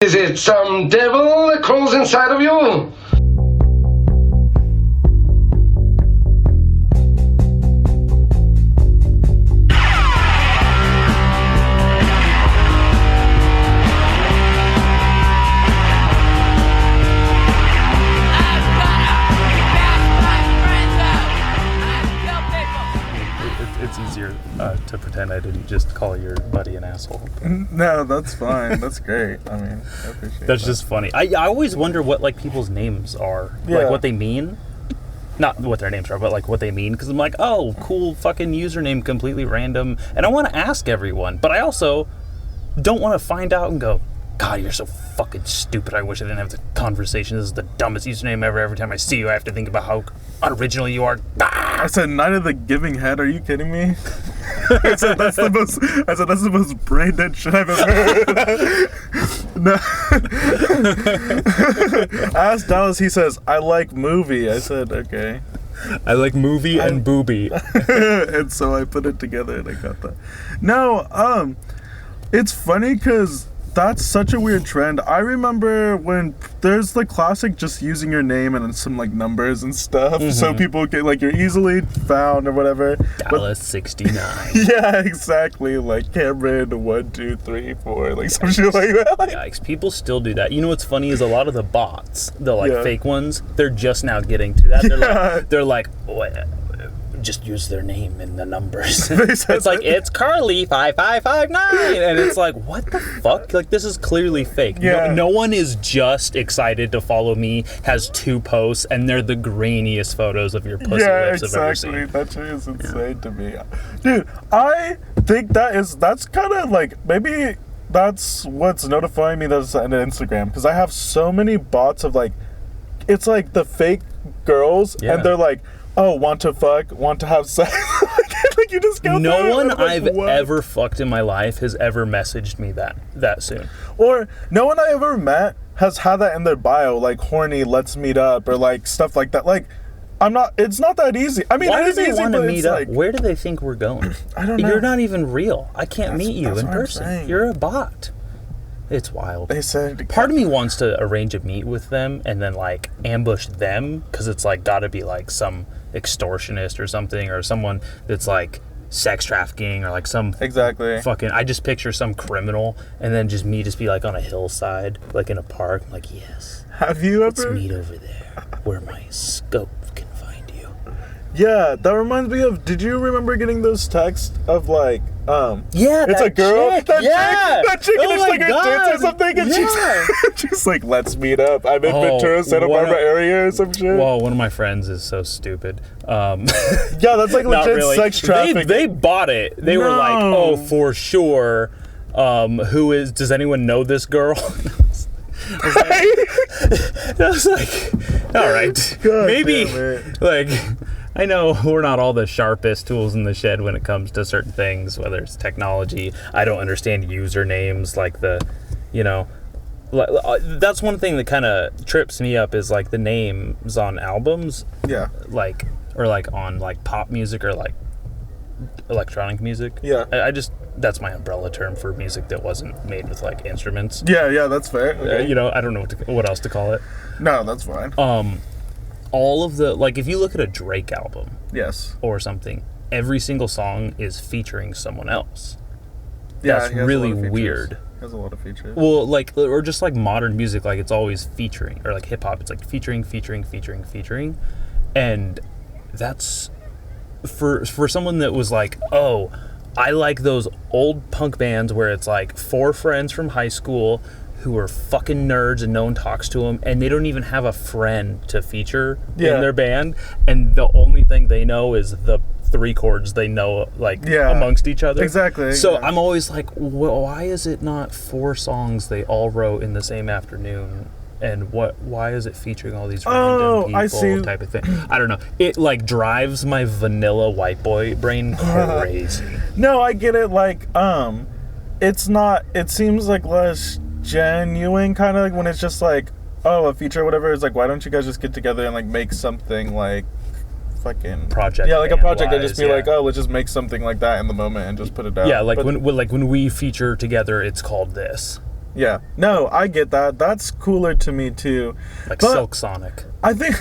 Is it some devil that crawls inside of you? It's easier to pretend I didn't just call your buddy an asshole. No, that's fine. That's great. I mean, I appreciate That's that. just funny. I always wonder what like people's names are, Yeah. like what they mean. Not what their names are, but like what they mean. Because I'm like, oh, cool fucking username, completely random, and I want to ask everyone, but I also don't want to find out and go, God, you're so fucking stupid. I wish I didn't have the conversation. This is the dumbest username ever. Every time I see you, I have to think about how unoriginal you are. I said, Night of the Giving Head. Are you kidding me? I said that's the most brain dead shit I've ever heard. No. I asked Dallas. He says, I like movie. I said, okay. I like movie and booby. And so I put it together and I got that. No, it's funny because that's such a weird trend. I remember when there's the classic just using your name and then some like numbers and stuff, so people get like you're easily found or whatever. Dallas 69. Yeah, exactly. Like Cameron 1, 2, 3, 4, like some shit like that. Like, Yikes, people still do that. You know what's funny is a lot of the bots, the like Yeah. fake ones, they're just now getting to that. They're like, just use their name and the numbers. It's like, it's Carly 5559, and it's like, what the fuck? Like, this is clearly fake. Yeah. No one is just excited to follow me, has 2 posts, and they're the grainiest photos of your pussy yeah, lips I've ever exactly. seen. That shit is insane to me, dude. I think that's kind of like maybe that's what's notifying me that's on Instagram, because I have so many bots of like, it's like the fake girls, Yeah. and they're like, oh, want to fuck, want to have sex. Like you just go No through, one and I'm like, I've what? ever fucked in my life has ever messaged me that soon. Or no one I ever met has had that in their bio, like horny, let's meet up, or like stuff like that. Like, it's not that easy. I mean, Why it do is they easy, want to but meet it's up? like, Where do they think we're going? I don't know. You're not even real. I can't meet you that's in what I'm person. saying. You're a bot. It's wild. They said Part of me wants to arrange a meet with them and then like ambush them, because it's like gotta be like some extortionist or something, or someone that's like sex trafficking, or like some exactly. fucking, I just picture some criminal, and then just be like on a hillside, like in a park. I'm like, yes, Have you let's ever? meet over there where my scope can find you. Yeah, that reminds me of. Did you remember getting those texts of like, Yeah, it's a girl. chick. That Yeah. chick, and Oh it's my like a dance or God. something, and Yeah. she's like, let's meet up. I'm in Oh, Ventura, Santa what Barbara a- area or some shit. Well, one of my friends is so stupid. Yeah, that's like Not legit really. sex trafficking. They bought it. They were like, No. oh, for sure. Does anyone know this girl? I was like, all right, God maybe, damn it. like, I know we're not all the sharpest tools in the shed when it comes to certain things, whether it's technology. I don't understand usernames, like that's one thing that kind of trips me up is like the names on albums, Yeah. like, or like on like pop music or like electronic music. Yeah. I just, that's my umbrella term for music that wasn't made with like instruments. Yeah, that's fair. Okay. I don't know what else to call it. No, that's fine. All of the, like, if you look at a Drake album Yes. or something, every single song is featuring someone else. Yeah, That's he has a really lot of features. weird. He has a lot of features. Well, like, or just like modern music, like it's always featuring, or like hip hop, it's like featuring, and that's for someone that was like, oh, I like those old punk bands where it's like 4 friends from high school who are fucking nerds and no one talks to them, and they don't even have a friend to feature in their band, and the only thing they know is the 3 chords they know, like, amongst each other. Exactly. So yeah. I'm always like, well, why is it not 4 songs they all wrote in the same afternoon? And why is it featuring all these random people I see. type of thing? I don't know. It like drives my vanilla white boy brain crazy. No, I get it. Like, it's not. It seems like less genuine, kind of like when it's just like, oh, a feature or whatever. It's like, why don't you guys just get together and like make something like fucking project? Yeah, like a project and band-wise, just be like, oh, let's just make something like that in the moment and just put it out. Yeah, like but, when we feature together, it's called this. Yeah. No, I get that. That's cooler to me too. Like But Silk Sonic. I think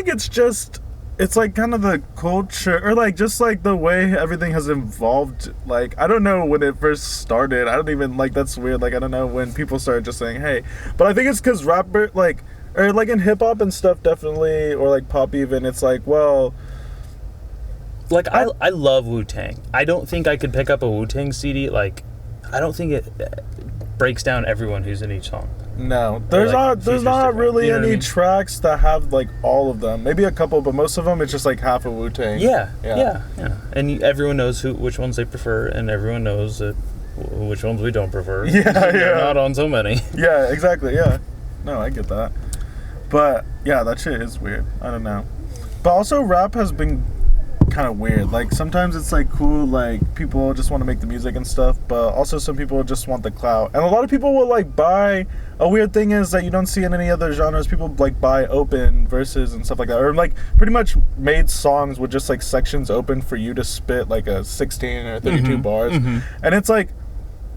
it's just it's like kind of the culture or like just like the way everything has evolved. Like I don't know when it first started. I don't even like that's weird. Like I don't know when people started just saying hey. But I think it's because rapper like or like in hip hop and stuff definitely or like pop even. It's like well. Like I love Wu-Tang. I don't think I could pick up a Wu-Tang CD. Like I don't think it breaks down everyone who's in each song. No, there's not really any tracks that have like all of them. Maybe a couple, but most of them it's just like half of Wu-Tang. Yeah. And everyone knows which ones they prefer, and everyone knows which ones we don't prefer. Yeah. Not on so many. Yeah, exactly. Yeah. No, I get that. But yeah, that shit is weird. I don't know. But also, rap has been kind of weird. Like sometimes it's like cool, like people just want to make the music and stuff, but also some people just want the clout. And a lot of people will like buy. A weird thing is that you don't see in any other genres. People like buy open verses and stuff like that, or like pretty much made songs with just like sections open for you to spit like a 16 or 32 bars, and it's like.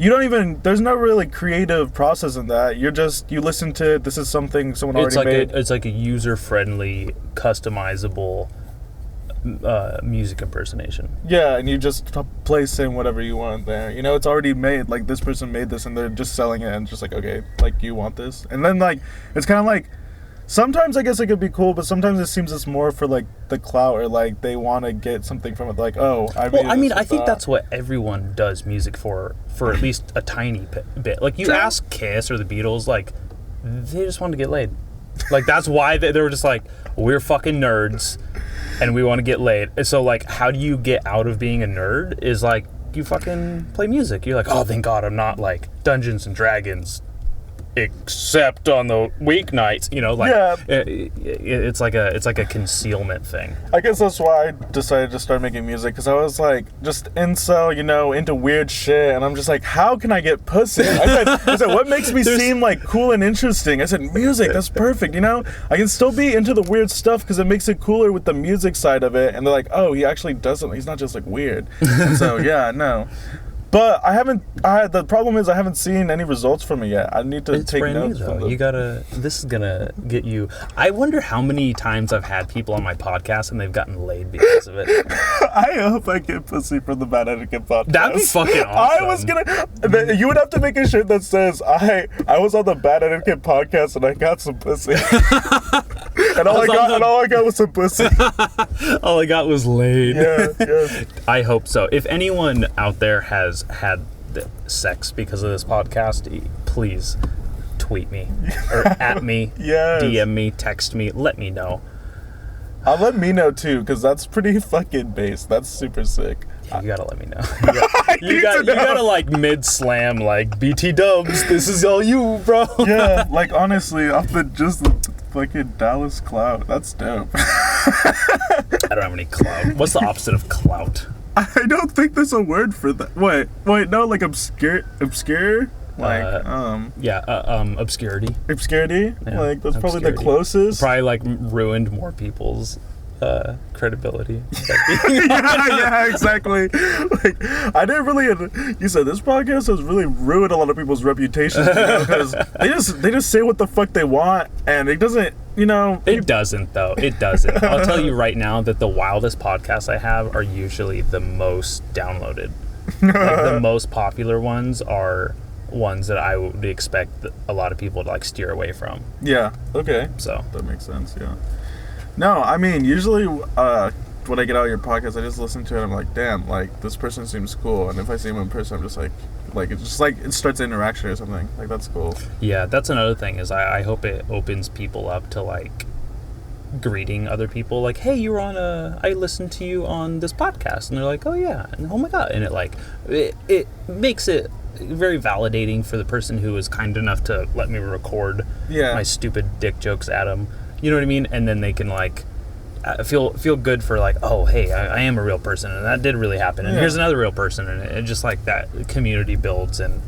You don't even. There's no really creative process in that. You listen to it. This is something someone already made. It's like a user-friendly, customizable music impersonation. Yeah, and you just place in whatever you want there. You know, it's already made. Like this person made this, and they're just selling it, and just like okay, like you want this, and then like it's kind of like. Sometimes I guess it could be cool, but sometimes it seems it's more for like the clout or like they want to get something from it. Like, oh, I think that's what everyone does music for at least a tiny bit. Like you ask Kiss or the Beatles, like they just want to get laid. Like that's why they were just like we're fucking nerds, and we want to get laid. And so like, how do you get out of being a nerd? Is like you fucking play music. You're like, oh, thank God, I'm not like Dungeons and Dragons. Except on the weeknights, you know, like it's like a concealment thing. I guess that's why I decided to start making music because I was like just incel, you know, into weird shit, and I'm just like, how can I get pussy? I said, what makes me seem like cool and interesting? I said, music, that's perfect, you know. I can still be into the weird stuff because it makes it cooler with the music side of it, and they're like, oh, he actually doesn't. He's not just like weird. And so yeah, no. But the problem is I haven't seen any results from it yet. I need to take notes from them. This is gonna get you. I wonder how many times I've had people on my podcast and they've gotten laid because of it. I hope I get pussy from the Bad Etiquette podcast. That'd be fucking awesome. I was gonna. You would have to make a shirt that says I was on the Bad Etiquette podcast and I got some pussy. And all I got was some pussy. All I got was laid. Yeah. I hope so. If anyone out there has had sex because of this podcast, please tweet me or at me, DM me, text me, let me know. Let me know too, because that's pretty fucking base. That's super sick. You gotta let me know. You gotta like mid slam like BT Dubs. This is all you, bro. Yeah, like honestly, off the just fucking Dallas clout. That's dope. I don't have any clout. What's the opposite of clout? I don't think there's a word for that. Wait, no, like obscure, like obscurity. Obscurity, yeah, like that's probably obscurity. the closest. Probably like ruined more people's credibility. yeah, exactly. Like I didn't really. You said this podcast has really ruined a lot of people's reputations because they just say what the fuck they want, and it doesn't. You know, it doesn't though. It doesn't. I'll tell you right now that the wildest podcasts I have are usually the most downloaded. Like the most popular ones are ones that I would expect a lot of people to like steer away from. Yeah. Okay. So that makes sense. Yeah. No, I mean usually when I get out of your podcast, I just listen to it. And I'm like, damn, like this person seems cool. And if I see him in person, I'm just like it's just like it starts an interaction or something. Like that's cool. Yeah, that's another thing is I hope it opens people up to like greeting other people. Like, hey, you were on I listened to you on this podcast, and they're like, oh yeah, and oh my god, and it like it makes it very validating for the person who was kind enough to let me record my stupid dick jokes at them. You know what I mean? And then they can like feel good for like, oh hey, I am a real person, and that did really happen, and here's another real person, and it just like that community builds, and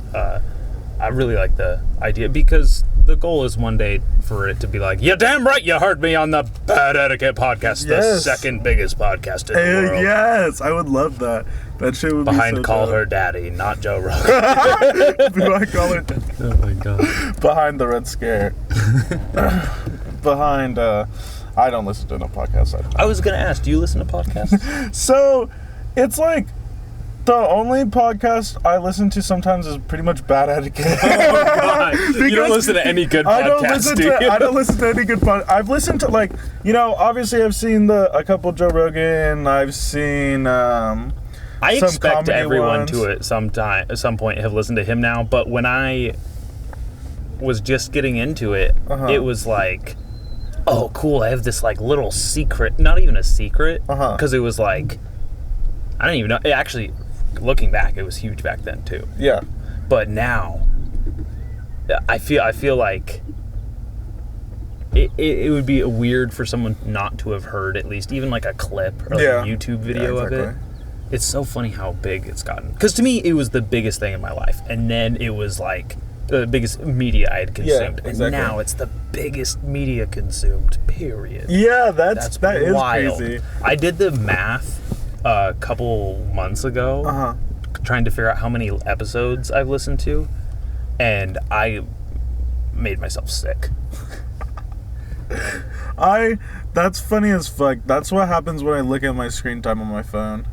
I really like the idea because the goal is one day for it to be like, yeah, damn right, you heard me on the Bad Etiquette podcast, the second biggest podcast in the world. Yes, I would love that. That shit would Behind be so Call dope. Her Daddy, not Joe Rogan. Behind Call Her Daddy. Oh my god. Behind the Red Scare. Behind, I don't listen to no podcasts. I was gonna ask, do you listen to podcasts? So, it's like, the only podcast I listen to sometimes is pretty much Bad Etiquette. Oh god. You don't listen to any good podcasts, do you? I don't listen to any good podcast. I've listened to, like, you know, obviously I've seen a couple Joe Rogan. I've seen, I some expect comedy everyone ones. to at some point have listened to him now, but when I was just getting into it, it was like, oh cool, I have this like little secret, not even a secret, because it was like, I don't even know, it actually, looking back, it was huge back then too. Yeah. But now, I feel like it would be weird for someone not to have heard at least even like a clip or like a YouTube video of it. It's so funny how big it's gotten. Because to me, it was the biggest thing in my life. And then it was like the biggest media I had consumed. Yeah, exactly. And now it's the biggest media consumed, period. Yeah, that is wild. crazy. I did the math a couple months ago, trying to figure out how many episodes I've listened to. And I made myself sick. That's funny as fuck. That's what happens when I look at my screen time on my phone.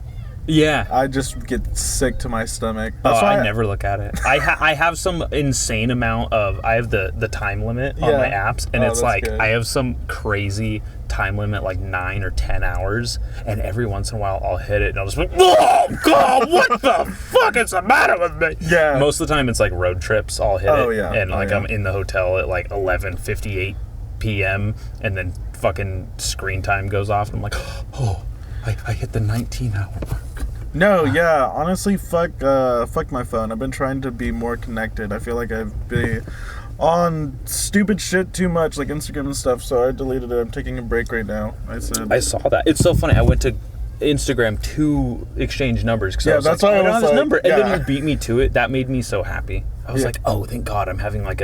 Yeah. I just get sick to my stomach. That's why I never look at it. I have some insane amount of, I have the time limit on my apps, and it's like, good. I have some crazy time limit, like 9 or 10 hours, and every once in a while I'll hit it, and I'll just be like, oh god, what the fuck is the matter with me? Yeah. Most of the time it's like road trips, I'll hit it, and like yeah. I'm in the hotel at like 11:58 p.m., and then fucking screen time goes off, and I'm like, oh, I hit the 19-hour mark. No, yeah, honestly, fuck my phone. I've been trying to be more connected. I feel like I've been on stupid shit too much, like Instagram and stuff, so I deleted it. I'm taking a break right now. I saw that. It's so funny. I went to Instagram to exchange numbers because I was that's like, why oh, I I don't was have his like, number. And then you beat me to it. That made me so happy. I was Yeah. like, oh, thank God I'm having like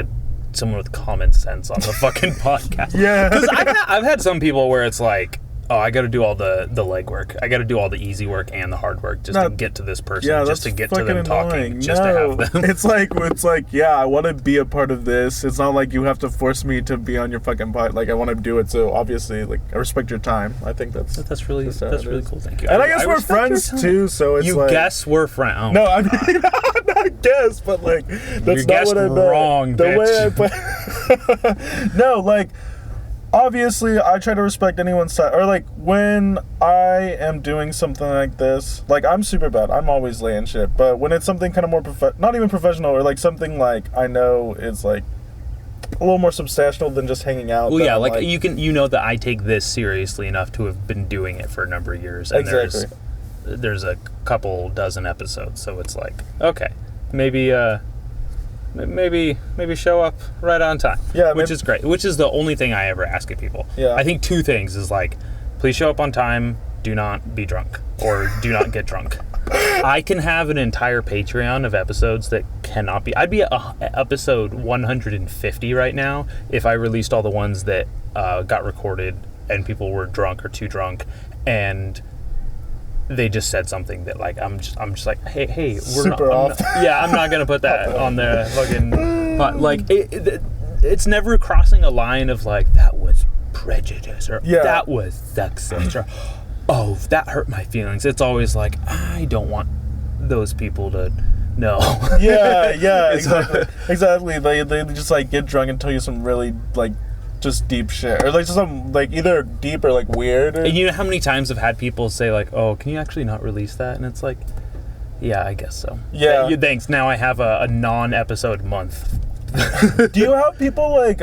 someone with common sense on the fucking podcast. Yeah. Because I've had some people where it's like, oh, I got to do all the legwork. I got to do all the easy work and the hard work just to get to this person, just to get to them annoying. talking, just to have them. It's like, yeah, I want to be a part of this. It's not like you have to force me to be on your fucking pod. Like, I want to do it, so obviously, like, I respect your time. I think that's really cool. Thank you. And I guess we're friends too, so it's you guess we're friends. Oh, no, I mean, not guess, but like, that's you not what I meant. wrong, the bitch. way I put no, like, obviously I try to respect anyone's time, or like when I am doing something like this, like I'm super bad, I'm always laying shit, but when it's something kind of more not even professional, or like something like I know is like a little more substantial than just hanging out. Well, yeah, like you know that I take this seriously enough to have been doing it for a number of years, and Exactly. there's a couple dozen episodes, so it's like, okay, maybe show up right on time. Yeah, which is great. Which is the only thing I ever ask of people. Yeah. I think two things is like, please show up on time, do not be drunk, or do not get drunk. I can have an entire Patreon of episodes that cannot be. I'd be at episode 150 right now if I released all the ones that got recorded and people were drunk or too drunk, and they just said something that like I'm just like, hey, we're Super off. I'm not gonna put that on the fucking like it's never crossing a line of like that was prejudice or that was sexist or oh that hurt my feelings. It's always like I don't want those people to know. Yeah, exactly. They just like get drunk and tell you some really like just deep shit, or like just some like either deep or like weird. And you know how many times I've had people say like, "Oh, can you actually not release that?" And it's like, yeah, I guess so. Yeah. Thanks. Now I have a non-episode month. Do you have people like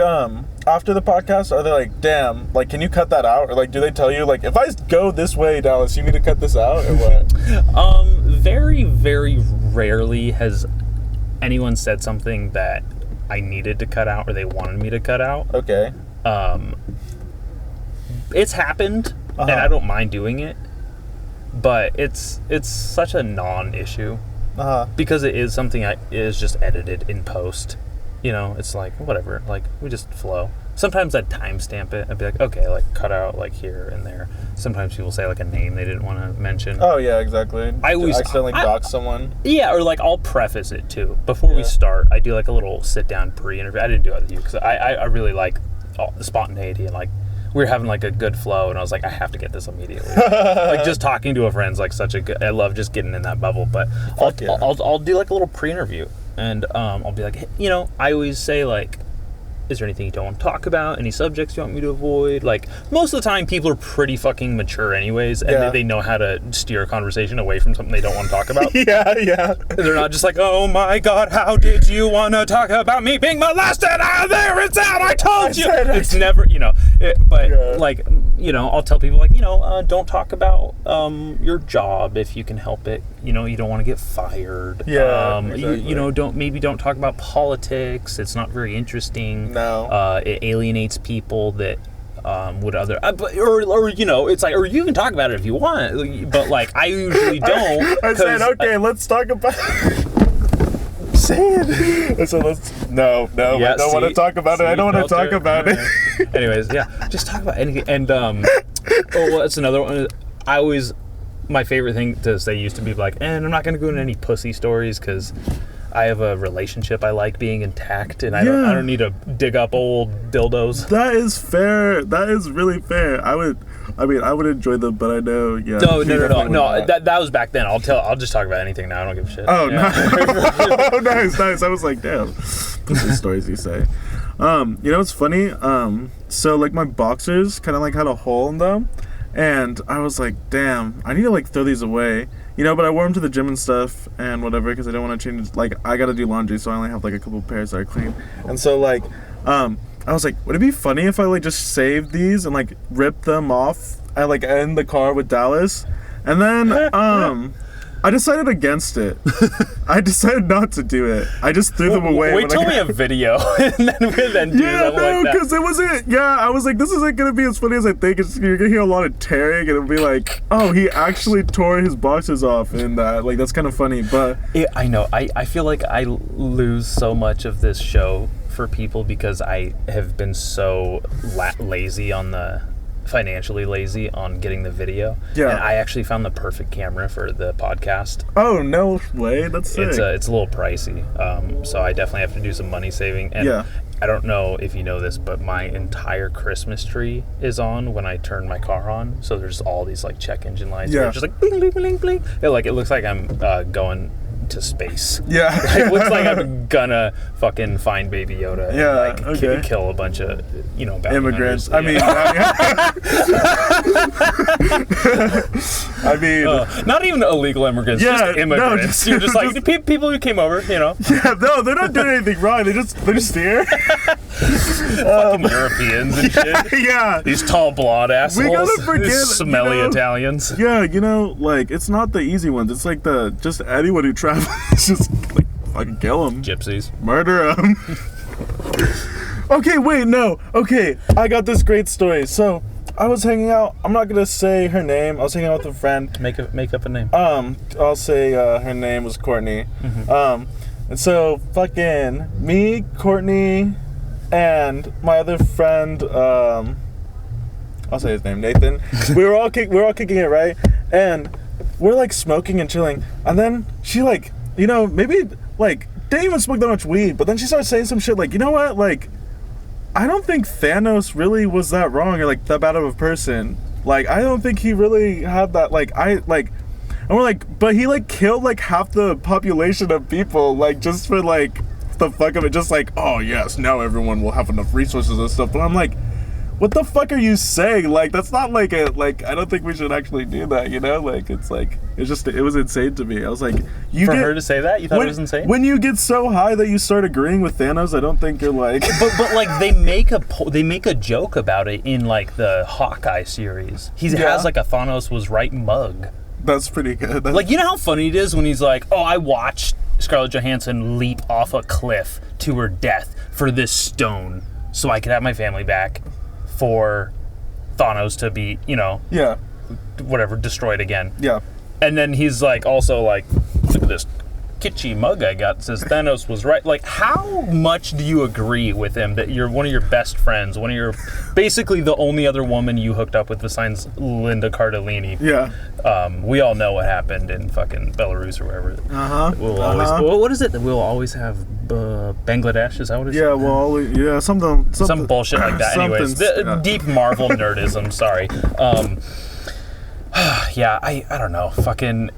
after the podcast? Are they like, damn, like can you cut that out? Or like do they tell you like if I go this way, Dallas, you need to cut this out or what? Very, very rarely has anyone said something that I needed to cut out or they wanted me to cut out. Okay. It's happened, and I don't mind doing it, but it's such a non-issue. because it is something that is just edited in post. You know, it's like, whatever, like, we just flow. Sometimes I'd timestamp it. I'd be like, okay, like, cut out, like, here and there. Sometimes people say, like, a name they didn't want to mention. Oh, yeah, exactly. I always accidentally dox someone. Yeah, or, like, I'll preface it, too. Before we start, I do, like, a little sit-down pre-interview. I didn't do it with you, because I really like the spontaneity, and, like, we were having, like, a good flow, and I was like, I have to get this immediately. Like, just talking to a friend's, like, such a good... I love just getting in that bubble, but I'll do, like, a little pre-interview. And I'll be like, hey, you know, I always say, like, is there anything you don't want to talk about? Any subjects you want me to avoid? Like, most of the time, people are pretty fucking mature anyways, and they know how to steer a conversation away from something they don't want to talk about. Yeah. They're not just like, oh my God, how did you want to talk about me being molested? Ah, there it's out, I told you. It's never, you know, like, you know, I'll tell people, like, you know, don't talk about your job if you can help it. You know, you don't want to get fired. Yeah, exactly. You know, don't talk about politics. It's not very interesting. No. It alienates people that would other... or, you know, it's like... Or you can talk about it if you want, but, like, I usually don't. I said, okay, let's talk about... Say it. I said, No, I don't want to talk about it. I don't want to talk about it. Anyways, yeah. Just talk about anything. And, that's another one. I always... My favorite thing to say used to be like, and I'm not going to go into any pussy stories because I have a relationship I like being intact, and I don't need to dig up old dildos. That is fair. That is really fair. I would enjoy them, but I know, No. That was back then. I'll just talk about anything now. I don't give a shit. Oh, no. Nice. I was like, damn. Pussy stories you say. You know what's funny? So like my boxers kind of like had a hole in them. And I was like, damn, I need to, like, throw these away. You know, but I wore them to the gym and stuff and whatever because I don't want to change. Like, I got to do laundry, so I only have, like, a couple pairs that are clean. And so, like, I was like, would it be funny if I, like, just saved these and, like, ripped them off and, like, in the car with Dallas? And then, I decided against it. I decided not to do it. I just threw them away. Wait till we have video, and then do something like that. Because it wasn't. Yeah, I was like, this isn't gonna be as funny as I think. You're gonna hear a lot of tearing, and it'll be like, oh, he actually tore his boxes off, and like that's kind of funny. But I know. I feel like I lose so much of this show for people because I have been so lazy on the. Financially lazy on getting the video. Yeah. And I actually found the perfect camera for the podcast. Oh, no way. That's sick. It's a little pricey. So I definitely have to do some money saving. And I don't know if you know this, but my entire Christmas tree is on when I turn my car on. So there's all these like check engine lights. Yeah. Just like bling, bling, bling, bling. It looks like I'm going to space. Yeah. It looks like I'm gonna fucking find Baby Yoda and like kill a bunch of, you know, immigrants. Hunters. I mean, not even illegal immigrants, just immigrants. You're just like people who came over, you know. Yeah, no, they're not doing anything wrong. They're just here. Fucking Europeans and shit. Yeah. These tall blonde assholes. We gotta forget these smelly Italians. Yeah, you know, like it's not the easy ones. It's like just anyone who travels. Just like fucking kill them. Gypsies. Murder them. Okay, wait, no. Okay, I got this great story. So I was hanging out. I'm not gonna say her name. I was hanging out with a friend. Make up a name. I'll say her name was Courtney. Mm-hmm. And so fucking me, Courtney, and my other friend. I'll say his name, Nathan. we were all kicking it, right? And we're like smoking and chilling, and then she like, you know, maybe like didn't even smoke that much weed, but then she started saying some shit like, you know what, like, I don't think Thanos really was that wrong or like that bad of a person. Like, I don't think he really had that. Like, and we're like, but he like killed like half the population of people, like just for like the fuck of it, just like, oh yes, now everyone will have enough resources and stuff. But I'm like, what the fuck are you saying? Like, that's not like I don't think we should actually do that, you know? Like, it's like, it was insane to me. I was like, for her to say that? You thought it was insane? When you get so high that you start agreeing with Thanos, I don't think you're like... But like, they make a joke about it in, like, the Hawkeye series. He has, like, a Thanos was right mug. That's pretty good. Like, you know how funny it is when he's like, oh, I watched Scarlett Johansson leap off a cliff to her death for this stone so I could have my family back. For Thanos to be, you know, whatever, destroyed again. Yeah. And then he's like, also like, look at this kitschy mug I got says Thanos was right. Like, how much do you agree with him that you're one of your best friends, one of your, basically the only other woman you hooked up with besides Linda Cardellini? Yeah. We all know what happened in fucking Belarus or wherever. We'll always, what is it that we'll always have? Bangladesh, is that what it is? Yeah, well, yeah, something. Some bullshit like that. Anyways, deep Marvel nerdism. Sorry. Yeah, I don't know. Fucking,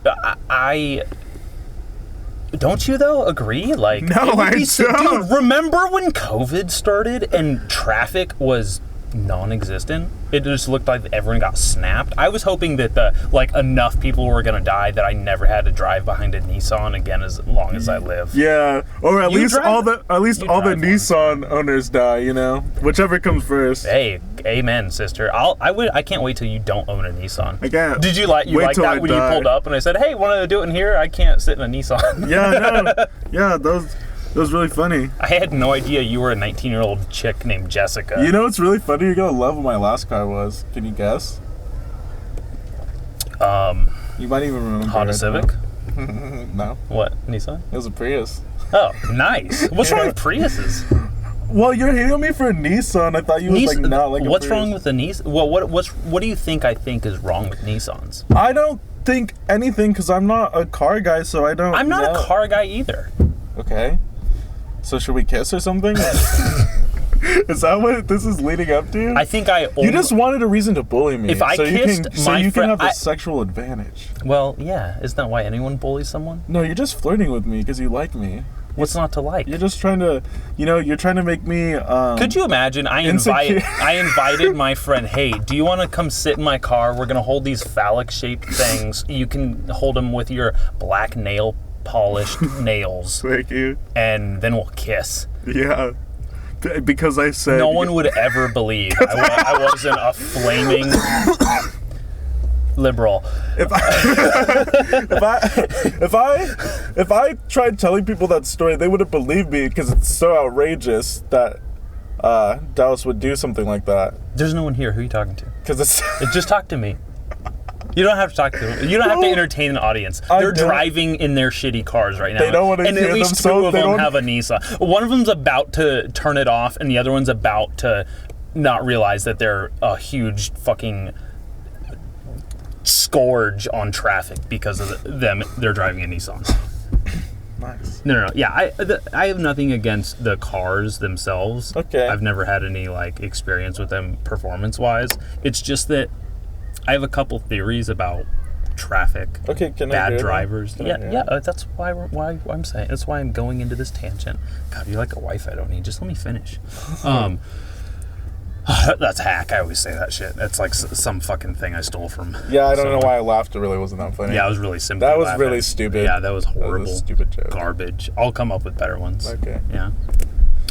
I don't you though agree? Like, no, I don't. Dude, remember when COVID started and traffic was non-existent? It just looked like everyone got snapped. I was hoping that enough people were gonna die that I never had to drive behind a Nissan again as long as I live. Yeah, or at least all the Nissan owners die. You know, whichever comes first. Hey, amen, sister. I can't wait till you don't own a Nissan. I can't. Did you like that when you pulled up and I said, "Hey, want to do it in here?" I can't sit in a Nissan. Yeah, those. That was really funny. I had no idea you were a 19-year-old chick named Jessica. You know what's really funny? You're gonna love what my last car was. Can you guess? You might even remember. Honda Civic? No. What? Nissan? It was a Prius. Oh, nice. What's wrong with Priuses? Well, you're hating on me for a Nissan. I thought you was not like a What's Prius. wrong with the Nissan? Well, what do you think I think is wrong with Nissans? I don't think anything because I'm not a car guy, so I don't. I'm not a car guy either. Okay. So should we kiss or something? Is that what this is leading up to? I think you just wanted a reason to bully me. If I kissed my friend, can have a sexual advantage. Well, yeah. Isn't that why anyone bullies someone? No, you're just flirting with me because you like me. What's not to like? You're just trying to, you're trying to make me. Could you imagine? I invited my friend. Hey, do you want to come sit in my car? We're gonna hold these phallic-shaped things. You can hold them with your black nail polished nails. Thank you. And then we'll kiss. Yeah. Because I said no one would ever believe I wasn't a flaming liberal. If I tried telling people that story, they wouldn't believe me because it's so outrageous that Dallas would do something like that. There's no one here. Who are you talking to? Because just talk to me. You don't have to talk to them. You don't have to entertain an audience. They're driving in their shitty cars right now. They don't want to hear them. And at least two of them have a Nissan. One of them's about to turn it off, and the other one's about to not realize that they're a huge fucking scourge on traffic because of them. They're driving a Nissan. Nice. No. Yeah, I have nothing against the cars themselves. Okay. I've never had any experience with them performance-wise. It's just that I have a couple theories about traffic. Okay, bad drivers. Yeah. That's why I'm saying. That's why I'm going into this tangent. God, you're like a wife I don't need. Just let me finish. That's hack. I always say that shit. That's like some fucking thing I stole from. Yeah, I don't know why I laughed. It really wasn't that funny. Yeah, I was really simple. That was really stupid. Yeah, that was horrible. That was a stupid joke. Garbage. I'll come up with better ones. Okay. Yeah.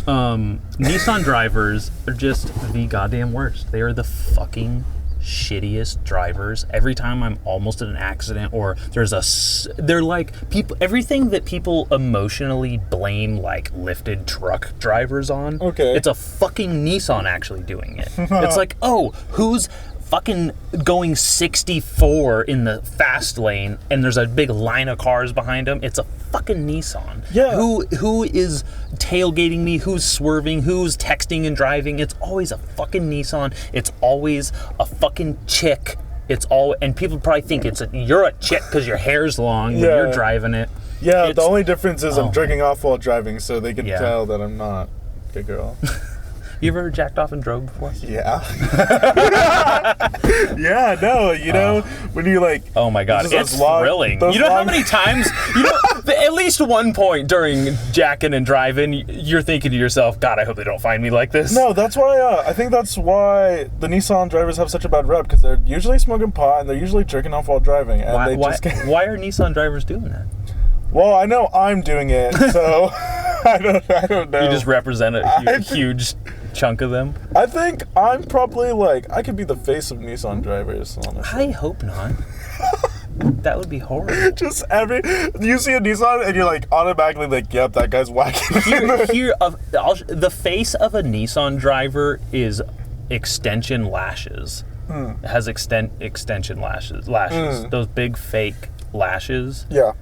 Nissan drivers are just the goddamn worst. They are the fucking shittiest drivers. Every time I'm almost in an accident or they're like people, everything that people emotionally blame lifted truck drivers on. Okay. It's a fucking Nissan actually doing it. It's like, oh, who's fucking going 64 in the fast lane and there's a big line of cars behind him? It's a fucking Nissan. Yeah. Who is tailgating me? Who's swerving? Who's texting and driving? It's always a fucking Nissan. It's always a fucking chick. And people probably think you're a chick because your hair's long when you're driving it. Yeah, the only difference is I'm jerking off while driving, so they can tell that I'm not a girl. You ever jacked off and drove before? Yeah. Yeah, no, when you oh my god, it's thrilling. How many times, at least one point during jacking and driving, you're thinking to yourself, God, I hope they don't find me like this. No, that's why, I think that's why the Nissan drivers have such a bad rep, because they're usually smoking pot and they're usually jerking off while driving. And why are Nissan drivers doing that? Well, I know I'm doing it, so I don't know. You just represent a huge chunk of them? I think I'm probably I could be the face of Nissan drivers, honestly. I hope not. That would be horrible. Just you see a Nissan and you're automatically yep, that guy's whacking. The face of a Nissan driver is extension lashes. It has extension lashes. Those big fake lashes. Yeah.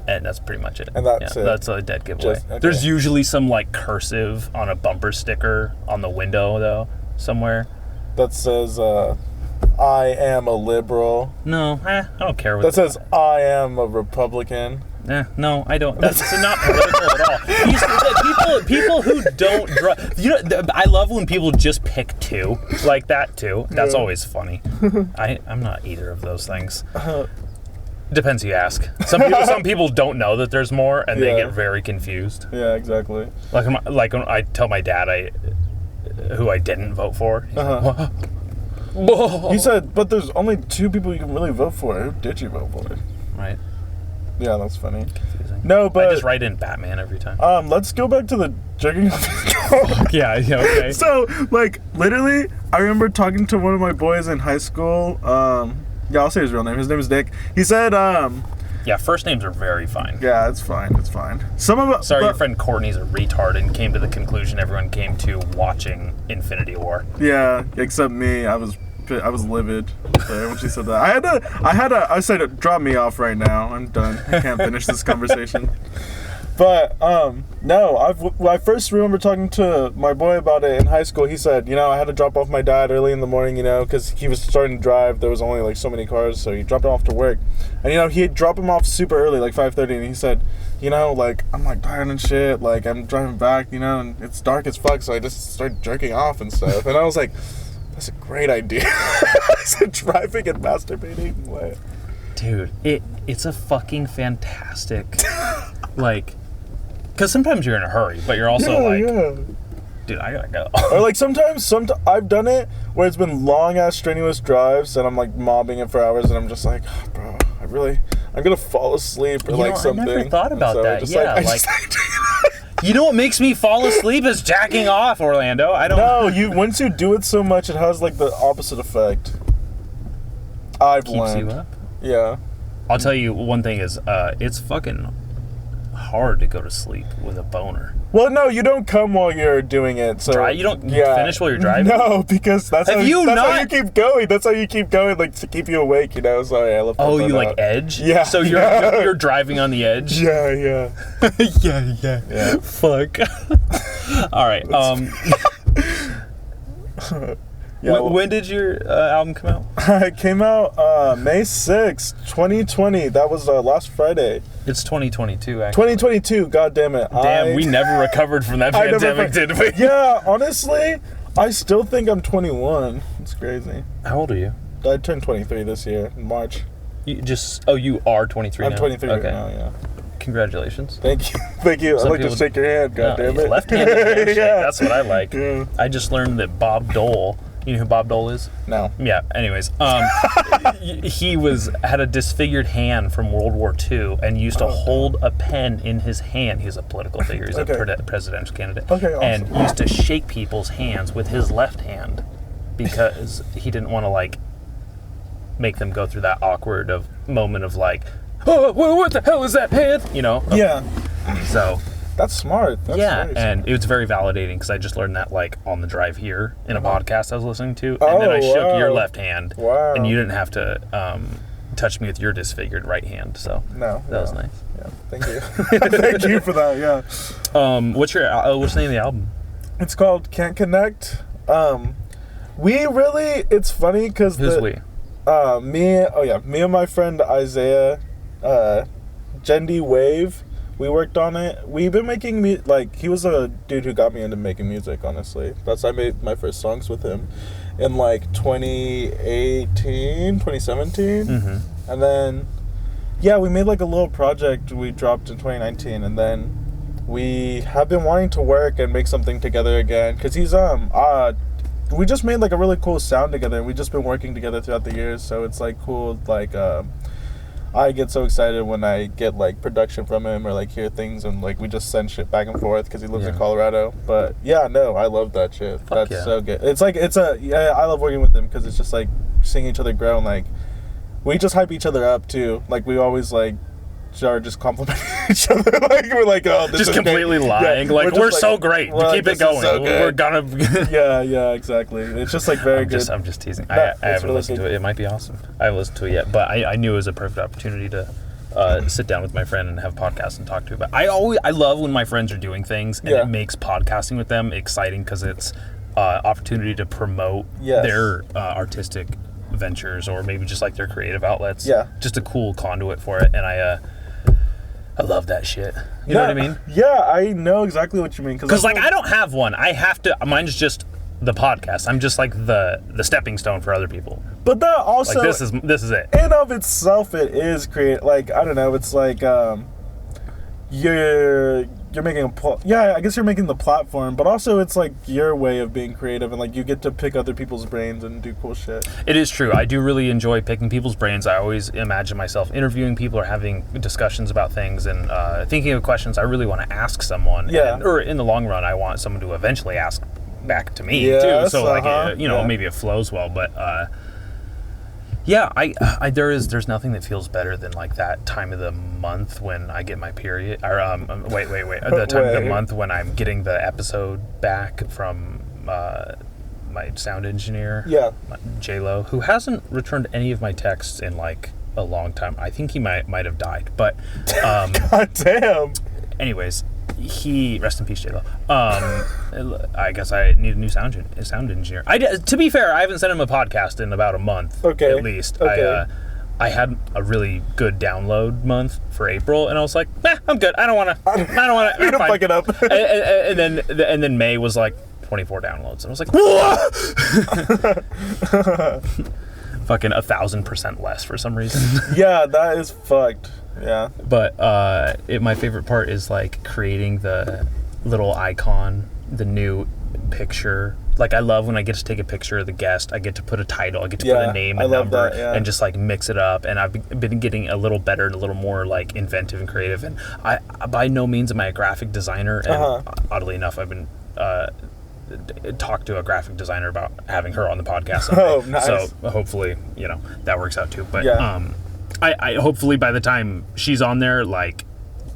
And that's pretty much it. And that's it. That's a dead giveaway. Okay. There's usually some like cursive on a bumper sticker on the window though, somewhere. That says, I am a liberal. No, I don't care what That says, I am a Republican. No, I don't. That's not political at all. People who don't drive. I love when people just pick two like that too. That's always funny. I'm not either of those things. Depends who you ask. Some people don't know that there's more, and they get very confused. Yeah, exactly. Like when I tell my dad who I didn't vote for. He's like, whoa. He said, but there's only 2 people you can really vote for. Who did you vote for? Right. Yeah, that's funny. Confusing. No, but I just write in Batman every time. Let's go back to the jerking off. Yeah, okay. So, like, literally, I remember talking to one of my boys in high school. Yeah, I'll say his real name. His name is Nick. He said, Yeah, first names are very fine. yeah, it's fine. It's fine. Your friend Courtney's a retard and came to the conclusion everyone came to watching Infinity War. Yeah, except me. I was livid there when she said that. I said, drop me off right now. I'm done. I can't finish this conversation. But, no, I first remember talking to my boy about it in high school. He said, I had to drop off my dad early in the morning, because he was starting to drive. There was only, like, so many cars, so he dropped him off to work. And, he'd drop him off super early, like 5:30, and he said, like, I'm, like, tired and shit. Like, I'm driving back, and it's dark as fuck, so I just started jerking off and stuff. And I was like, that's a great idea. I said, driving and masturbating. What? Dude, it's a fucking fantastic, like... Because sometimes you're in a hurry, but you're also dude, I gotta go. Or like sometimes I've done it where it's been long ass strenuous drives and I'm like mobbing it for hours and I'm just like, oh, bro, I'm gonna fall asleep or something. I never thought about that. Like, you know what makes me fall asleep is jacking off, Orlando. I don't. No, once you do it so much, it has like the opposite effect. I've learned. Keeps you up. Yeah. I'll tell you one thing is, it's fucking hard to go to sleep with a boner. Well, no, you don't come while you're doing it. So you don't finish while you're driving? No, because that's how you keep going. That's how you keep going, like to keep you awake. Sorry, I left. Oh, you like edge? Yeah. So you're driving on the edge. Yeah. yeah. Fuck. All right. When did your album come out? It came out May 6th, 2020. That was last Friday. It's 2022, actually. 2022, god damn it. Damn, we never recovered from that pandemic, did we? Yeah, honestly, I still think I'm 21. It's crazy. How old are you? I turned 23 this year, in March. You are 23 now? I'm 23 right now, yeah. Congratulations. Thank you. I'd like to shake your hand, god damn it. Left-handed handshake, Yeah. That's what I like. Yeah. I just learned that Bob Dole... You know who Bob Dole is? No. Yeah. Anyways, he had a disfigured hand from World War II and used to hold a pen in his hand. He's a political figure. He's a presidential candidate. Okay, awesome. And used to shake people's hands with his left hand because he didn't want to make them go through that awkward moment of oh, what the hell is that hand? Yeah. So. That's smart. That's very smart. And it was very validating because I just learned that on the drive here in a podcast I was listening to, and then I shook your left hand, and you didn't have to touch me with your disfigured right hand. So that was nice. Yeah, thank you. Thank you for that. Yeah. What's the name of the album? It's called Can't Connect. It's funny because Who's we? Me and my friend Isaiah, Jendi Wave. We worked on it. We've been making he was a dude who got me into making music, honestly. I made my first songs with him in 2018, 2017. Mm-hmm. And then, we made a little project we dropped in 2019. And then we have been wanting to work and make something together again. Because he's, we just made a really cool sound together. We've just been working together throughout the years. So it's cool, I get so excited when I get production from him or hear things and we just send shit back and forth because he lives in Colorado. But I love that shit. That's so good. I love working with him because it's just seeing each other grow and we just hype each other up too. We always are just complimenting each other. We're oh, this just is completely great. lying. We're so great. Keep it going. So we're gonna. yeah, exactly. It's just very good. I'm just teasing. I haven't listened to it. It might be awesome. I haven't listened to it yet, but I knew it was a perfect opportunity to sit down with my friend and have podcasts and talk to about. I love when my friends are doing things, and it makes podcasting with them exciting because it's opportunity to promote their artistic ventures or maybe just like their creative outlets. Yeah, just a cool conduit for it, and I love that shit. You know what I mean? Yeah, I know exactly what you mean. Because like I don't have one. I have to. Mine's just the podcast. I'm just like the stepping stone for other people. But that also like this is it. In of itself, it is creative. Like I don't know. It's like you're making I guess you're making the platform, but also it's like your way of being creative, and like you get to pick other people's brains and do cool shit. It is true. I do really enjoy picking people's brains. I always imagine myself interviewing people or having discussions about things and thinking of questions I really want to ask someone. Yeah. Or in the long run, I want someone to eventually ask back to me too. So like maybe it flows well, but there's nothing that feels better than like that time of the month when I get my period. Or the time of the month when I'm getting the episode back from my sound engineer, J-Lo, who hasn't returned any of my texts in like a long time. I think he might have died, but God damn. Anyways, he rest in peace, J-Lo. I guess I need a new sound engineer. To be fair, I haven't sent him a podcast in about a month, at least. Okay. I had a really good download month for April, and I was like, I'm good. I don't want to. You're gonna fuck it up. and then May was like 24 downloads, and I was like, fucking 1,000% less for some reason. Yeah, that is fucked. Yeah. But my favorite part is like creating the little icon, the new picture. Like I love when I get to take a picture of the guest. I get to put a title. I get to put a name and number and just like mix it up. And I've been getting a little better and a little more like inventive and creative. And I by no means am I a graphic designer. And oddly enough, I've been talked to a graphic designer about having her on the podcast someday. Oh, nice. So hopefully, that works out too. But I hopefully by the time she's on there, like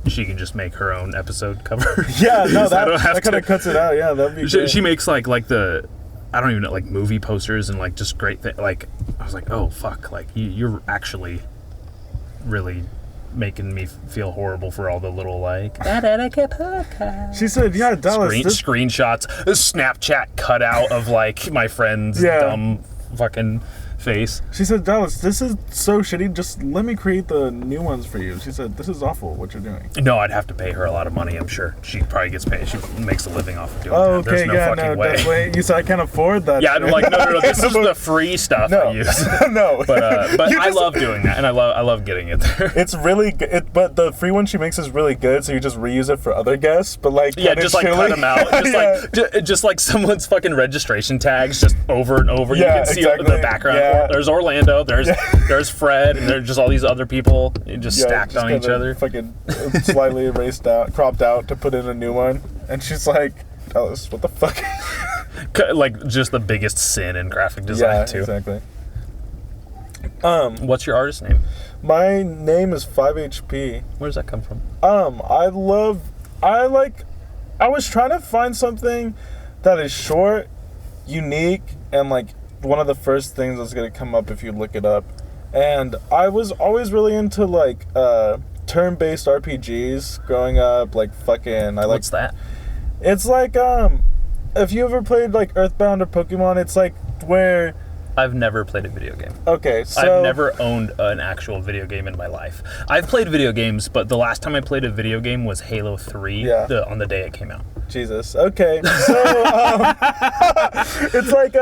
she can just make her own episode cover. Yeah, no, that kind of cuts it out. Yeah, that'd be great. She makes like the, I don't even know, like movie posters and like just great things. Like I was like, oh fuck, like you're actually really making me feel horrible for all the little like that etiquette podcast. She said, "Yeah, Dallas." Screenshots, a Snapchat cutout of like my friend's dumb fucking face. She said, "Dallas, this is so shitty. Just let me create the new ones for you." She said, "This is awful what you're doing." No, I'd have to pay her a lot of money. I'm sure she probably gets paid. She makes a living off of doing that. Okay, There's no fucking way. Wait, you said I can't afford that. Yeah, I'm like, no. This is the free stuff I use. No, but I love doing that, and I love getting it there. It's really good, but the free one she makes is really good. So you just reuse it for other guests, but like just like cut them out, just like someone's fucking registration tags, just over and over. You can see the background. Yeah. There's Orlando, there's Fred, and there's just all these other people just stacked on each other. Fucking slightly erased out, cropped out to put in a new one. And she's like, Alice, what the fuck? Like just the biggest sin in graphic design too. Exactly. What's your artist name? My name is 5HP. Where does that come from? I was trying to find something that is short, unique, and like one of the first things that's going to come up if you look it up. And I was always really into like turn-based RPGs growing up, like fucking What's that? It's like if you ever played like Earthbound or Pokemon, it's like where I've never played a video game. Okay, so I've never owned an actual video game in my life. I've played video games, but the last time I played a video game was Halo 3 on the day it came out. Jesus. Okay. So it's like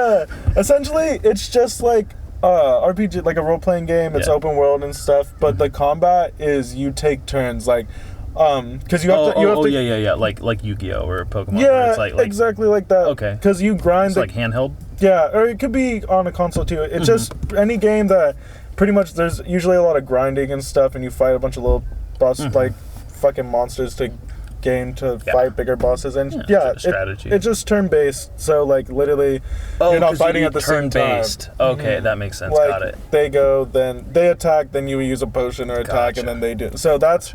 essentially it's just like RPG, like a role-playing game. It's open world and stuff, but the combat is you take turns, like because you have to like Yu-Gi-Oh or Pokemon. Yeah, it's like exactly like that. Okay. Because you grind. It's like handheld. Yeah, or it could be on a console too. It's just any game that pretty much there's usually a lot of grinding and stuff, and you fight a bunch of little boss like fucking monsters to gain to fight bigger bosses, and strategy. It's just turn-based, so like literally you're not fighting at the same time. Okay, that makes sense. Like, got it. They go, then they attack, then you use a potion or attack, and then they do. So that's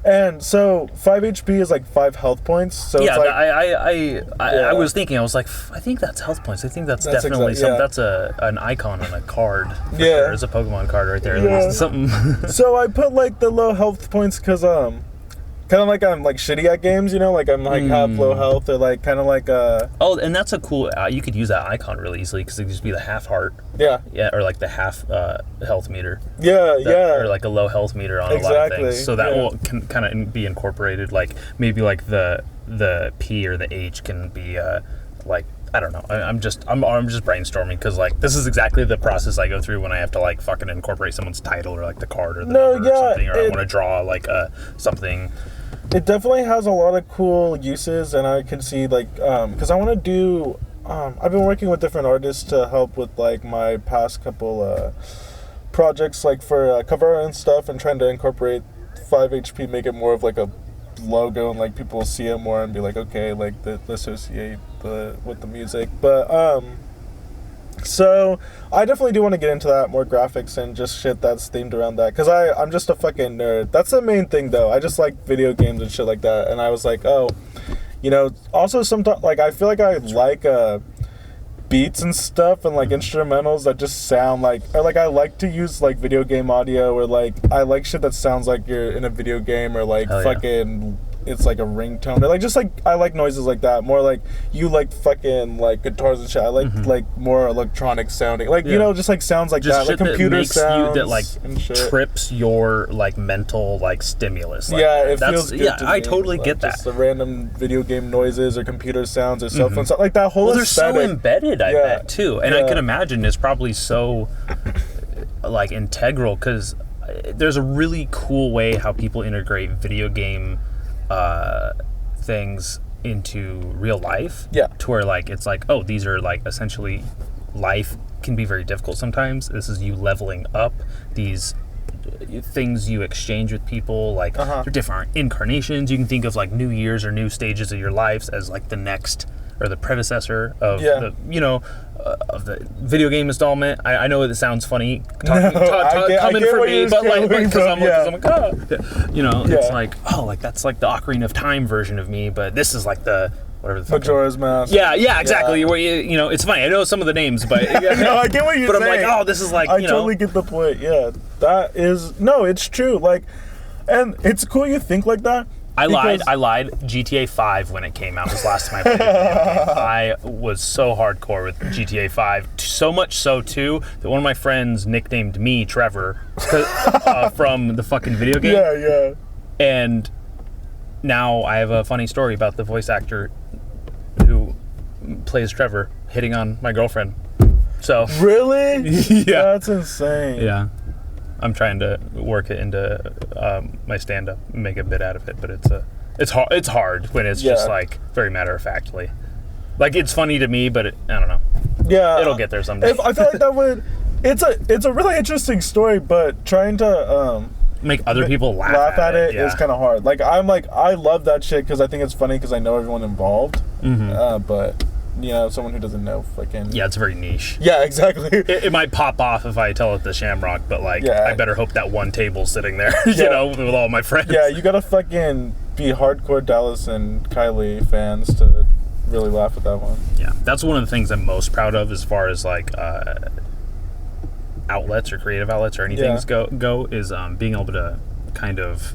And so 5 HP is like 5 health points. So Yeah, it's like, I was thinking, I was like, I think that's health points. I think that's definitely that's an icon on a card. For sure. It's a Pokemon card right there. Yeah. Something. So I put like the low health points because kind of like I'm like shitty at games, you know, like I'm like half low health or like kind of like Oh, and that's a cool. You could use that icon really easily because it could just be the half heart. Yeah, or like the half health meter. Yeah. Or like a low health meter on a lot of things. So that will can kind of be incorporated. Like maybe like the P or the H can be like. I don't know. I'm just brainstorming because like this is exactly the process I go through when I have to like fucking incorporate someone's title or like the card or the number or something, or I want to draw like something. It definitely has a lot of cool uses, and I can see like because I want to do. I've been working with different artists to help with like my past couple projects, like for cover art and stuff, and trying to incorporate 5 HP, make it more of like a logo, and like people see it more and be like, okay, like the associate with the music. But so I definitely do want to get into that, more graphics and just shit that's themed around that, because I'm just a fucking nerd. That's the main thing though. I just like video games and shit like that, and I was like, oh, you know, also sometimes like I feel like I like beats and stuff and like instrumentals that just sound like, or like I like to use like video game audio, or like I like shit that sounds like you're in a video game, or like fucking it's like a ringtone, or like just like I like noises like that. More like you like fucking like guitars and shit. I like like more electronic sounding, like you know, just like sounds like just that, like computer sounds that like trips your like mental like stimulus. Like, yeah, it feels good. Yeah, to I me. totally Like, get that. Just the random video game noises or computer sounds or cell phone sound, like that whole. Well, they're aesthetic. so embedded, I bet too, and I can imagine it's probably so like integral, because there's a really cool way how people integrate video game things into real life. Yeah. To where like it's like, oh, these are like essentially, life can be very difficult sometimes. This is you leveling up these things you exchange with people, like they're different incarnations. You can think of like new years or new stages of your lives as like the next or the predecessor of the, you know, of the video game installment. I know it sounds funny coming from me, but like because I'm like, oh, you know, it's like, oh, like that's like the Ocarina of Time version of me, but this is like the whatever the fuck. Majora's Mask. Yeah, exactly. Where you know, it's funny. I know some of the names, but no, I get what you're saying. But I'm like, oh, this is like, I totally get the point. Yeah, that is it's true. Like, and it's cool you think like that. I lied. GTA 5 when it came out was the last time I played it. I was so hardcore with GTA 5, so much so too that one of my friends nicknamed me Trevor from the fucking video game. Yeah. And now I have a funny story about the voice actor who plays Trevor hitting on my girlfriend. So really, yeah, that's insane. Yeah. I'm trying to work it into my stand-up and make a bit out of it, but it's hard when it's just like very matter-of-factly. Like it's funny to me, but I don't know. Yeah, it'll get there someday. I feel like that would. It's a really interesting story, but trying to make other people laugh at it is kind of hard. Like I love that shit because I think it's funny because I know everyone involved. But. You know, someone who doesn't know fucking... Yeah, it's very niche. Yeah, exactly. It might pop off if I tell it to Shamrock, but like, I better hope that one table's sitting there, you know, with all my friends. Yeah, you gotta fucking be hardcore Dallas and Kylie fans to really laugh at that one. Yeah, that's one of the things I'm most proud of as far as like outlets or creative outlets or anything go is being able to kind of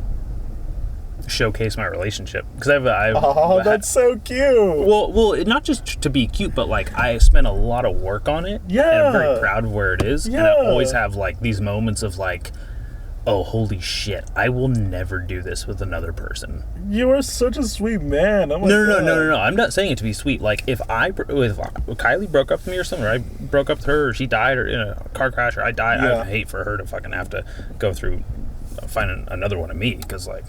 showcase my relationship, because I've that's so cute. Well, not just to be cute, but like I spent a lot of work on it. Yeah, and I'm very proud of where it is. Yeah, and I always have like these moments of like, oh, holy shit, I will never do this with another person. You are such a sweet man. Oh my God. No. I'm not saying it to be sweet. Like if Kylie broke up with me or something, or I broke up with her, or she died, or in a car crash, or I died, I would hate for her to fucking have to go through finding another one of me, because like.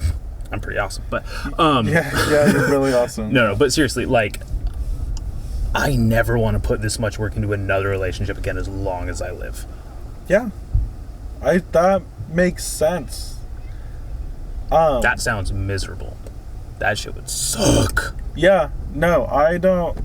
I'm pretty awesome, but yeah, you're really awesome. No, but seriously, like, I never want to put this much work into another relationship again as long as I live. Yeah, that makes sense. That sounds miserable. that shit would suck. Yeah, no, I don't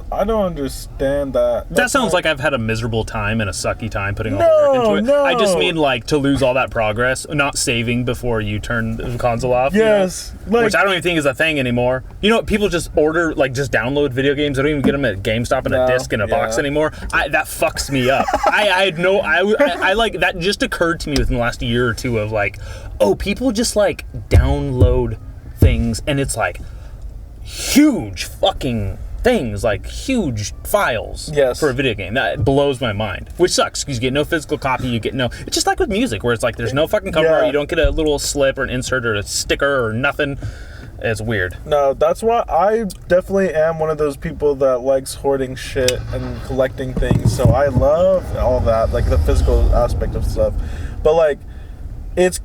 understand that. That sounds like I've had a miserable time and a sucky time putting all the work into it. No. I just mean like to lose all that progress, not saving before you turn the console off. Yes. You know? Which I don't even think is a thing anymore. You know, people just order, like just download video games. They don't even get them at GameStop in a disc in a box anymore. That fucks me up. I like, that just occurred to me within the last year or two of like, oh, people just like download things and it's like, huge fucking things, like huge files for a video game. That blows my mind, which sucks because you get no physical copy, you get no, it's just like with music where it's like there's no fucking cover art, you don't get a little slip or an insert or a sticker or nothing. It's weird. No, that's why I definitely am one of those people that likes hoarding shit and collecting things, so I love all that, like the physical aspect of stuff. But like, it's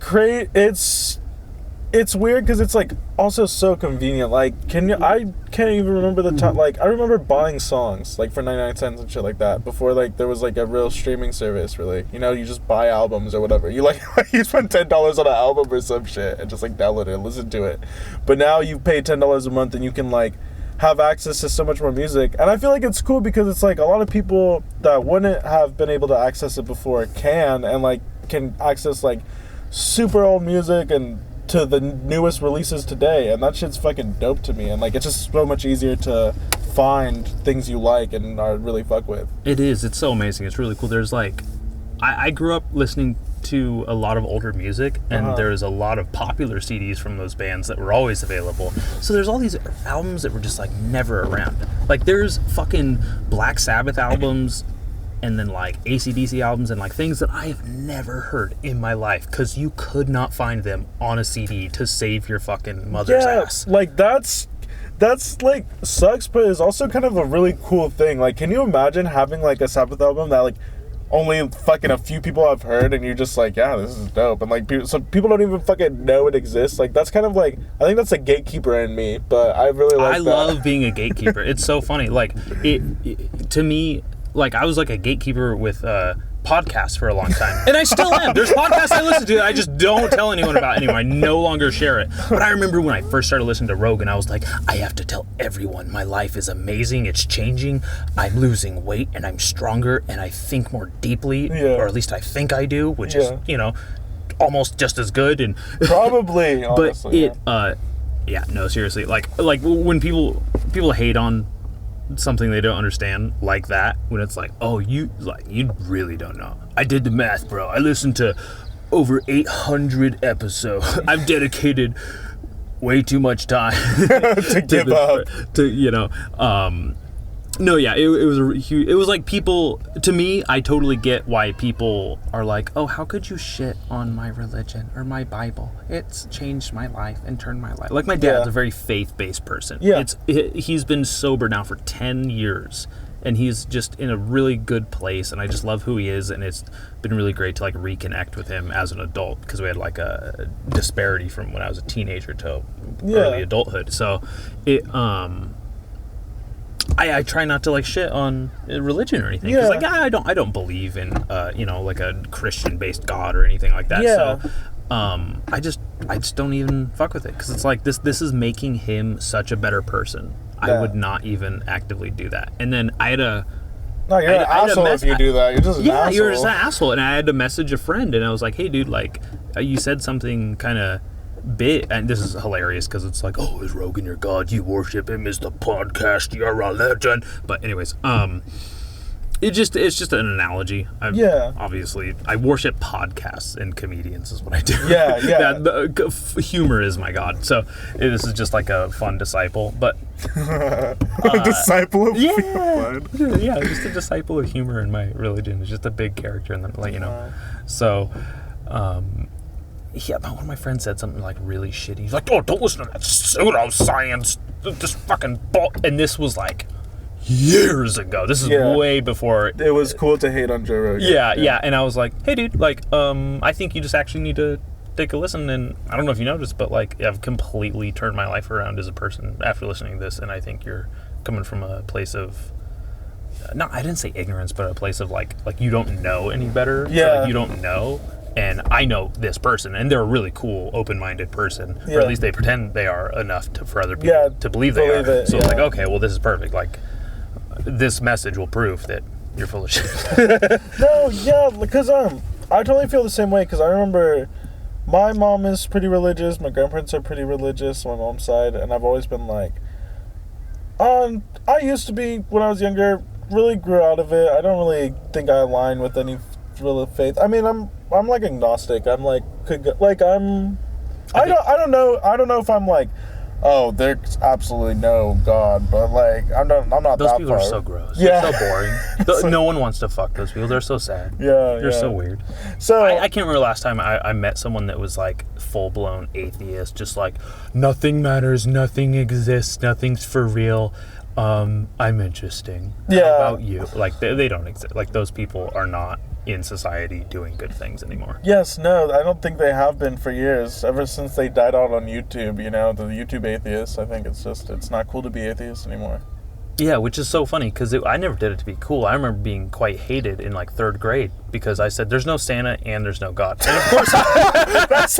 weird because it's like also so convenient. Like, I can't even remember the time. Like, I remember buying songs like for 99 cents and shit like that before like there was like a real streaming service. Really, you know, you just buy albums or whatever. You like you spend $10 on an album or some shit and just like download it and listen to it. But now you pay $10 a month and you can like have access to so much more music. And I feel like it's cool because it's like a lot of people that wouldn't have been able to access it before can access like super old music and to the newest releases today, and that shit's fucking dope to me. And like, it's just so much easier to find things you like and are really fuck with. It is. It's so amazing. It's really cool. There's like, I grew up listening to a lot of older music, and there's a lot of popular CDs from those bands that were always available. So there's all these albums that were just like never around. Like there's fucking Black Sabbath albums and then like AC/DC albums and like things that I have never heard in my life because you could not find them on a CD to save your fucking mother's ass. Like that's like sucks, but it's also kind of a really cool thing. Like, can you imagine having like a Sabbath album that like only fucking a few people have heard and you're just like, yeah, this is dope, and like people don't even fucking know it exists. Like, that's kind of like, I think that's a gatekeeper in me, but I really like that. I love being a gatekeeper. It's so funny. Like it to me, like I was like a gatekeeper with podcasts for a long time, and I still am. There's podcasts I listen to that I just don't tell anyone about anymore. I no longer share it. But I remember when I first started listening to Rogan, I was like, I have to tell everyone my life is amazing, it's changing, I'm losing weight and I'm stronger and I think more deeply, or at least I think I do, which is, you know, almost just as good. And probably honestly, but no, seriously, like when people hate on something they don't understand like that, when it's like, oh, you really don't know. I did the math, bro. I listened to over 800 episodes. I've dedicated way too much time to give up. No, yeah, it was like people, to me, I totally get why people are like, oh, how could you shit on my religion or my Bible? It's changed my life and turned my life. Like, my dad's a very faith-based person. Yeah. He's been sober now for 10 years, and he's just in a really good place, and I just love who he is, and it's been really great to, like, reconnect with him as an adult, because we had, like, a disparity from when I was a teenager to early adulthood. So, I try not to like shit on religion or anything, because like I don't believe in like a Christian-based God or anything like that. So I just don't even fuck with it, because it's like this is making him such a better person. I would not even actively do that. And then I had a no, you're an asshole if you do that. You're just an asshole. You're just an asshole. And I had to message a friend, and I was like, hey dude, like you said something kind of bit, and this is hilarious because it's like, oh, is Rogan your god? You worship him as the podcast, you're a legend. But anyways, it's just an analogy. Obviously, I worship podcasts and comedians is what I do. Humor is my god. So this is just like a fun disciple, but a disciple of humor. Yeah, just a disciple of humor in my religion. It's just a big character in the, like, you know. So but one of my friends said something like really shitty. He's like, oh, don't listen to that pseudoscience, this fucking bull. And this was like years ago. This is way before it was cool to hate on Joe Rogan. Yeah. And I was like, hey dude, like I think you just actually need to take a listen. And I don't know if you noticed, but like I've completely turned my life around as a person after listening to this, and I think you're coming from a place of, no, I didn't say ignorance, but a place of like you don't know any better. So, like, you don't know. and I know this person, and they're a really cool, open-minded person, or at least they pretend they are enough for other people to believe they are. So it's like, okay, well, this is perfect. Like, this message will prove that you're full of shit. No, yeah, because I totally feel the same way, because I remember my mom is pretty religious, my grandparents are pretty religious on my mom's side, and I've always been like, I used to be, when I was younger, really grew out of it. I don't really think I align with any real faith. I mean, I'm like agnostic. I'm like, I don't know if I'm like, oh, there's absolutely no God, but like, I'm not that far. Those people are so gross. Yeah. They're so boring. No one wants to fuck those people. They're so sad. Yeah. They're so weird. So I can't remember last time I met someone that was like full-blown atheist, just like, nothing matters, nothing exists, nothing's for real. I'm interesting. Yeah. How about you? Like, they don't exist. Like, those people are not in society doing good things anymore. Yes, no, I don't think they have been for years. Ever since they died out on YouTube, you know, the YouTube atheists, I think it's not cool to be atheist anymore. Yeah, which is so funny, because I never did it to be cool. I remember being quite hated in, like, 3rd grade, because I said, there's no Santa and there's no God. And, of course, that's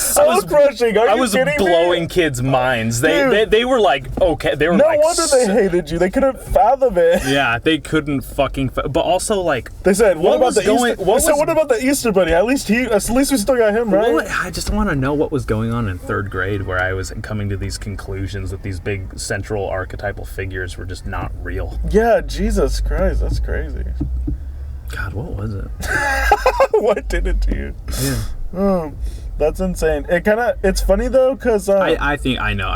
so crushing. Are you kidding me? I was blowing kids' minds. They were like, okay. They were no like, wonder they hated you. They couldn't fathom it. Yeah, they couldn't fucking... But also, like... They said, what about the Easter Bunny? At least we still got him, right? I just want to know what was going on in 3rd grade, where I was coming to these conclusions that these big central archetypal figures were just not real. Yeah, Jesus Christ, that's crazy. God, what was it? What did it to you? Yeah. That's insane. It's funny though, because I think I know.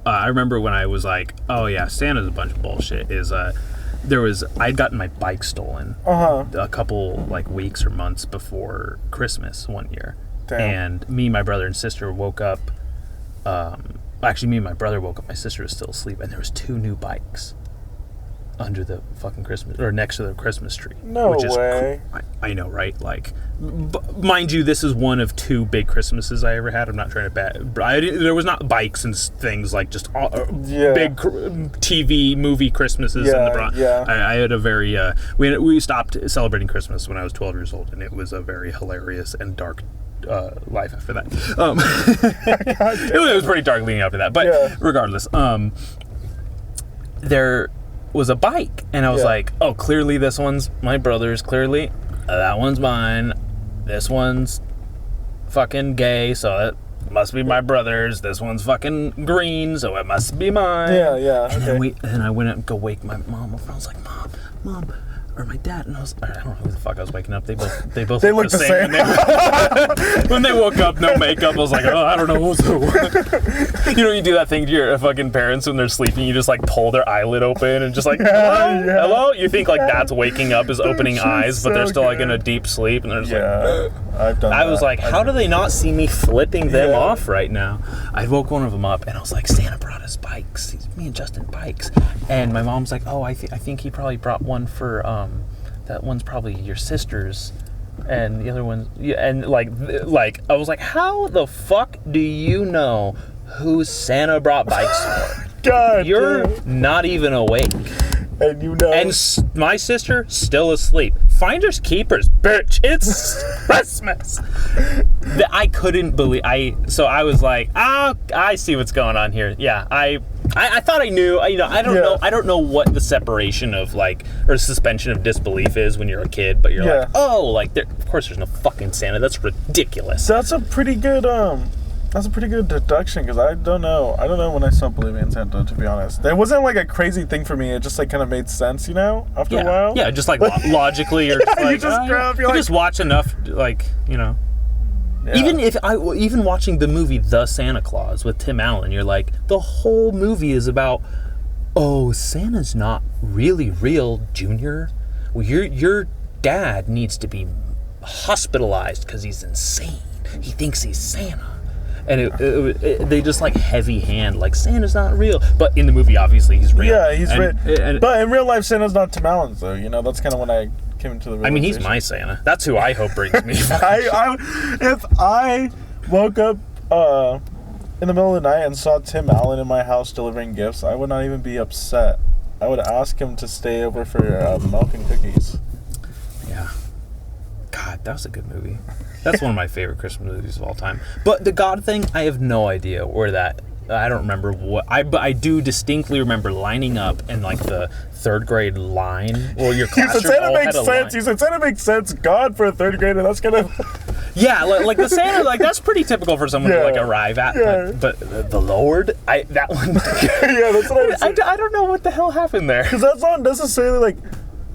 I remember when I was like, oh yeah, Santa's a bunch of bullshit. I'd gotten my bike stolen a couple like weeks or months before Christmas one year. Damn. And me, my brother and sister woke up. Actually, me and my brother woke up. My sister was still asleep, and there was 2 new bikes under the fucking Christmas, or next to the Christmas tree. No way. I know, right? Like, mind you, this is one of 2 big Christmases I ever had. I'm not trying to there was not bikes and things like just big TV movie Christmases in the Bronx. Yeah. I had a very we stopped celebrating Christmas when I was 12 years old, and it was a very hilarious and dark life after that. It was pretty dark leading up to that, but regardless, there was a bike, and I was like, oh, clearly this one's my brother's, clearly that one's mine, this one's fucking gay, so that must be my brother's, this one's fucking green, so it must be mine. And then I went up and go wake my mom up, and I was like, mom, or my dad, and I don't know who the fuck I was waking up. They both looked the same. When they woke up, no makeup, I was like, oh, I don't know who's who. You know, you do that thing to your fucking parents when they're sleeping, you just like pull their eyelid open and just like, hello? You think like that's waking up is opening eyes, but they're still like in a deep sleep, and they're just like, I've done I was like, how do they not see me flipping them off right now? I woke one of them up, and I was like, Santa brought us bikes. Me and Justin bikes. And my mom's like, oh, I think he probably brought one for, that one's probably your sister's, and the other one's, and like I was like, how the fuck do you know who Santa brought bikes for? God, you're not even awake. And you know. And my sister still asleep. Finders keepers, bitch. It's Christmas. I couldn't believe. So I was like, I see what's going on here. Yeah, I thought I knew. I don't know. I don't know what the separation of like, or suspension of disbelief is when you're a kid. But you're like, oh, like of course there's no fucking Santa. That's ridiculous. That's a pretty good deduction, because I don't know when I stopped believing in Santa, to be honest. It wasn't like a crazy thing for me. It just like kind of made sense, you know, after a while. Yeah, just like logically, or just like, you just watch enough, like, you know. Yeah. Even watching the movie The Santa Claus with Tim Allen, you're like, the whole movie is about, oh, Santa's not really real, Junior. Well, your dad needs to be hospitalized because he's insane. He thinks he's Santa. And they just like heavy hand, like Santa's not real. But in the movie, obviously, he's real. Yeah, he's real. But in real life, Santa's not Tim Allen's, though. You know, that's kind of when I came into the realization. I mean, he's my Santa. That's who I hope brings me. If I woke up in the middle of the night and saw Tim Allen in my house delivering gifts, I would not even be upset. I would ask him to stay over for milk and cookies. Yeah. God, That was a good movie. That's one of my favorite Christmas movies of all time. But the God thing, I have no idea where that. I don't remember what. But I do distinctly remember lining up in like the third grade line. Well, your classroom. You said all Santa had makes a sense. line. You said Santa makes sense. God for a third grader. That's kind of. Yeah, like the Santa, like that's pretty typical for someone to like arrive at. Yeah. But the Lord, that one. Yeah, that's what I was. I don't know what the hell happened there. Because that's not necessarily like.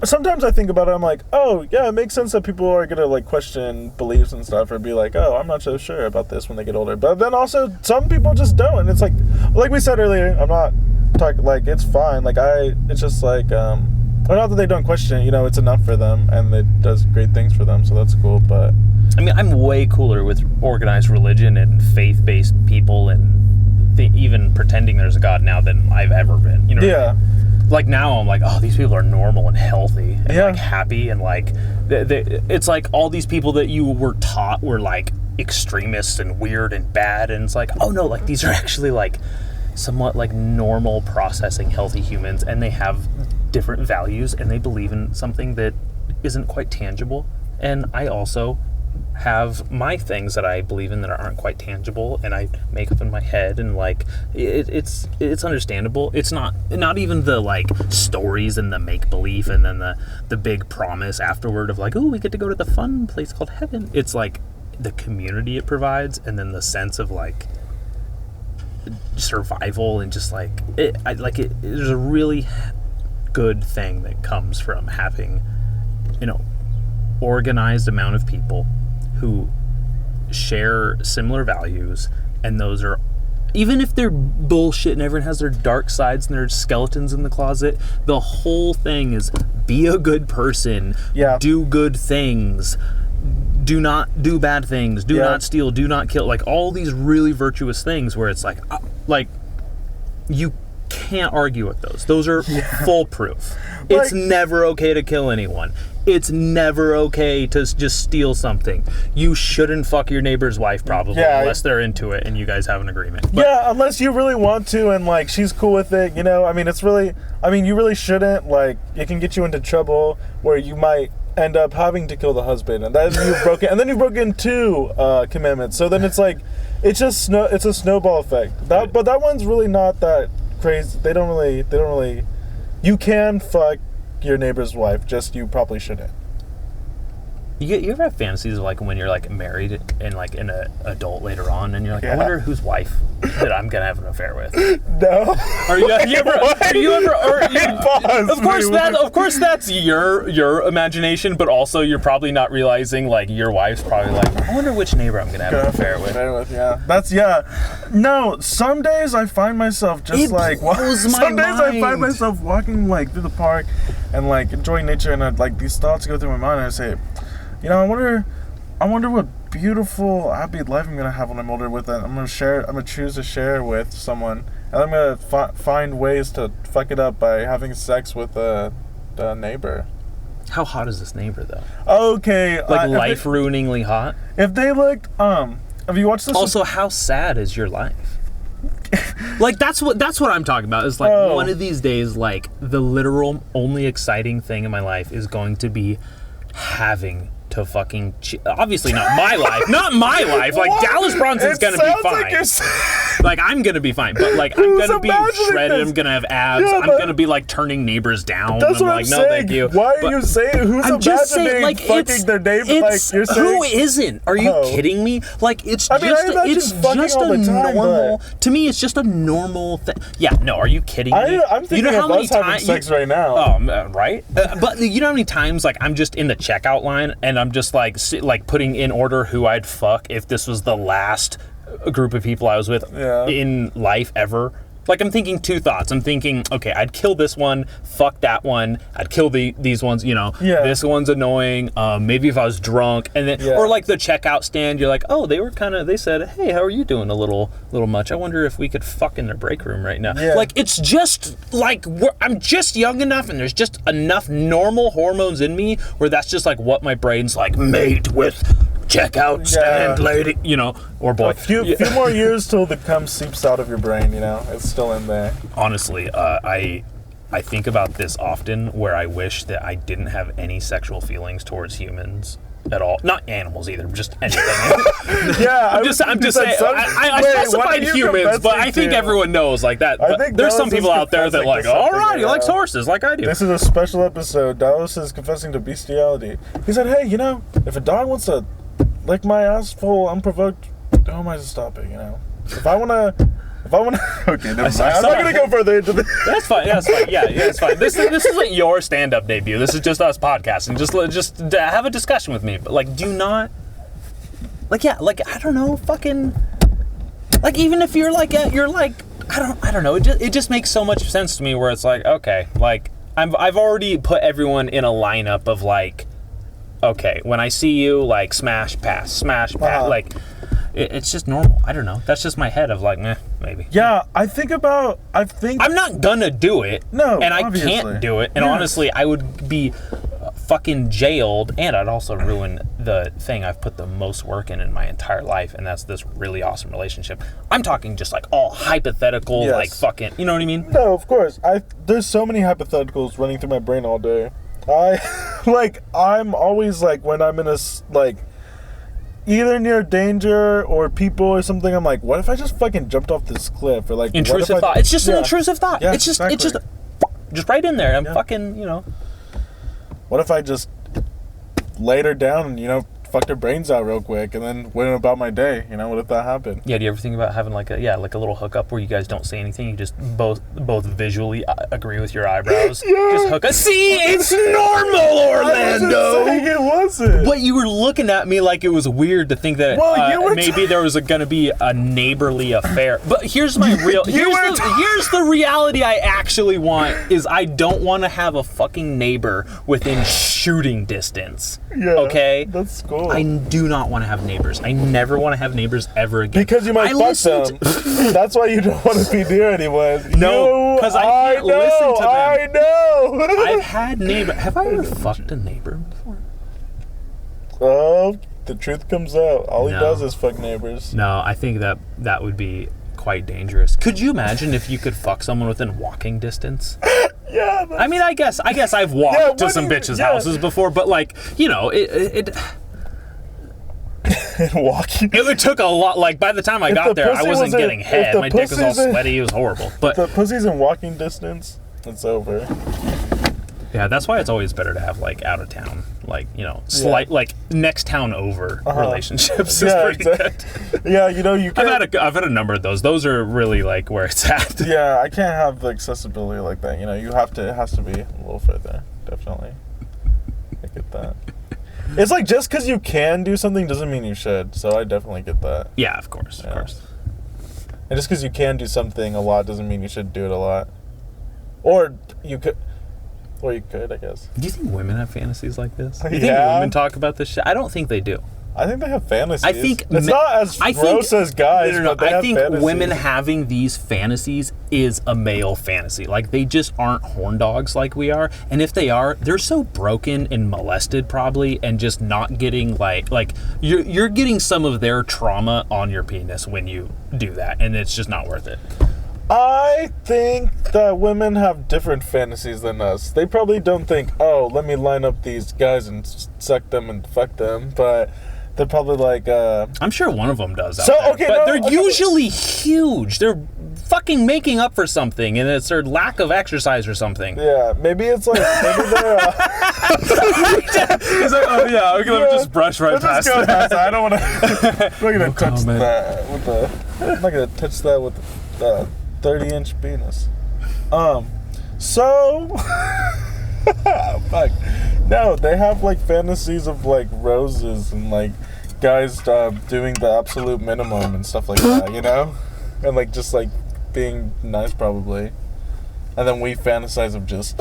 Sometimes I think about it, I'm like, oh, yeah, it makes sense that people are going to, like, question beliefs and stuff or be like, oh, I'm not so sure about this when they get older. But then also, some people just don't. And it's like we said earlier, I'm not talking, like, it's fine. Like, it's just like, or not that they don't question it, you know, it's enough for them and it does great things for them, so that's cool, but. I mean, I'm way cooler with organized religion and faith-based people and even pretending there's a God now than I've ever been. You know what I mean? Like now I'm like, oh, these people are normal and healthy and like happy and like it's like all these people that you were taught were like extremists and weird and bad, and it's like, oh no, like these are actually like somewhat like normal processing healthy humans, and they have different values and they believe in something that isn't quite tangible. And I also have my things that I believe in that aren't quite tangible, and I make up in my head, and like it's understandable. It's not even the like stories and the make believe and then the big promise afterward of like, oh, we get to go to the fun place called heaven. It's like the community it provides, and then the sense of like survival, and just like there's a really good thing that comes from having, you know, organized amount of people who share similar values, and those are, even if they're bullshit and everyone has their dark sides and their skeletons in the closet, the whole thing is be a good person, do good things, do not do bad things, do not steal, do not kill, like all these really virtuous things where it's like you can't argue with those are foolproof. It's never okay to kill anyone. It's never okay to just steal something. You shouldn't fuck your neighbor's wife, probably, unless they're into it and you guys have an agreement. But, unless you really want to and, like, she's cool with it, you know? I mean, you really shouldn't. Like, it can get you into trouble where you might end up having to kill the husband, and then you've broken 2 commandments. So then it's like, it's a snowball effect. But that one's really not that crazy. They don't really. You can fuck your neighbor's wife, just you probably shouldn't. You ever have fantasies of like when you're like married and like an adult later on, and you're like, I wonder whose wife that I'm gonna have an affair with? No. Of course that's your imagination, but also you're probably not realizing like your wife's probably like, I wonder which neighbor I'm gonna have an affair with. No, some days I find myself just like some days I find myself walking like through the park and like enjoying nature, and like these thoughts go through my mind, and I say, you know, I wonder what beautiful, happy life I'm gonna have when I'm older with it. I'm gonna choose to share with someone, and I'm gonna find ways to fuck it up by having sex with a neighbor. How hot is this neighbor though? Okay, like life-ruiningly hot. If they looked, have you watched this? Also, how sad is your life? Like that's what I'm talking about. Is like one of these days, like the literal only exciting thing in my life is going to be having to fucking obviously not my life. Like Dallas Bronson's gonna be fine. Like I'm gonna be fine, but like I'm gonna be shredded. I'm gonna have abs. I'm gonna be like turning neighbors down. That's what I'm like, saying. No, thank you. Why are you saying who's imagining like, fucking their neighbor? Like you're saying, who isn't? Are you kidding me? Like it's just a normal. To me, it's just a normal thing. Yeah, no. Are you kidding me? I'm thinking of us having sex right now. Oh, right. But you know how many times like I'm just in the checkout line and I'm just like putting in order who I'd fuck if this was the last group of people I was with in life ever. Like I'm thinking 2 thoughts. I'm thinking, okay, I'd kill this one, fuck that one, I'd kill these ones, you know. This one's annoying. Maybe if I was drunk, and then or like the checkout stand, you're like, oh, they said, hey, how are you doing? A little much. I wonder if we could fuck in their break room right now. Like it's just like I'm just young enough, and there's just enough normal hormones in me where that's just like what my brain's like made with. Checkout stand lady, you know, or boy. A few more years till the cum seeps out of your brain, you know, it's still in there. Honestly, I think about this often, where I wish that I didn't have any sexual feelings towards humans at all. Not animals either, just anything. Yeah, I'm just saying. I specified humans, but I think everyone knows like that. But there's some people out there that like, all right, he likes horses, like I do. This is a special episode. Dallas is confessing to bestiality. He said, "Hey, if a dog wants to lick my asshole unprovoked, who am I to stop it? If I wanna." Okay, never mind. I'm not gonna go further into this. That's fine. Yeah, it's fine. This isn't your stand-up debut. This is just us podcasting. Just have a discussion with me. But like, do not. Like, yeah, like I don't know, fucking. Like, even if you're like I don't know. It just makes so much sense to me. Where it's like, okay, like I've already put everyone in a lineup of like, okay, when I see you, like smash pass, like. It's just normal. I don't know. That's just my head of like, maybe. Yeah, I think I'm not gonna do it. No, and obviously. I can't do it. And honestly, I would be fucking jailed, and I'd also ruin the thing I've put the most work in my entire life, and that's this really awesome relationship. I'm talking just like all hypothetical, like fucking, you know what I mean? No, of course. There's so many hypotheticals running through my brain all day. I'm always like, when I'm in a like. Either near danger or people or something, I'm like, what if I just fucking jumped off this cliff? Or like, intrusive thought. It's just an intrusive thought. Yeah, it's just right in there. I'm fucking, What if I just laid her down and, fucked her brains out real quick and then went about my day? What if that happened? Yeah, do you ever think about having like a little hookup where you guys don't say anything, you just both visually agree with your eyebrows? Yeah. Just hook up. See, it's normal, Orlando. I wasn't saying it wasn't. But you were looking at me like it was weird to think that maybe there was going to be a neighborly affair. But here's my real here's the reality I actually want is I don't want to have a fucking neighbor within shooting distance. Yeah. Okay? That's cool. I do not want to have neighbors. I never want to have neighbors ever again. Because you might fuck them. That's why you don't want to be near anyone. No, because I can't listen to them. I know. I've had neighbor. Have I ever fucked a neighbor before? Oh, the truth comes out. All he does is fuck neighbors. No, I think that would be quite dangerous. Could you imagine if you could fuck someone within walking distance? Yeah. I mean, I guess I've walked to some bitches' houses before, but like, it walking. It took a lot. Like by the time I got there, I wasn't getting head. My dick was all sweaty. It was horrible. But the pussy's in walking distance, it's over. Yeah, that's why it's always better to have like out of town, like slight like next town over relationships. Is pretty good. Yeah, you can't. I've had a number of those. Those are really like where it's at. Yeah, I can't have the accessibility like that. You have to. It has to be a little further. Definitely. I get that. It's like just because you can do something doesn't mean you should. So I definitely get that. Yeah, of course, of course. And just because you can do something a lot doesn't mean you should do it a lot. Or you could. Or you could, I guess. Do you think women have fantasies like this? Do you think women talk about this shit? I don't think they do. I think they have fantasies. I think it's not as gross as guys. No. But they have fantasies. Women having these fantasies is a male fantasy. Like they just aren't horn dogs like we are. And if they are, they're so broken and molested probably, and just not getting like you're getting some of their trauma on your penis when you do that, and it's just not worth it. I think that women have different fantasies than us. They probably don't think, oh, let me line up these guys and suck them and fuck them, but they're probably like, I'm sure one of them does. But they're usually huge. They're fucking making up for something, and it's their lack of exercise or something. Yeah, maybe it's like, maybe they're... He's like, oh yeah, we're gonna just brush right past just go that. past that. I don't want to... I'm not gonna touch that with the... I'm not gonna touch that with the 30-inch penis. So... Fuck. No, they have like fantasies of like roses and like guys doing the absolute minimum and stuff like that, and like just like being nice probably, and then we fantasize of just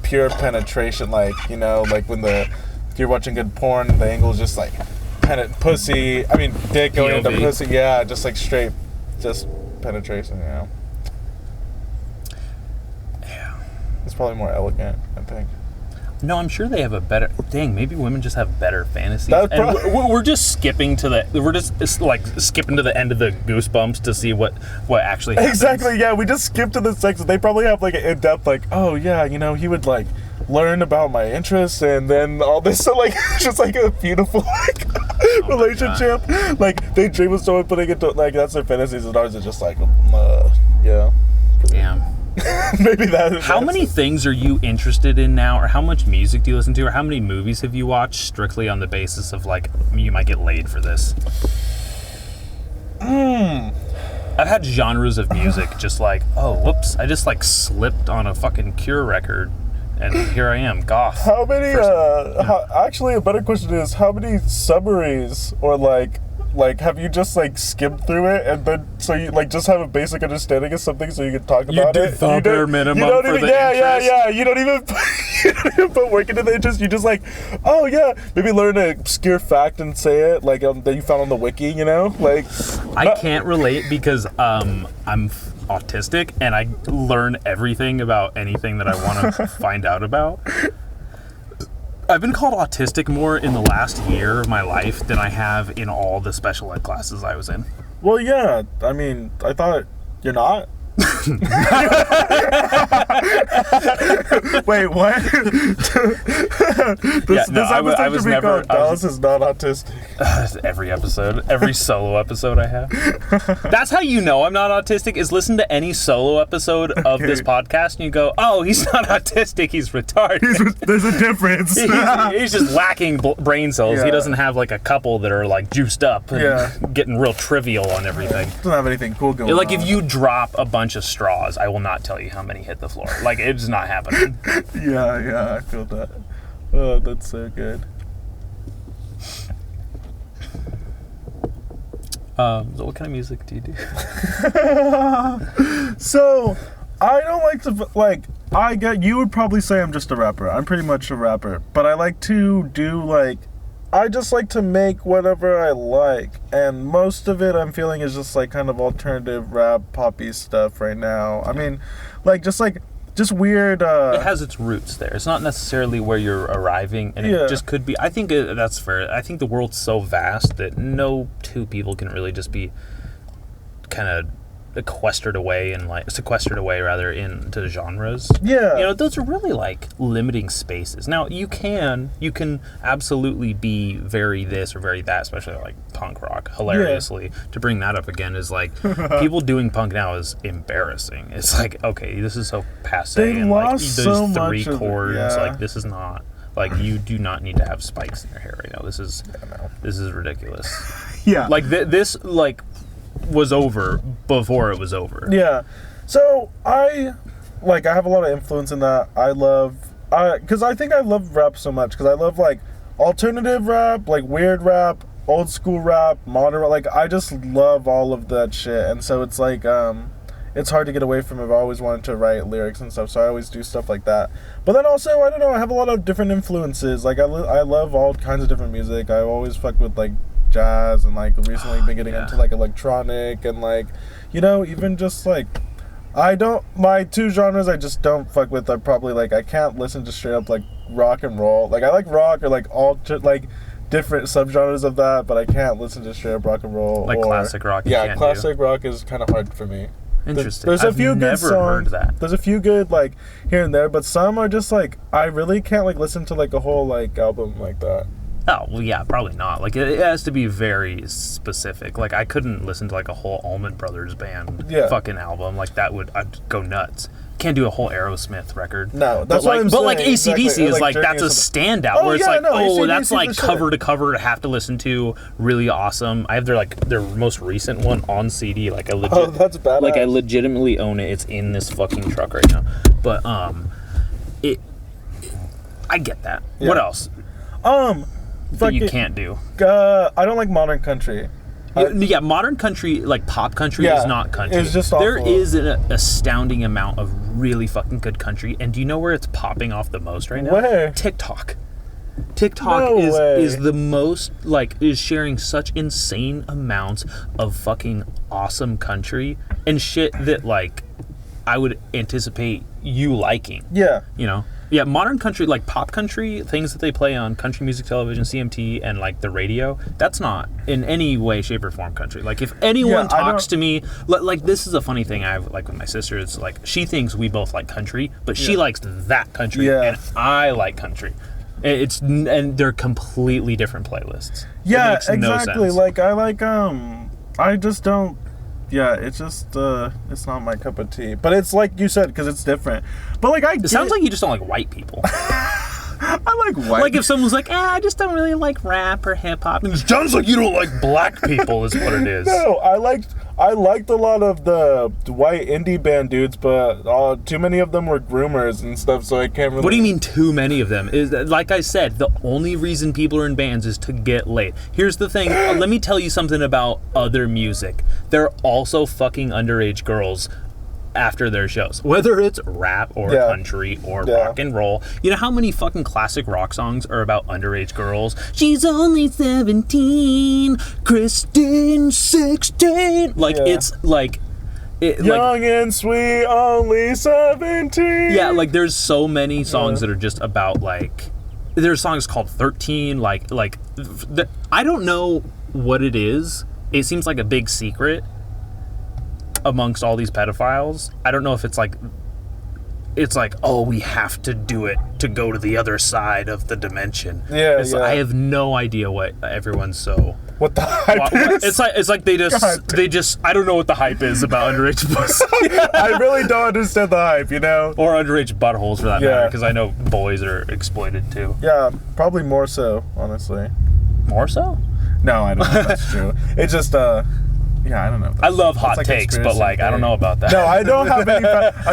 pure penetration, like like when you're watching good porn, the angle is just like dick going into pussy, just like straight just penetration, Yeah. It's probably more elegant, I think. No, I'm sure they have a better... Dang, maybe women just have better fantasies. We're just skipping to the... We're just like skipping to the end of the Goosebumps to see what actually happens. Exactly, yeah. We just skipped to the sex. They probably have like an in-depth like, oh yeah, he would like learn about my interests and then all this. So like it's just like a beautiful like relationship. Like they dream of someone putting it to, like that's their fantasies, and ours is just like yeah. Damn. Maybe that. How many things are you interested in now, or how much music do you listen to, or how many movies have you watched strictly on the basis of like you might get laid for this? I've had genres of music just like, oh, whoops, I just like slipped on a fucking Cure record, and here I am, goth. How many? Actually, a better question is how many summaries or like have you just like skimmed through it and then so you like just have a basic understanding of something so you can talk about it? The bare minimum you don't for even, the yeah, interest. yeah. You don't even put work into the interest. You just like, oh yeah, maybe learn an obscure fact and say it like that you found on the wiki. You know, like. I can't relate because I'm autistic and I learn everything about anything that I want to find out about. I've been called autistic more in the last year of my life than I have in all the special ed classes I was in. Well, yeah. I mean, I thought you're not. Wait, what? This I was never. Dallas is not autistic. Every episode, every solo episode I have. That's how you know I'm not autistic. Is listen to any solo episode of this podcast and you go, "Oh, he's not autistic. He's retarded." There's a difference. he's just lacking brain cells. Yeah. He doesn't have like a couple that are like juiced up and getting real trivial on everything. Doesn't have anything cool going on. Like if you drop a bunch of straws, I will not tell you how many hit the floor. Like it's not happening. Yeah, I feel that. Oh, that's so good. So what kind of music do you do? So, I don't like to, like, you would probably say I'm just a rapper. I'm pretty much a rapper. But I like to do, like, I just like to make whatever I like. And most of it I'm feeling is just, like, kind of alternative rap, poppy stuff right now. I mean, like, just weird, It has its roots there. It's not necessarily where you're arriving, and it just could be. I think that's fair. I think the world's so vast that no two people can really just be kind of sequestered away into genres. Yeah. You know, those are really like limiting spaces. Now, you can absolutely be very this or very that, especially like punk rock. Hilariously, to bring that up again is like people doing punk now is embarrassing. It's like, okay, this is so passe. They and like lost those so three much of it, chords, yeah. like this is not like you do not need to have spikes in your hair right now. This is ridiculous. Yeah. Like this like was over before it was over. Yeah. So I have a lot of influence in that. Because I think I love rap so much because I love like alternative rap, like weird rap, old school rap, modern rap. Like I just love all of that shit. And so it's like it's hard to get away from it. I've always wanted to write lyrics and stuff, so I always do stuff like that. But then also, I don't know, I have a lot of different influences. Like I love all kinds of different music. I always fuck with like jazz and like recently been getting into like electronic and like, you know, even just like my two genres I just don't fuck with are probably like I can't listen to straight up like rock and roll. Like I like rock or like like different subgenres of that, but I can't listen to straight up rock and roll. Like classic rock. Yeah, classic rock is kind of hard for me. Interesting. There's a few I've good never songs. heard that. There's a few good like here and there, but some are just like I really can't like listen to like a whole like album like that. Oh, well, yeah, probably not. Like, it has to be very specific. Like, I couldn't listen to, like, a whole Allman Brothers Band fucking album. Like, I'd go nuts. Can't do a whole Aerosmith record. No, that's what I'm saying. But, like, AC/DC exactly. is, like, that's a standout. Where it's like, that's, like, AC/DC cover to cover to have to listen to. Really awesome. I have their most recent one on CD. Like, that's badass. Like, I legitimately own it. It's in this fucking truck right now. But, I get that. Yeah. What else? That you can't do. I don't like modern country. Yeah, modern country, like pop country, is not country. It's just awful. There is an astounding amount of really fucking good country, and do you know where it's popping off the most right now? Where? TikTok. TikTok is the most, like, is sharing such insane amounts of fucking awesome country and shit that, like, I would anticipate you liking. Yeah. You know? Yeah, modern country, like pop country, things that they play on country music television, CMT, and like the radio, that's not in any way, shape, or form country. Like if anyone talks to me, like this is a funny thing I have like with my sister. It's like she thinks we both like country, but she likes that country, and I like country. And they're completely different playlists. Yeah, it makes exactly. No sense. Like I just don't. Yeah, it's just it's not my cup of tea. But it's like you said, because it's different. But like it sounds like you just don't like white people. I like white. Like if someone's like, I just don't really like rap or hip hop. It sounds like you don't like black people, is what it is. No, I liked a lot of the white indie band dudes, but too many of them were groomers and stuff, so I can't really... What do you mean too many of them? Is like I said, the only reason people are in bands is to get laid. Here's the thing. Let me tell you something about other music. They're also fucking underage girls after their shows, whether it's rap or country or rock and roll. You know how many fucking classic rock songs are about underage girls? She's only 17, Kristen 16. Like it's like young and sweet, only 17. Yeah, like there's so many songs that are just about like, there's songs called 13. I don't know what it is. It seems like a big secret amongst all these pedophiles. I don't know if it's like, oh, we have to do it to go to the other side of the dimension. I have no idea what everyone's so... What the hype is? It's like they just I don't know what the hype is about underage pussy. I really don't understand the hype, you know? Or underage buttholes for that matter, because I know boys are exploited too. Yeah, probably more so, honestly. More so? No, I don't know if that's true. It's just, yeah, I don't know. I love hot takes, but like, I don't know about that. No, I don't have any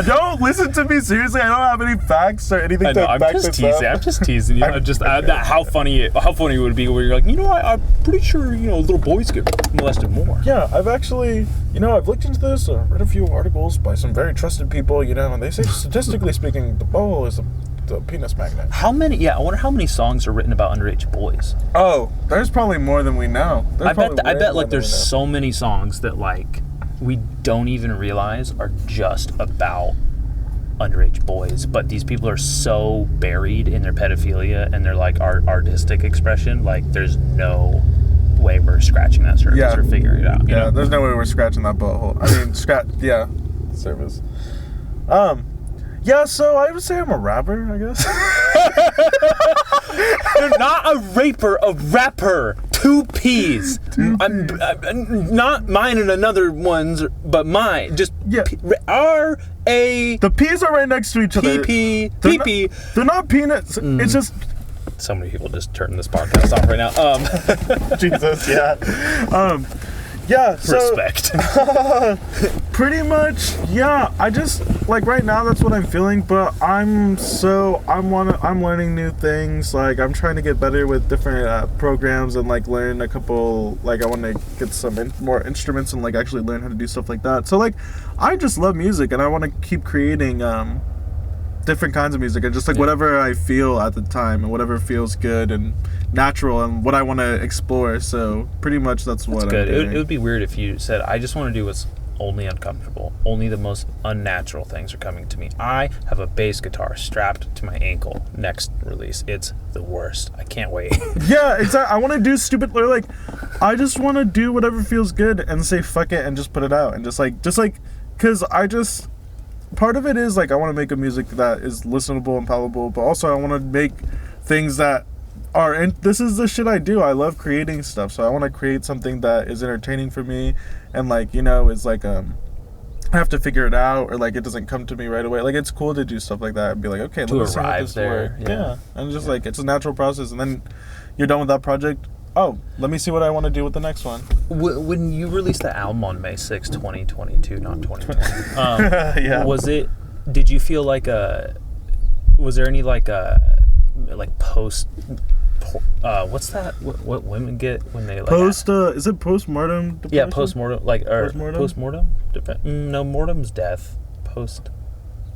don't listen to me seriously. I don't have any facts or anything to back this up. I'm just teasing you. How funny it would be where you're like, I'm pretty sure, little boys get molested more. Yeah, I've actually, I've looked into this, read a few articles by some very trusted people, and they say statistically speaking, the butthole is the penis magnet. I wonder how many songs are written about underage boys. Oh, there's probably more than we know. I bet like there's so many songs that like we don't even realize are just about underage boys, but these people are so buried in their pedophilia and their like artistic expression, like there's no way we're scratching that surface or figuring it out. Yeah, there's no way we're scratching that butthole. I mean, surface. Yeah, so I would say I'm a rapper, I guess. You're not a raper, a rapper. 2 P's. I'm not mine and another one's, but mine. Just R-A. The P's are right next to each other. P-P. They're not peanuts. It's just... So many people just turning this podcast off right now. Jesus, yeah. Yeah, so... Respect. Pretty much, yeah. I just, like, right now, that's what I'm feeling, but I'm learning new things. Like, I'm trying to get better with different programs and, like, learn a couple, like, I want to get some more instruments and, like, actually learn how to do stuff like that. So, like, I just love music, and I want to keep creating, different kinds of music and just like whatever I feel at the time and whatever feels good and natural and what I want to explore. So pretty much that's what I'm doing. It would be weird if you said, I just want to do what's only uncomfortable. Only the most unnatural things are coming to me. I have a bass guitar strapped to my ankle next release. It's the worst. I can't wait. Yeah, exactly. I want to do stupid, or like, I just want to do whatever feels good and say fuck it and just put it out and just like, because part of it is like I want to make a music that is listenable and palatable, but also I want to make things that are, and this is the shit I do. I love creating stuff, so I want to create something that is entertaining for me, and like is like I have to figure it out, or like it doesn't come to me right away. Like it's cool to do stuff like that and be like, okay, let me see how this works. Yeah, and just like it's a natural process, and then you're done with that project. Oh, let me see what I want to do with the next one. When you released the album on May 6, 2022, not 2020, yeah. Did you feel like was there any like post, what's that? What women get when they like... is it postmortem depression? Yeah, postmortem, like, or postmortem? No, mortem's death.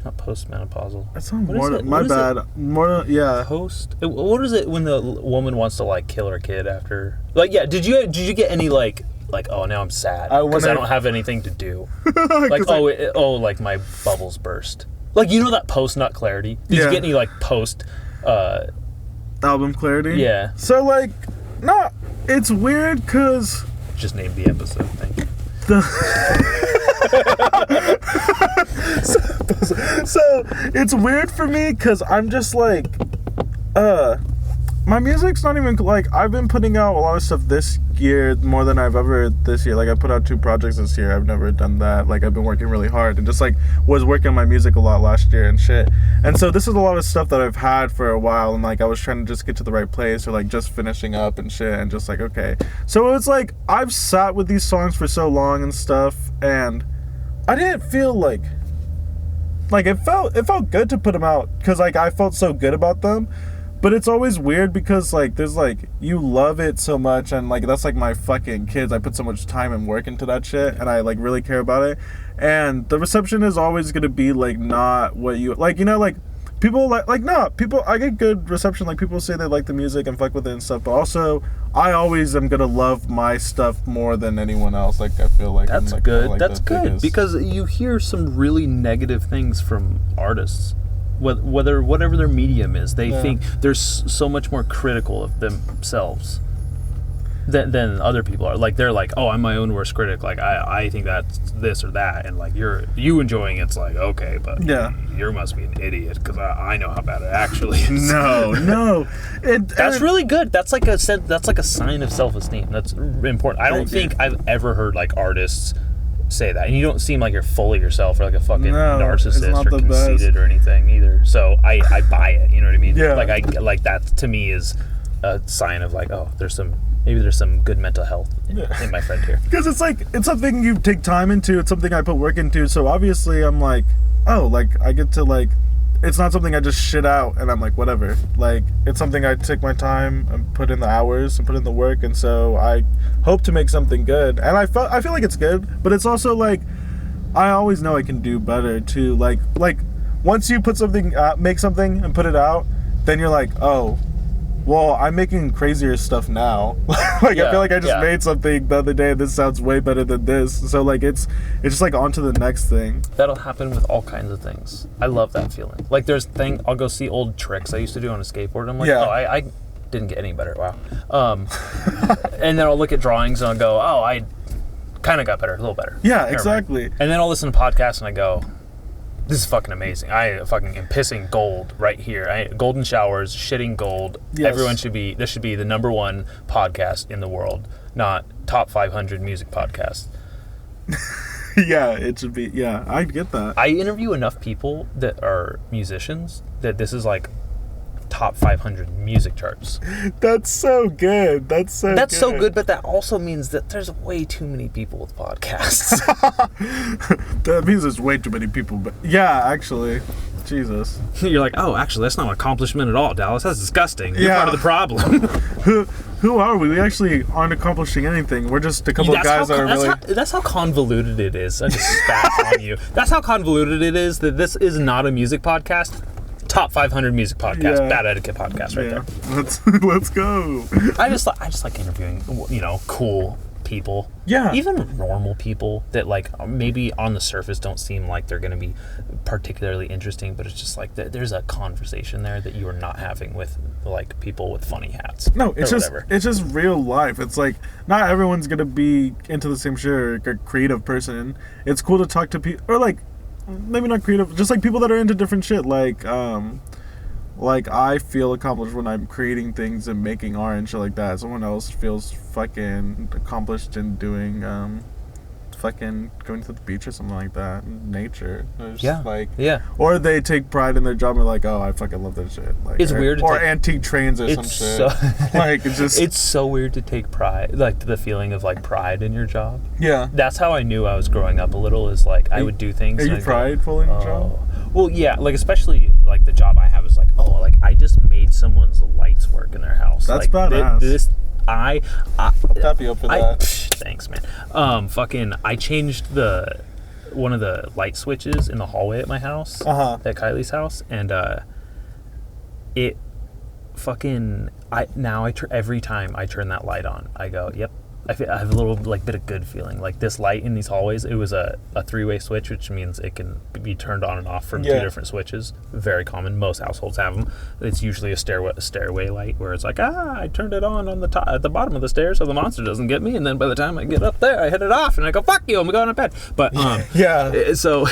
Not postmenopausal. That's not mortem. My bad. Mortem. Yeah. What is it when the woman wants to like kill her kid after? Like, yeah. Did you get any like oh, now I'm sad because I don't have anything to do. Like like my bubbles burst. Like, you know that post-nut clarity? Did you get any, like, post... album clarity? Yeah. So, like, no, it's weird because... Just named the episode, thank you. So it's weird for me because I'm just like, my music's not even like, I've been putting out a lot of stuff this year more than I've ever this year. Like, I put out 2 projects this year. I've never done that. Like, I've been working really hard and just like was working on my music a lot last year and shit. And so this is a lot of stuff that I've had for a while, and like I was trying to just get to the right place, or like just finishing up and shit, and just like, okay. So it's like I've sat with these songs for so long and stuff, and I didn't feel like it felt good to put them out because like I felt so good about them. But it's always weird because like there's like, you love it so much, and like that's like my fucking kids. I put so much time and work into that shit, and I like really care about it. And the reception is always gonna be like not what you like, you know, like people people, I get good reception. Like, people say they like the music and fuck with it and stuff, but also I always am gonna love my stuff more than anyone else. Like, I feel like that's like, good. like That's good biggest... because you hear some really negative things from artists. Whatever their medium is, they think they're so much more critical of themselves than other people are. Like, they're like, oh, I'm my own worst critic. Like, I think that's this or that, and like you enjoying it's like, okay, but you must be an idiot because I know how bad it actually is. No, that's really good. That's like a sign of self-esteem. That's important. I don't think I've ever heard like artists say that, and you don't seem like you're full of yourself or like a fucking narcissist or conceited or anything either. So I buy it, you know what I mean? Like, I like that to me is a sign of like, oh, there's some good mental health in my friend here. Because it's like, it's something you take time into, it's something I put work into, so obviously I'm like, oh, like I get to like, it's not something I just shit out and I'm like, whatever. Like, it's something I take my time and put in the hours and put in the work, and so I hope to make something good. And I feel like it's good, but it's also like, I always know I can do better too. Like once you put something, make something and put it out, then you're like, oh, well, I'm making crazier stuff now. I feel like I just made something the other day and this sounds way better than this. So like it's just like on to the next thing. That'll happen with all kinds of things. I love that feeling. Like, there's I'll go see old tricks I used to do on a skateboard. I'm like, oh, I didn't get any better. Wow. And then I'll look at drawings and I'll go, oh, I kind of got better, a little better. Yeah, exactly. And then I'll listen to podcasts and I go, this is fucking amazing. I fucking am pissing gold right here. Golden showers, shitting gold. Yes. This should be the number 1 podcast in the world, not top 500 music podcast. Yeah, it should be. Yeah, I get that. I interview enough people that are musicians that this is like top 500 music charts. That's so good. That's so good, but that also means that there's way too many people with podcasts. That means there's way too many people, but yeah, actually, Jesus. You're like, oh, actually, that's not an accomplishment at all, Dallas. That's disgusting. You're part of the problem. Who are we? We actually aren't accomplishing anything. We're just a couple of guys that are really... That's how convoluted it is. I just spat on you. That's how convoluted it is that this is not a music podcast. Top 500 music podcast, Bad Etiquette podcast, right there. Let's go. I just like interviewing, cool people. Yeah. Even normal people that like maybe on the surface don't seem like they're going to be particularly interesting, but it's just like there's a conversation there that you are not having with like people with funny hats. No, it's just real life. It's like not everyone's going to be into the same shit or like a creative person. It's cool to talk to people, or like maybe not creative, just like people that are into different shit. Like I feel accomplished when I'm creating things and making art and shit like that. Someone else feels fucking accomplished in doing fucking going to the beach or something like that. Nature. Or they take pride in their job and are like, oh, I fucking love that shit. Like, it's weird. Or antique trains or some shit. Like, it's just... It's so weird to take pride, like the feeling of like pride in your job. Yeah. That's how I knew I was growing up a little, is like I would do things. Are you prideful in your job? Well, yeah, like especially like the job I have is like, oh, like I just made someone's lights work in their house. That's like, badass. I'll tap you up for that. Thanks, man. I changed one of the light switches in the hallway at my house, at Kylie's house, and it fucking every time I turn that light on, I go, yep, I have a little like bit of good feeling. Like this light in these hallways, it was a 3-way switch, which means it can be turned on and off from 2 different switches. Very common. Most households have them. It's usually a stairway light where it's like, I turned it on the top at the bottom of the stairs so the monster doesn't get me, and then by the time I get up there, I hit it off and I go, fuck you, I'm going to bed. But so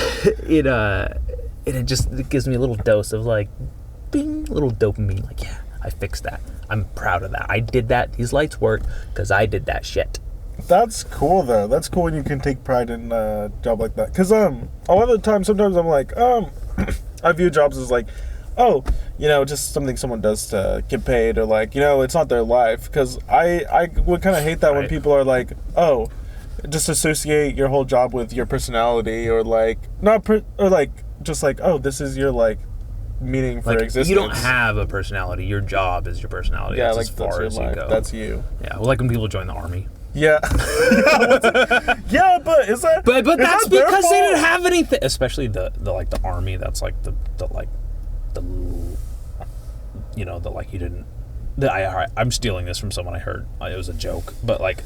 it gives me a little dose of like, bing, little dopamine. Like, yeah, I fixed that. I'm proud of that. I did that. These lights worked because I did that shit. That's cool, though. That's cool when you can take pride in a job like that. Because a lot of the time, sometimes I'm like, I view jobs as like, just something someone does to get paid, or like, it's not their life. Because I would kind of hate that when people are like, just associate your whole job with your personality, or like, this is your like meaning for existence. You don't have a personality. Your job is your personality. Yeah, that's as far as you go. That's you. Yeah, well, like when people join the army. Yeah. Yeah, but is that? But that's because they didn't have anything. Especially the army. That's like the you didn't. I'm stealing this from someone I heard. It was a joke, but like,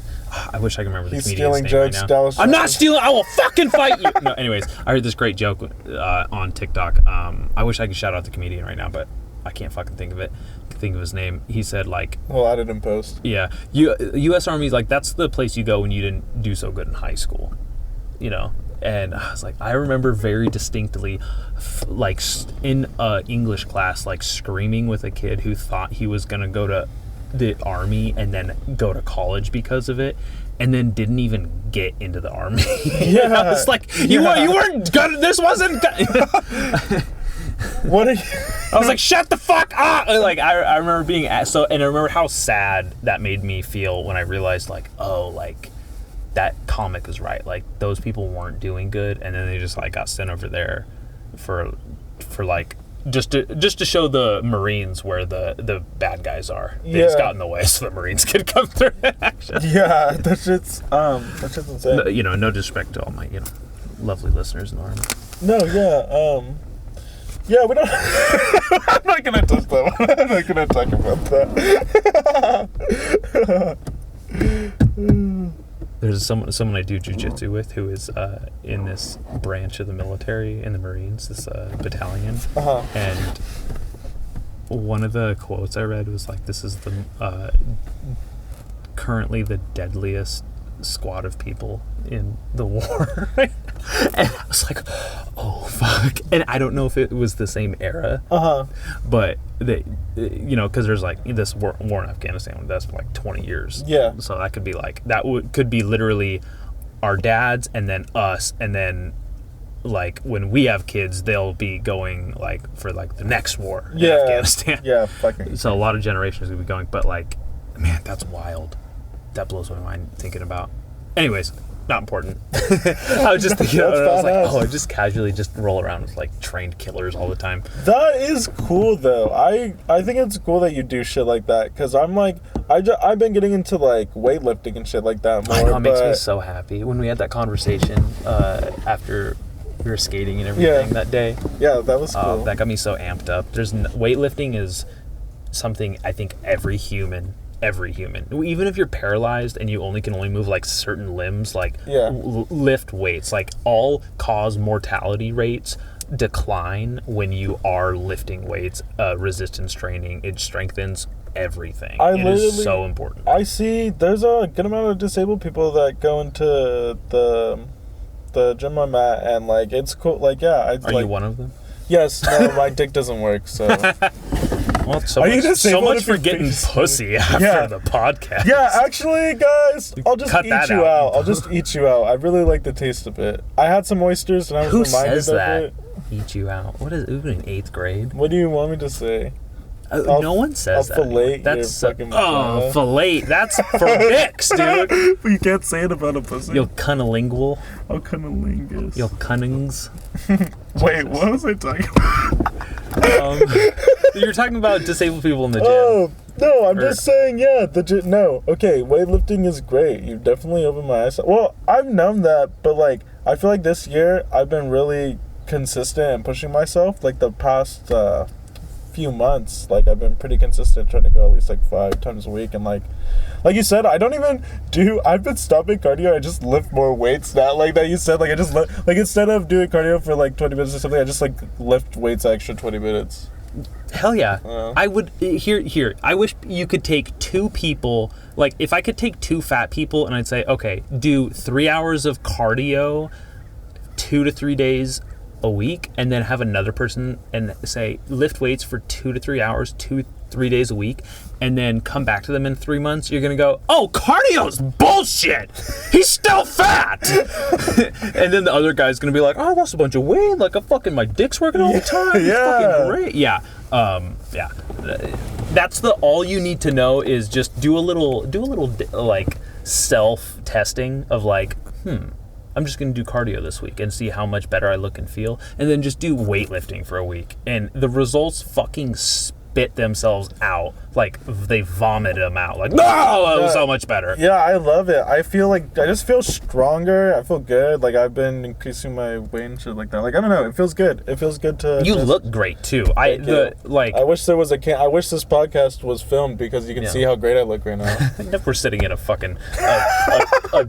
I wish I could remember the comedian's name jokes, right now. Dallas I'm not stealing. I will fucking fight you. No, anyways, I heard this great joke on TikTok. I wish I could shout out the comedian right now, but I can't fucking think of his name. He said like, well, I didn't post. Yeah, U.S. Army's like, that's the place you go when you didn't do so good in high school, And I was like, I remember very distinctly, like in English class, like screaming with a kid who thought he was gonna go to the army and then go to college because of it, and then didn't even get into the army. Yeah, it's like you weren't good. This wasn't good. What are you? I was like, shut the fuck up! Like I remember being and I remember how sad that made me feel when I realized like, that comic was right. Like those people weren't doing good, and then they just like got sent over there for like just to show the Marines where the bad guys are. They just got in the way so the Marines could come through in action. Yeah, that's just insane. No disrespect to all my lovely listeners in the army. No, yeah, we don't. I'm not gonna touch that one. I'm not gonna talk about that. There's someone I do jujitsu with who is in this branch of the military, in the Marines, this battalion. And one of the quotes I read was like, "This is the currently the deadliest squad of people in the war." And I was like, oh fuck. And I don't know if it was the same era, but they, because there's like this war in Afghanistan that's for like 20 years. Yeah. So that could be like could be literally our dads and then us, and then like when we have kids, they'll be going like for like the next war in Afghanistan. Yeah, fucking. So a lot of generations will be going, but like, man, that's wild. That blows my mind thinking about. Anyways, not important. I was just thinking, I was like, I just casually just roll around with like trained killers all the time. That is cool though. I think it's cool that you do shit like that, because I'm like, I've been getting into like weightlifting and shit like that more. I know, it makes me so happy. When we had that conversation after we were skating and everything that day. Yeah, that was cool. That got me so amped up. Weightlifting is something I think every human, even if you're paralyzed and you can only move like certain limbs, like lift weights, like all cause mortality rates decline when you are lifting weights, resistance training. It strengthens everything. It is so important. I see there's a good amount of disabled people that go into the gym I'm at, and like it's cool. Like, yeah, are you one of them? Yes. No, my dick doesn't work, so. Well, so much for getting pussy after the podcast. Yeah, actually, guys, I'll just eat you out. I'll just eat you out. I really like the taste of it. I had some oysters, and I was reminded of it. Eat you out? What is it? In 8th grade? What do you want me to say? No one says that. Fillet that's your fucking vagina. Fillet. That's for dicks, dude. But you can't say it about a pussy. You'll cunnilingual. Oh, cunnilingus. You'll cunnings. Wait, what was I talking about? You're talking about disabled people in the gym. Oh, no, I'm just saying, no. Okay, weightlifting is great. You definitely opened my eyes. Well, I've known that, but like, I feel like this year I've been really consistent and pushing myself. Like the past few months, like I've been pretty consistent trying to go at least like 5 times a week, and like you said, I've been stopping cardio. I just lift more weights now, like that you said. Like I just like instead of doing cardio for like 20 minutes or something, I just like lift weights extra 20 minutes. Hell yeah. I would here. I wish you could take 2 people. Like if I could take 2 fat people and I'd say, okay, do 3 hours of cardio 2 to 3 days a week, and then have another person and say lift weights for 2 to 3 hours 2-3 days a week, and then come back to them in 3 months, you're gonna go, oh, cardio's bullshit, he's still fat. And then the other guy's gonna be like, oh, I lost a bunch of weight, like my dick's working all the time. It's fucking great. That's all you need to know, is just do a little like self testing of like, I'm just going to do cardio this week and see how much better I look and feel. And then just do weightlifting for a week. And the results fucking spit themselves out. Like, they vomited them out. Like, no, that was so much better. Yeah, I love it. I feel like, I just feel stronger. I feel good. Like, I've been increasing my weight and shit like that. Like, I don't know. It feels good. It feels good to... You look great, too. I wish there was I wish this podcast was filmed, because you can see how great I look right now. If we're sitting in a fucking... a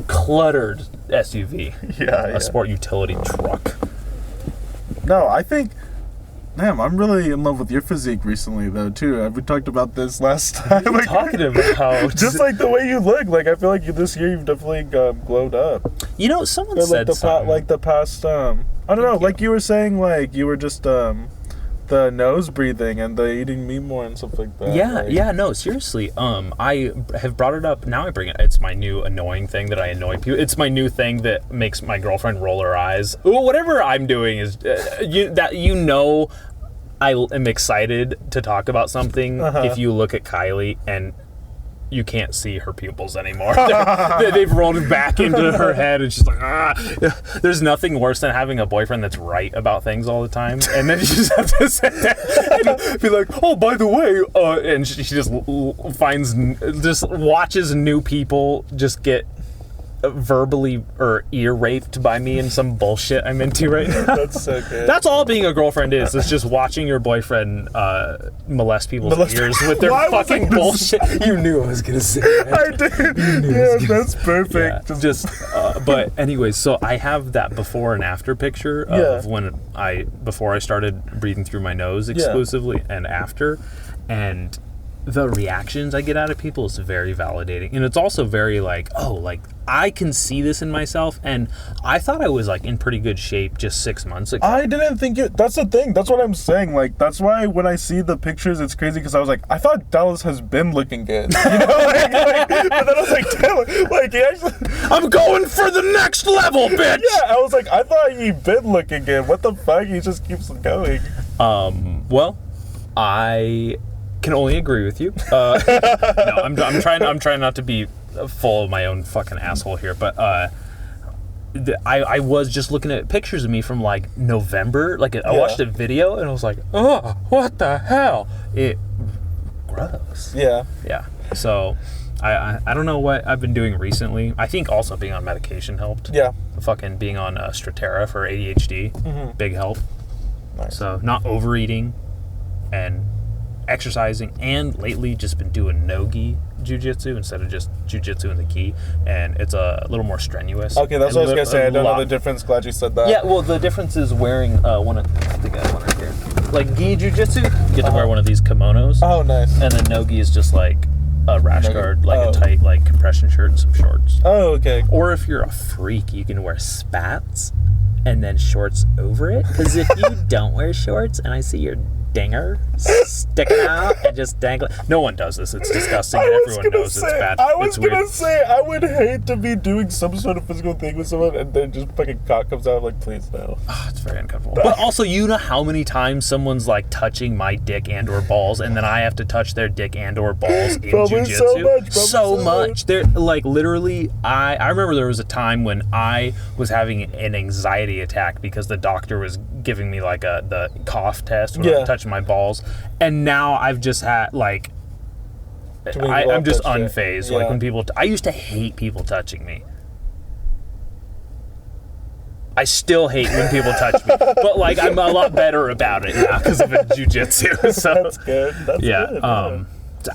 cluttered SUV. A sport utility truck. No, I think... Damn, I'm really in love with your physique recently, though, too. We talked about this last time. What are you talking about? Just like the way you look. Like, I feel like this year you've definitely glowed up. You know, someone said something. I don't know, like you were saying, like, you were just, the nose breathing and the eating meat more and stuff like that. No, seriously. I have brought it up. Now I bring it. It's my new annoying thing that I annoy people. It's my new thing that makes my girlfriend roll her eyes. Whatever I'm doing is, I am excited to talk about something if you look at Kylie and you can't see her pupils anymore. They've rolled back into her head, and she's like, ah. There's nothing worse than having a boyfriend that's right about things all the time, and then you just have to sit there and be like, oh, by the way, and she just watches new people just get verbally or ear raped by me in some bullshit I'm into right now. That's so good. That's all being a girlfriend is. It's just watching your boyfriend molest people's ears with their fucking bullshit. You knew I was gonna say that. I did. Yeah, that's perfect. Yeah, but anyways, so I have that before and after picture of before I started breathing through my nose exclusively and after, and the reactions I get out of people is very validating, and it's also very like, oh, like I can see this in myself, and I thought I was like in pretty good shape just 6 months ago. I didn't think that's the thing. That's what I'm saying. Like, that's why when I see the pictures, it's crazy, because I was like, I thought Dallas has been looking good. You know, but then I was like, damn, like he actually... I'm going for the next level, bitch. Yeah, I was like, I thought he'd been looking good. What the fuck? He just keeps going. Well, I can only agree with you. No, I'm trying not to be full of my own fucking asshole here, but I was just looking at pictures of me from like November. Like I watched a video and I was like, oh, what the hell? Gross. Yeah. So I don't know what I've been doing recently. I think also being on medication helped. Yeah. Fucking being on Strattera for ADHD, big help. Nice. So not overeating and exercising, and lately just been doing no-gi jiu-jitsu instead of just jiu-jitsu in the gi, and it's a little more strenuous. Okay, that's what I was gonna say. I don't know the difference. Glad you said that. Yeah, well, the difference is wearing I think I have one right here. Like gi jiu-jitsu, you get to wear one of these kimonos. Oh, nice. And then no-gi is just like a rash guard, like a tight like compression shirt and some shorts. Oh, okay. Or if you're a freak, you can wear spats and then shorts over it. Because if you don't wear shorts and I see your dinger sticking out and just dangling. No one does this. It's disgusting, and everyone knows it's bad. I was gonna say, I would hate to be doing some sort of physical thing with someone and then just fucking cock comes out. I'm like, please no. Oh, it's very uncomfortable. But also, you know how many times someone's like touching my dick and or balls, and then I have to touch their dick and or balls in jiu-jitsu? So much. They're like literally. I remember there was a time when I was having an anxiety attack because the doctor was giving me like the cough test when I touched my balls, and now I've just had like I'm just unfazed. Like when people I used to hate people touching me. I still hate when people touch me, but like I'm a lot better about it now because of jujitsu. So That's good. That's yeah. good.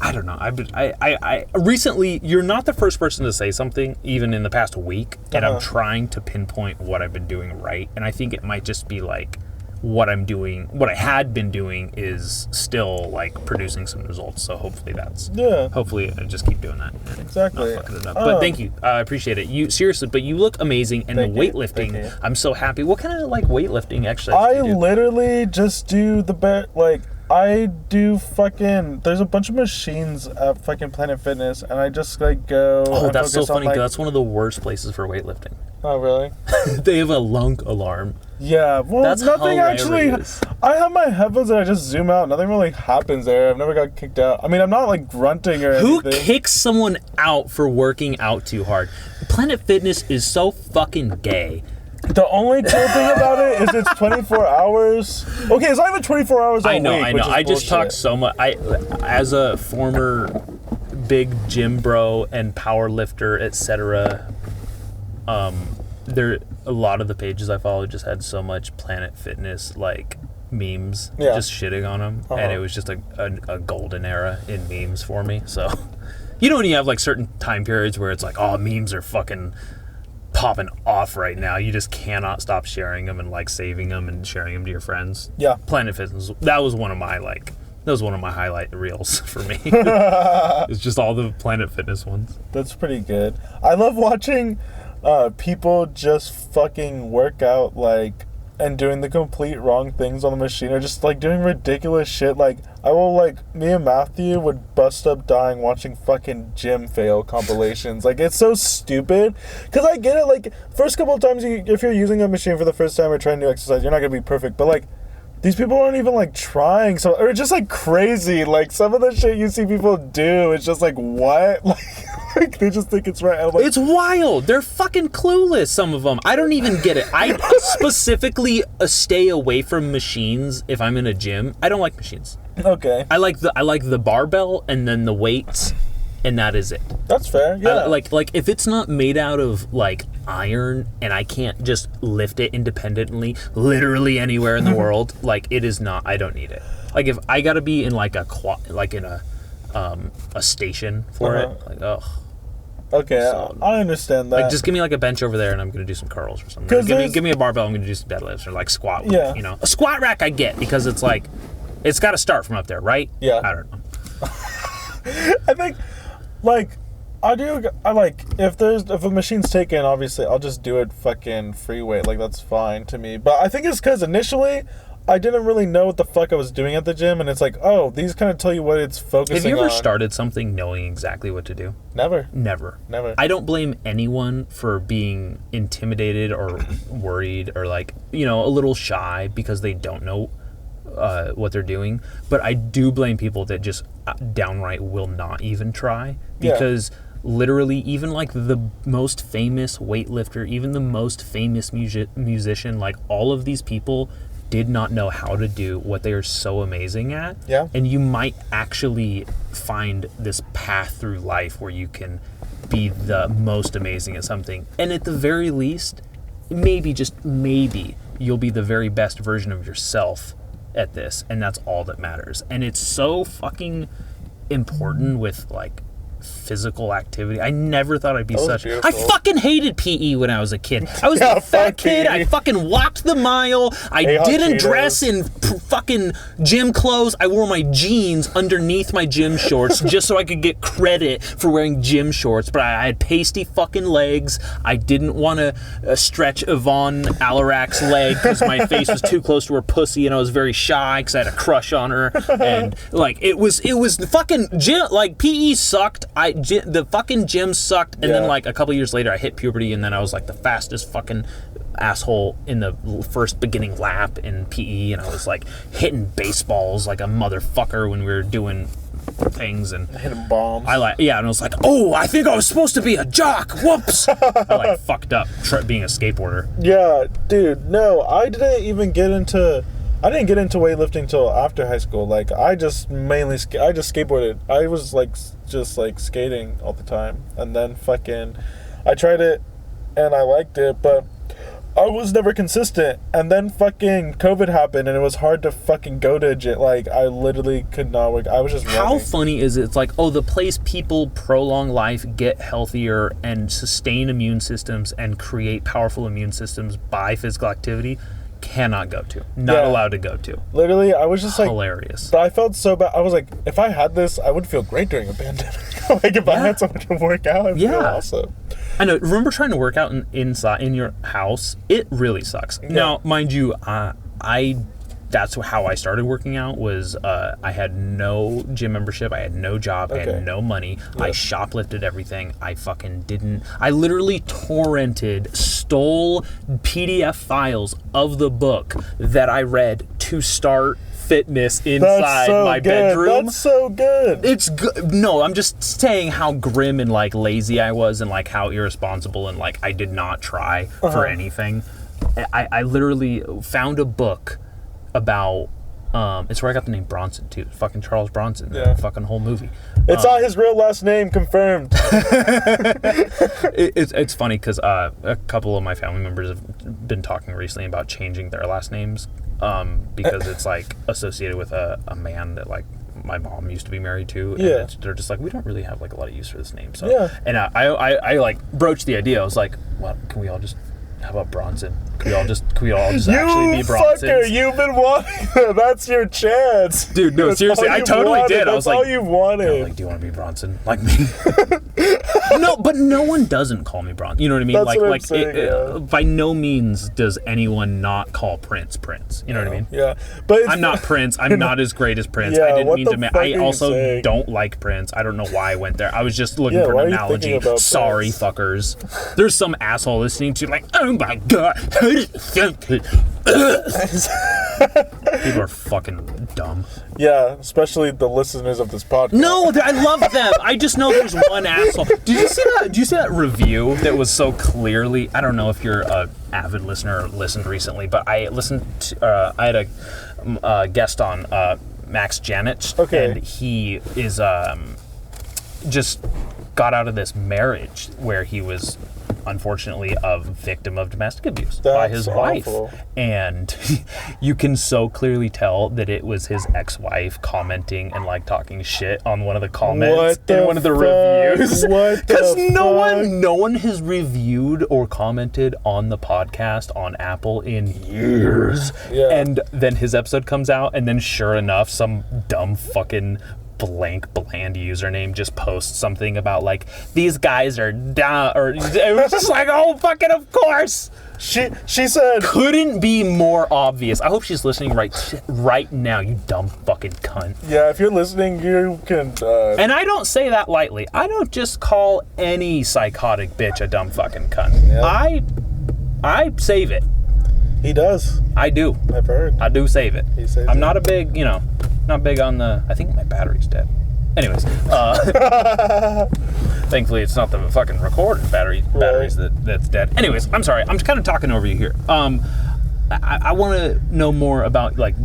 I don't know. I recently, you're not the first person to say something, even in the past week, and I'm trying to pinpoint what I've been doing right, and I think it might just be like what I had been doing is still like producing some results. So hopefully hopefully I just keep doing that. Exactly. Not fucking it up. But thank you. I appreciate it. You seriously, but you look amazing, and the weightlifting, I'm so happy. What kind of like weightlifting exercise do you do? Literally just do I do fucking, there's a bunch of machines at fucking Planet Fitness, and I just like go. Oh, that's so funny. That's one of the worst places for weightlifting. Oh, really? They have a lunk alarm. Yeah, well, That's nothing hilarious. actually. I have my headphones and I just zoom out. Nothing really happens there. I've never got kicked out. I mean, I'm not like grunting or Who anything. kicks someone out for working out too hard? Planet Fitness is so fucking gay. The only cool thing about it is it's 24 hours. Okay, it's not even 24 hours a week. I know. I just talk bullshit. so much. As a former big gym bro and power lifter, etc. There a lot of the pages I follow just had so much Planet Fitness like memes, just shitting on them, and it was just a golden era in memes for me. So, you know when you have like certain time periods where it's like, oh, memes are fucking popping off right now. You just cannot stop sharing them and like saving them and sharing them to your friends. Yeah, Planet Fitness. That was one of my highlight reels for me. It's just all the Planet Fitness ones. That's pretty good. I love watching people just fucking work out like and doing the complete wrong things on the machine or just like doing ridiculous shit. Like me and Matthew would bust up dying watching fucking gym fail compilations. Like it's so stupid because I get it, like first couple of times if you're using a machine for the first time or trying to exercise, you're not gonna be perfect, but like these people aren't even like trying, so or just like crazy. Like some of the shit you see people do, it's just like what? Like they just think it's right. I'm like, it's wild. They're fucking clueless. Some of them. I don't even get it. I specifically stay away from machines if I'm in a gym. I don't like machines. Okay. I like the barbell and then the weights, and that is it. That's fair. Yeah. Like if it's not made out of like iron and I can't just lift it independently, literally anywhere in the world, like it is not. I don't need it. Like if I gotta be in like a station for it, like Okay, so, I understand that. Like, just give me like a bench over there, and I'm gonna do some curls or something. Give me a barbell. I'm gonna do some deadlifts or like squat. Yeah. You know, a squat rack I get because it's like, it's got to start from up there, right? Yeah. I don't know. I think, like, if a machine's taken, obviously I'll just do it fucking free weight. Like that's fine to me. But I think it's because initially I didn't really know what the fuck I was doing at the gym, and it's like, oh, these kind of tell you what it's focusing on. Have you ever started something knowing exactly what to do? Never. I don't blame anyone for being intimidated or worried or like, you know, a little shy because they don't know what they're doing. But I do blame people that just downright will not even try because literally even like the most famous weightlifter, even the most famous musician, like all of these people did not know how to do what they are so amazing at. Yeah. And you might actually find this path through life where you can be the most amazing at something. And at the very least, maybe, just maybe, you'll be the very best version of yourself at this. And that's all that matters. And it's so fucking important with like physical activity. I never thought I'd be such. Beautiful. I fucking hated PE when I was a kid. I was a fat kid. I fucking walked the mile. I didn't dress in fucking gym clothes. I wore my jeans underneath my gym shorts just so I could get credit for wearing gym shorts. But I had pasty fucking legs. I didn't want to stretch Yvonne Alarak's leg because my face was too close to her pussy, and I was very shy because I had a crush on her. And like it was fucking gym. Like PE sucked. The fucking gym sucked, and then like a couple years later I hit puberty, and then I was like the fastest fucking asshole in the first beginning lap in PE, and I was like hitting baseballs like a motherfucker when we were doing things and hitting bombs. And I was like, oh, I think I was supposed to be a jock. Whoops. I like fucked up being a skateboarder. Yeah, dude. No, I didn't get into weightlifting until after high school. Like I just skateboarded. I was like just like skating all the time, and then fucking I tried it and I liked it, but I was never consistent, and then fucking COVID happened, and it was hard to fucking go to gym. Like, I literally could not work. I was just How running. funny is it? It's like, oh, the place people prolong life, get healthier, and sustain immune systems and create powerful immune systems by physical activity, cannot go to. Not allowed to go to. Literally, I was just like... Hilarious. I felt so bad. I was like, if I had this, I would feel great during a pandemic. Like, if I had someone to work out, I'd feel awesome. I know. Remember trying to work out inside in your house? It really sucks. Yeah. Now, mind you, that's how I started working out. Was I had no gym membership. I had no job. I had no money. Yep. I shoplifted everything. I fucking didn't. I literally stole PDF files of the book that I read to start fitness inside my bedroom. That's so good. It's good. No, I'm just saying how grim and like lazy I was, and like how irresponsible, and like I did not try for anything. I literally found a book about it's where I got the name Bronson too. Fucking Charles Bronson. The fucking whole movie. It's not his real last name, confirmed. It's funny because a couple of my family members have been talking recently about changing their last names because it's like associated with a man that like my mom used to be married to, and they're just like, we don't really have like a lot of use for this name. So and I like broached the idea. I was like, well, can we all just, how about Bronson? Can we all just actually be Bronsons? You fucker, you've been wanting that. That's your chance. Dude, no, seriously, I totally did. I was like, all you wanted. Like, do you want to be Bronson? Like me? No, but no one doesn't call me Bronson. You know what I mean? That's what I'm saying, by no means does anyone not call Prince. You know what I mean? Yeah. But I'm not Prince. I'm not as great as Prince. Yeah, I didn't mean to. I also saying? don't like Prince. I don't know why I went there. I was just looking for an analogy. Sorry, Prince? Fuckers. There's some asshole listening to like, oh my god. People are fucking dumb. Yeah, especially the listeners of this podcast. No, I love them. I just know there's one asshole. Did you see that review that was so clearly? I don't know if you're a avid listener or listened recently, but I listened to. I had a guest on Max Janich, and he is just got out of this marriage where he was unfortunately a victim of domestic abuse by his wife. And you can so clearly tell that it was his ex-wife commenting and like talking shit on one of the comments in one of the reviews. Because no one has reviewed or commented on the podcast on Apple in years. Yeah. And then his episode comes out, and then sure enough, some dumb fucking bland username just posts something about like, these guys are down, or it was just like, oh fucking of course. She said, couldn't be more obvious. I hope she's listening right now, you dumb fucking cunt. Yeah, if you're listening, you can and I don't say that lightly. I don't just call any psychotic bitch a dumb fucking cunt. Yeah. I save it. He does. I do. I've heard. I do save it. He saves I'm not a big, not big on the, I think my battery's dead. Anyways, thankfully it's not the fucking recorded batteries that's dead. Anyways, I'm sorry, I'm kind of talking over you here. I want to know more about like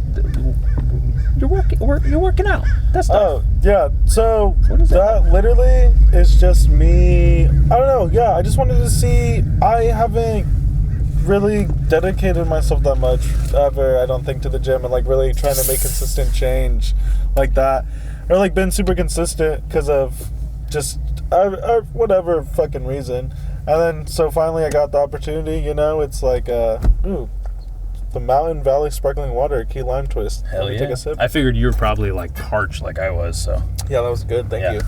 you're working out. That's stuff. Oh yeah, so what is that literally is just me. I don't know. Yeah, I just wanted to see. I haven't really dedicated myself that much ever, I don't think, to the gym and like really trying to make consistent change like that, or like been super consistent because of just whatever fucking reason. And then so finally I got the opportunity, it's like the Mountain Valley sparkling water key lime twist. Hell yeah. Take a sip. I figured you were probably like parched like I was, so yeah, that was good. Thank you.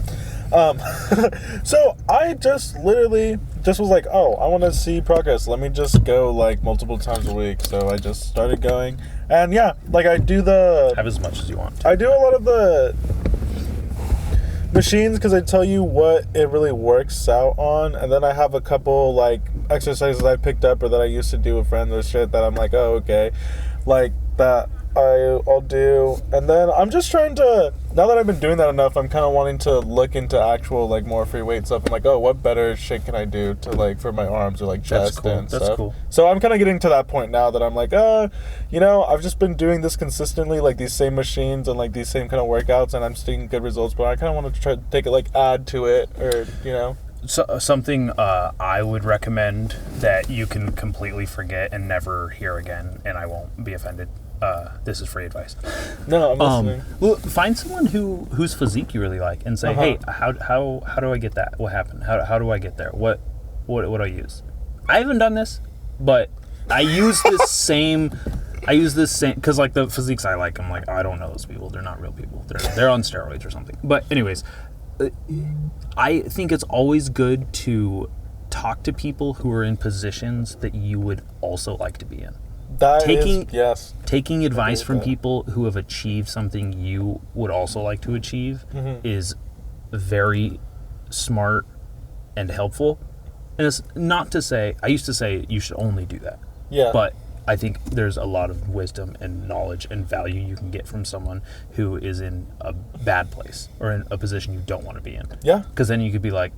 So I just literally was like, oh, I want to see progress. Let me just go like multiple times a week. So I just started going, and yeah, like I do have as much as you want. I do a lot of the machines because I tell you what it really works out on, and then I have a couple like exercises I picked up or that I used to do with friends or shit that I'm like, oh, okay, like that I'll do. And then I'm just trying to, now that I've been doing that enough, I'm kind of wanting to look into actual like more free weight stuff. I'm like, oh, what better shit can I do to like for my arms or like chest and stuff. That's cool. So I'm kind of getting to that point now that I'm like, I've just been doing this consistently, like these same machines and like these same kind of workouts, and I'm seeing good results, but I kind of want to try to take it, like add to it, or something I would recommend that you can completely forget and never hear again, and I won't be offended. This is free advice. No, I'm listening. Well, find someone whose physique you really like and say, hey, how do I get that? What happened? How do I get there? What do I use? I haven't done this, but I use this same because like the physiques I like, I'm like, I don't know those people. They're not real people. They're on steroids or something. But anyways, I think it's always good to talk to people who are in positions that you would also like to be in. Taking advice from people who have achieved something you would also like to achieve is very smart and helpful. And it's not to say, I used to say you should only do that. Yeah. But I think there's a lot of wisdom and knowledge and value you can get from someone who is in a bad place or in a position you don't want to be in. Yeah. Because then you could be like,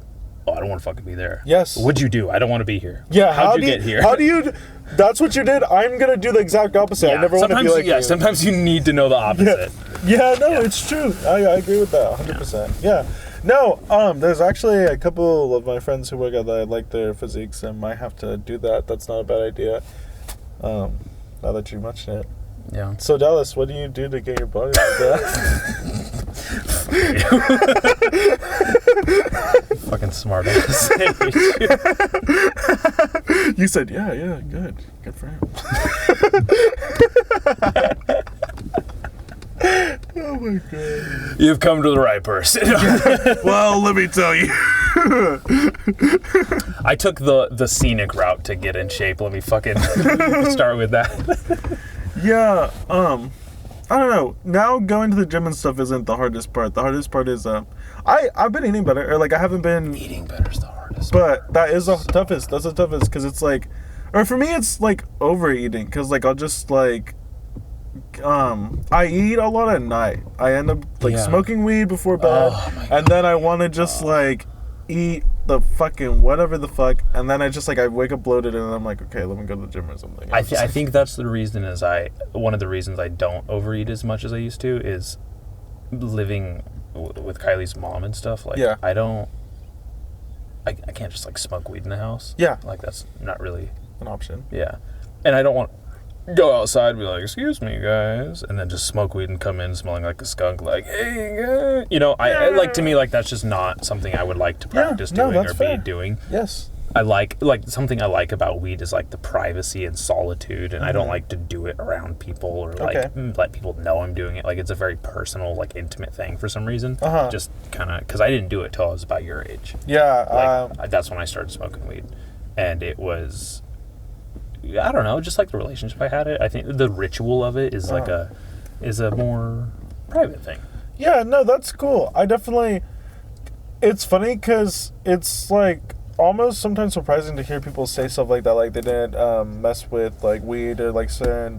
oh, I don't want to fucking be there. Yes. What'd you do? I don't want to be here. Yeah. How'd you get here? How do you... That's what you did. I'm going to do the exact opposite. I never want to be like you. Sometimes you need to know the opposite. It's true. I agree with that 100%. Yeah. No, there's actually a couple of my friends who work out that I like their physiques and might have to do that. That's not a bad idea. Now that you mention it. Yeah. So Dallas, what do you do to get your body like that? Fucking smart ass. You said, yeah, good for him. Oh my god. You've come to the right person. Well, let me tell you. I took the scenic route to get in shape. Let me fucking start with that. Yeah, I don't know. Now going to the gym and stuff isn't the hardest part. The hardest part is I've been eating better, or like I haven't been Eating better is the hardest. But that is the toughest. That's the toughest because it's like, or for me it's like overeating because like I'll just like I eat a lot at night. I end up like smoking weed before bed, and then I want to just like eat the fucking whatever the fuck, and then I just like I wake up bloated, and I'm like, okay, let me go to the gym or something. I think that's the reason one of the reasons I don't overeat as much as I used to is living with Kylie's mom and stuff. Like I can't just like smoke weed in the house. Yeah, like that's not really an option. Yeah, and I don't want go outside and be like, excuse me guys, and then just smoke weed and come in smelling like a skunk, like, hey guys. You know, I like, to me, like that's just not something I would like to practice doing or be doing. Yes. I like something I like about weed is like the privacy and solitude, and I don't like to do it around people or like let people know I'm doing it. Like it's a very personal, like intimate thing for some reason. Just kind of because I didn't do it till I was about your age. Yeah. Like, that's when I started smoking weed, and it was, I don't know, just like the relationship I had it. I think the ritual of it is like a more private thing. Yeah, no, that's cool. I definitely. It's funny because it's like almost sometimes surprising to hear people say stuff like that, like they didn't mess with like weed or like certain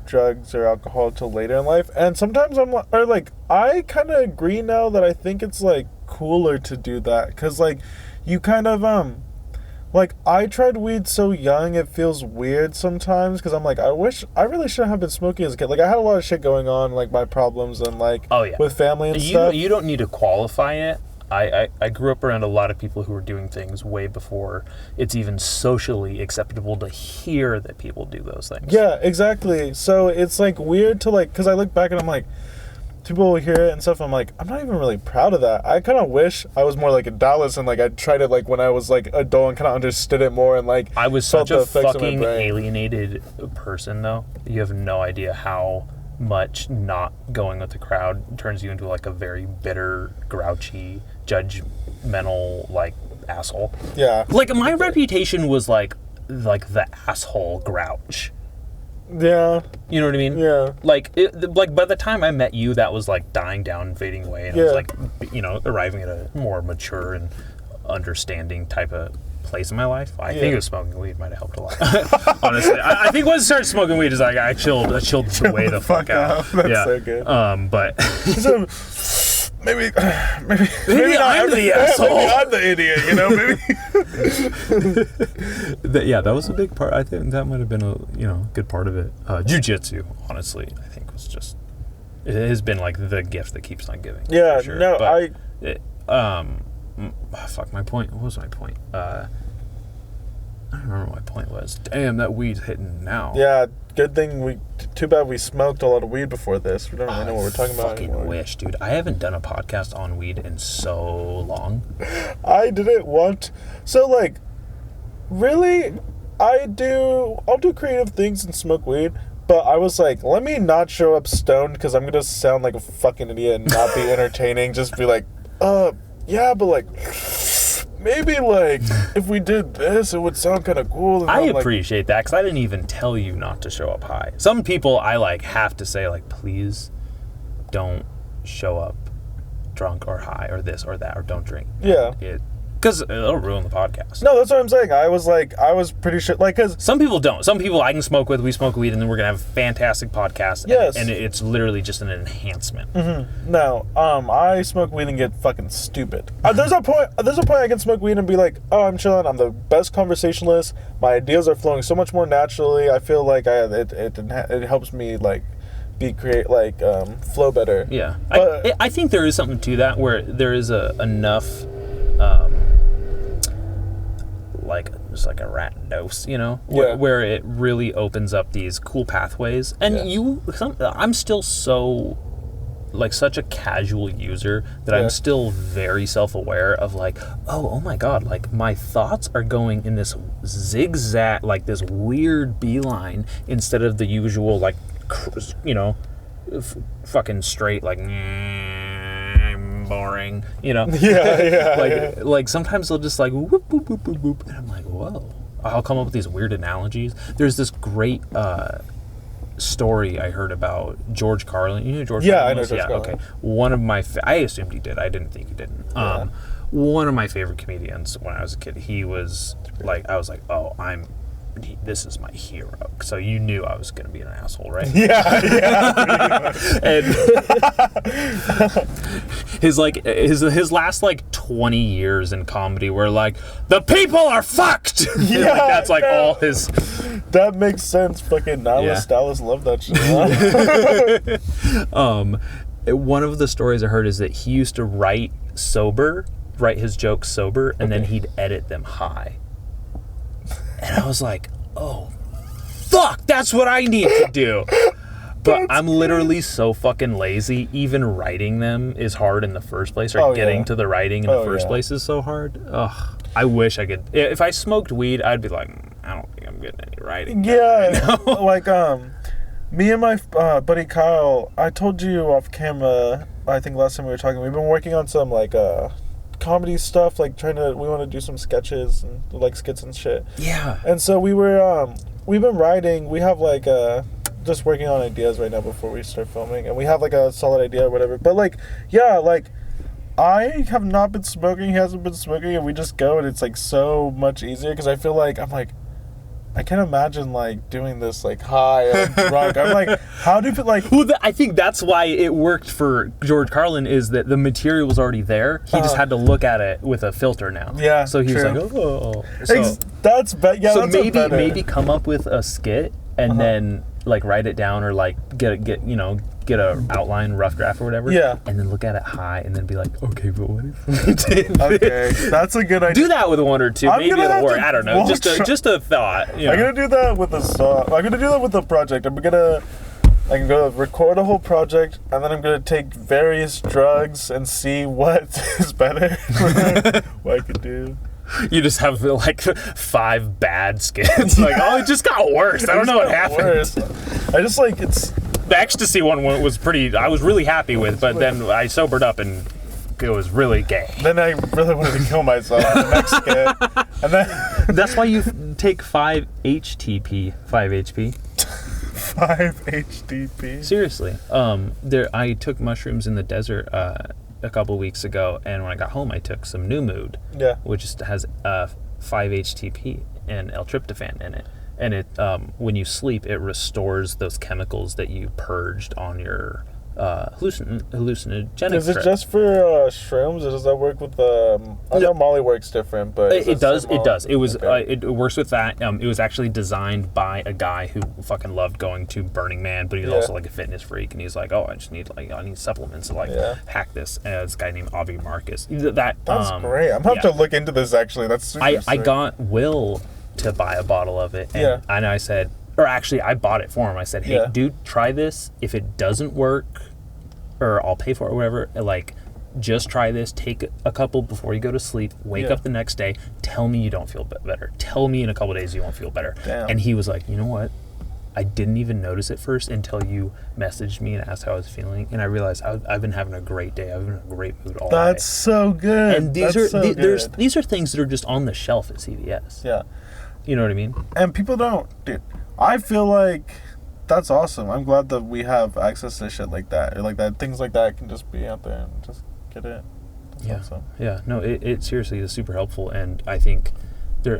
drugs or alcohol till later in life. And sometimes I kind of agree now that I think it's like cooler to do that because like you kind of like I tried weed so young it feels weird sometimes because I'm like I really shouldn't have been smoking as a kid. Like I had a lot of shit going on, like my problems and like with family and stuff. You don't need to qualify it. I grew up around a lot of people who were doing things way before it's even socially acceptable to hear that people do those things. Yeah, exactly. So it's like weird to like, because I look back and I'm like, people will hear it and stuff. I'm like, I'm not even really proud of that. I kind of wish I was more like a Dallas and like I tried it like when I was like adult and kind of understood it more and like I was such a fucking alienated person though. You have no idea how much not going with the crowd turns you into like a very bitter, grouchy, judgmental like asshole. Yeah. Like my reputation was like the asshole grouch. Yeah. You know what I mean? Yeah. Like by the time I met you, that was like dying down and fading away, and I was like, you know, arriving at a more mature and understanding type of place in my life. I think it was smoking weed might have helped a lot. Honestly, I think once I started smoking weed, is like I chilled way the fuck out. That's so good. But so, maybe I'm the asshole. Maybe I'm the idiot. You know, maybe. That was a big part. I think that might have been a good part of it. Jiu-jitsu, honestly, I think was just it has been like the gift that keeps on giving. Yeah. Sure. No, fuck, my point. What was my point? I don't remember what my point was. Damn, that weed's hitting now. Yeah, good thing too bad we smoked a lot of weed before this. We don't really know what we're talking about anymore. I fucking wish, dude. I haven't done a podcast on weed in so long. I didn't want... So, like, really, I'll do creative things and smoke weed, but I was like, let me not show up stoned because I'm going to sound like a fucking idiot and not be entertaining. Just be like, yeah, but like... Maybe, like, if we did this, it would sound kind of cool. And I I'm appreciate that, because I didn't even tell you not to show up high. Some people I, like, have to say, like, please don't show up drunk or high or this or that, or don't drink. Yeah. Because it'll ruin the podcast. No, that's what I'm saying. I was pretty sure, like, because... Some people don't. Some people I can smoke with, we smoke weed, and then we're going to have a fantastic podcast. Yes. And it's literally just an enhancement. Mm-hmm. No, I smoke weed and get fucking stupid. There's a point I can smoke weed and be like, oh, I'm chilling, I'm the best conversationalist, my ideas are flowing so much more naturally, I feel like it helps me, like, flow better. Yeah. But, I think there is something to that, where there is enough... like just like a rat dose, you know, where it really opens up these cool pathways. And I'm still so like such a casual user that I'm still very self-aware of like, oh my god, like my thoughts are going in this zigzag, like this weird beeline instead of the usual like, you know, fucking straight like. Boring, you know. Like sometimes they'll just like whoop whoop whoop whoop whoop, and I'm like, whoa. I'll come up with these weird analogies. There's this great story I heard about George Carlin. You know George? Yeah, Carlin I know George Carlin. Okay. One of my I assumed he did. I didn't think he didn't. One of my favorite comedians when I was a kid. He was like, I was like, oh, this is my hero. So you knew I was going to be an asshole, right? Yeah. And his last like 20 years in comedy were like, the people are fucked. Yeah, like, that's like all his. That makes sense. Fucking Dallas love that shit. One of the stories I heard is that he used to write his jokes sober, and then he'd edit them high. And I was like, oh, fuck, that's what I need to do. But I'm literally so fucking lazy. Even writing them is hard in the first place, or getting to the writing in the first place is so hard. Ugh, I wish I could. If I smoked weed, I'd be like, I don't think I'm getting any writing. Yeah, like, me and my buddy Kyle, I told you off camera, I think last time we were talking, we've been working on some, like, comedy stuff, like we want to do some sketches and like skits and shit. Yeah. And so we've been writing, we have like just working on ideas right now before we start filming, and we have like a solid idea or whatever. But like, yeah, like I have not been smoking, he hasn't been smoking, and we just go, and it's like so much easier because I feel like I can't imagine like doing this like high and drunk. I'm like, how do you like? Well, I think that's why it worked for George Carlin, is that the material was already there. He just had to look at it with a filter now. Yeah, so he was like, oh. So that's better. So maybe come up with a skit and then like write it down, or like get a outline, rough draft or whatever. Yeah. And then look at it high and then be like, okay, but what if we did Okay, that's a good idea. Do that with one or two. Maybe it'll work. I don't know. Just a thought. You know? I'm gonna do that with a song. I'm gonna do that with a project. I'm gonna record a whole project, and then I'm gonna take various drugs and see what is better. What I could do. You just have like 5 bad skits. Like, oh, it just got worse. I don't know what happened. Worse. I just like it's. The ecstasy one was I was really happy with, but then I sobered up and it was really gay. Then I really wanted to kill myself in the next skit. And then that's why you take 5 HTP, 5 HP. 5 HTP. Seriously. I took mushrooms in the desert a couple weeks ago, and when I got home I took some New Mood, which has 5 HTP and L-tryptophan in it. And it when you sleep, it restores those chemicals that you purged on your hallucinogenic. Is it trip. just for shrooms, or does that work with I know Molly works different, but It does. similar? It does. It was. Okay. It works with that. It was actually designed by a guy who fucking loved going to Burning Man, but he's also like a fitness freak, and he's like, oh, I need supplements to hack this. This guy named Avi Marcus. That's great. I'm gonna have to look into this. Actually, that's super I sick. got Will to buy a bottle of it, and I said, or actually, I bought it for him. I said, hey, dude, try this. If it doesn't work, or I'll pay for it or whatever, like, just try this, take a couple before you go to sleep, wake up the next day, tell me you don't feel better. Tell me in a couple days you won't feel better. Damn. And he was like, you know what? I didn't even notice it first until you messaged me and asked how I was feeling, and I realized I've been having a great day. I've been in a great mood all day. That's so good. And these are things that are just on the shelf at CVS. Yeah. You know what I mean? And people don't, dude. I feel like that's awesome. I'm glad that we have access to shit like that, or like that. Things like that can just be out there and just get it. That's awesome. Yeah. No, it seriously is super helpful, and I think there,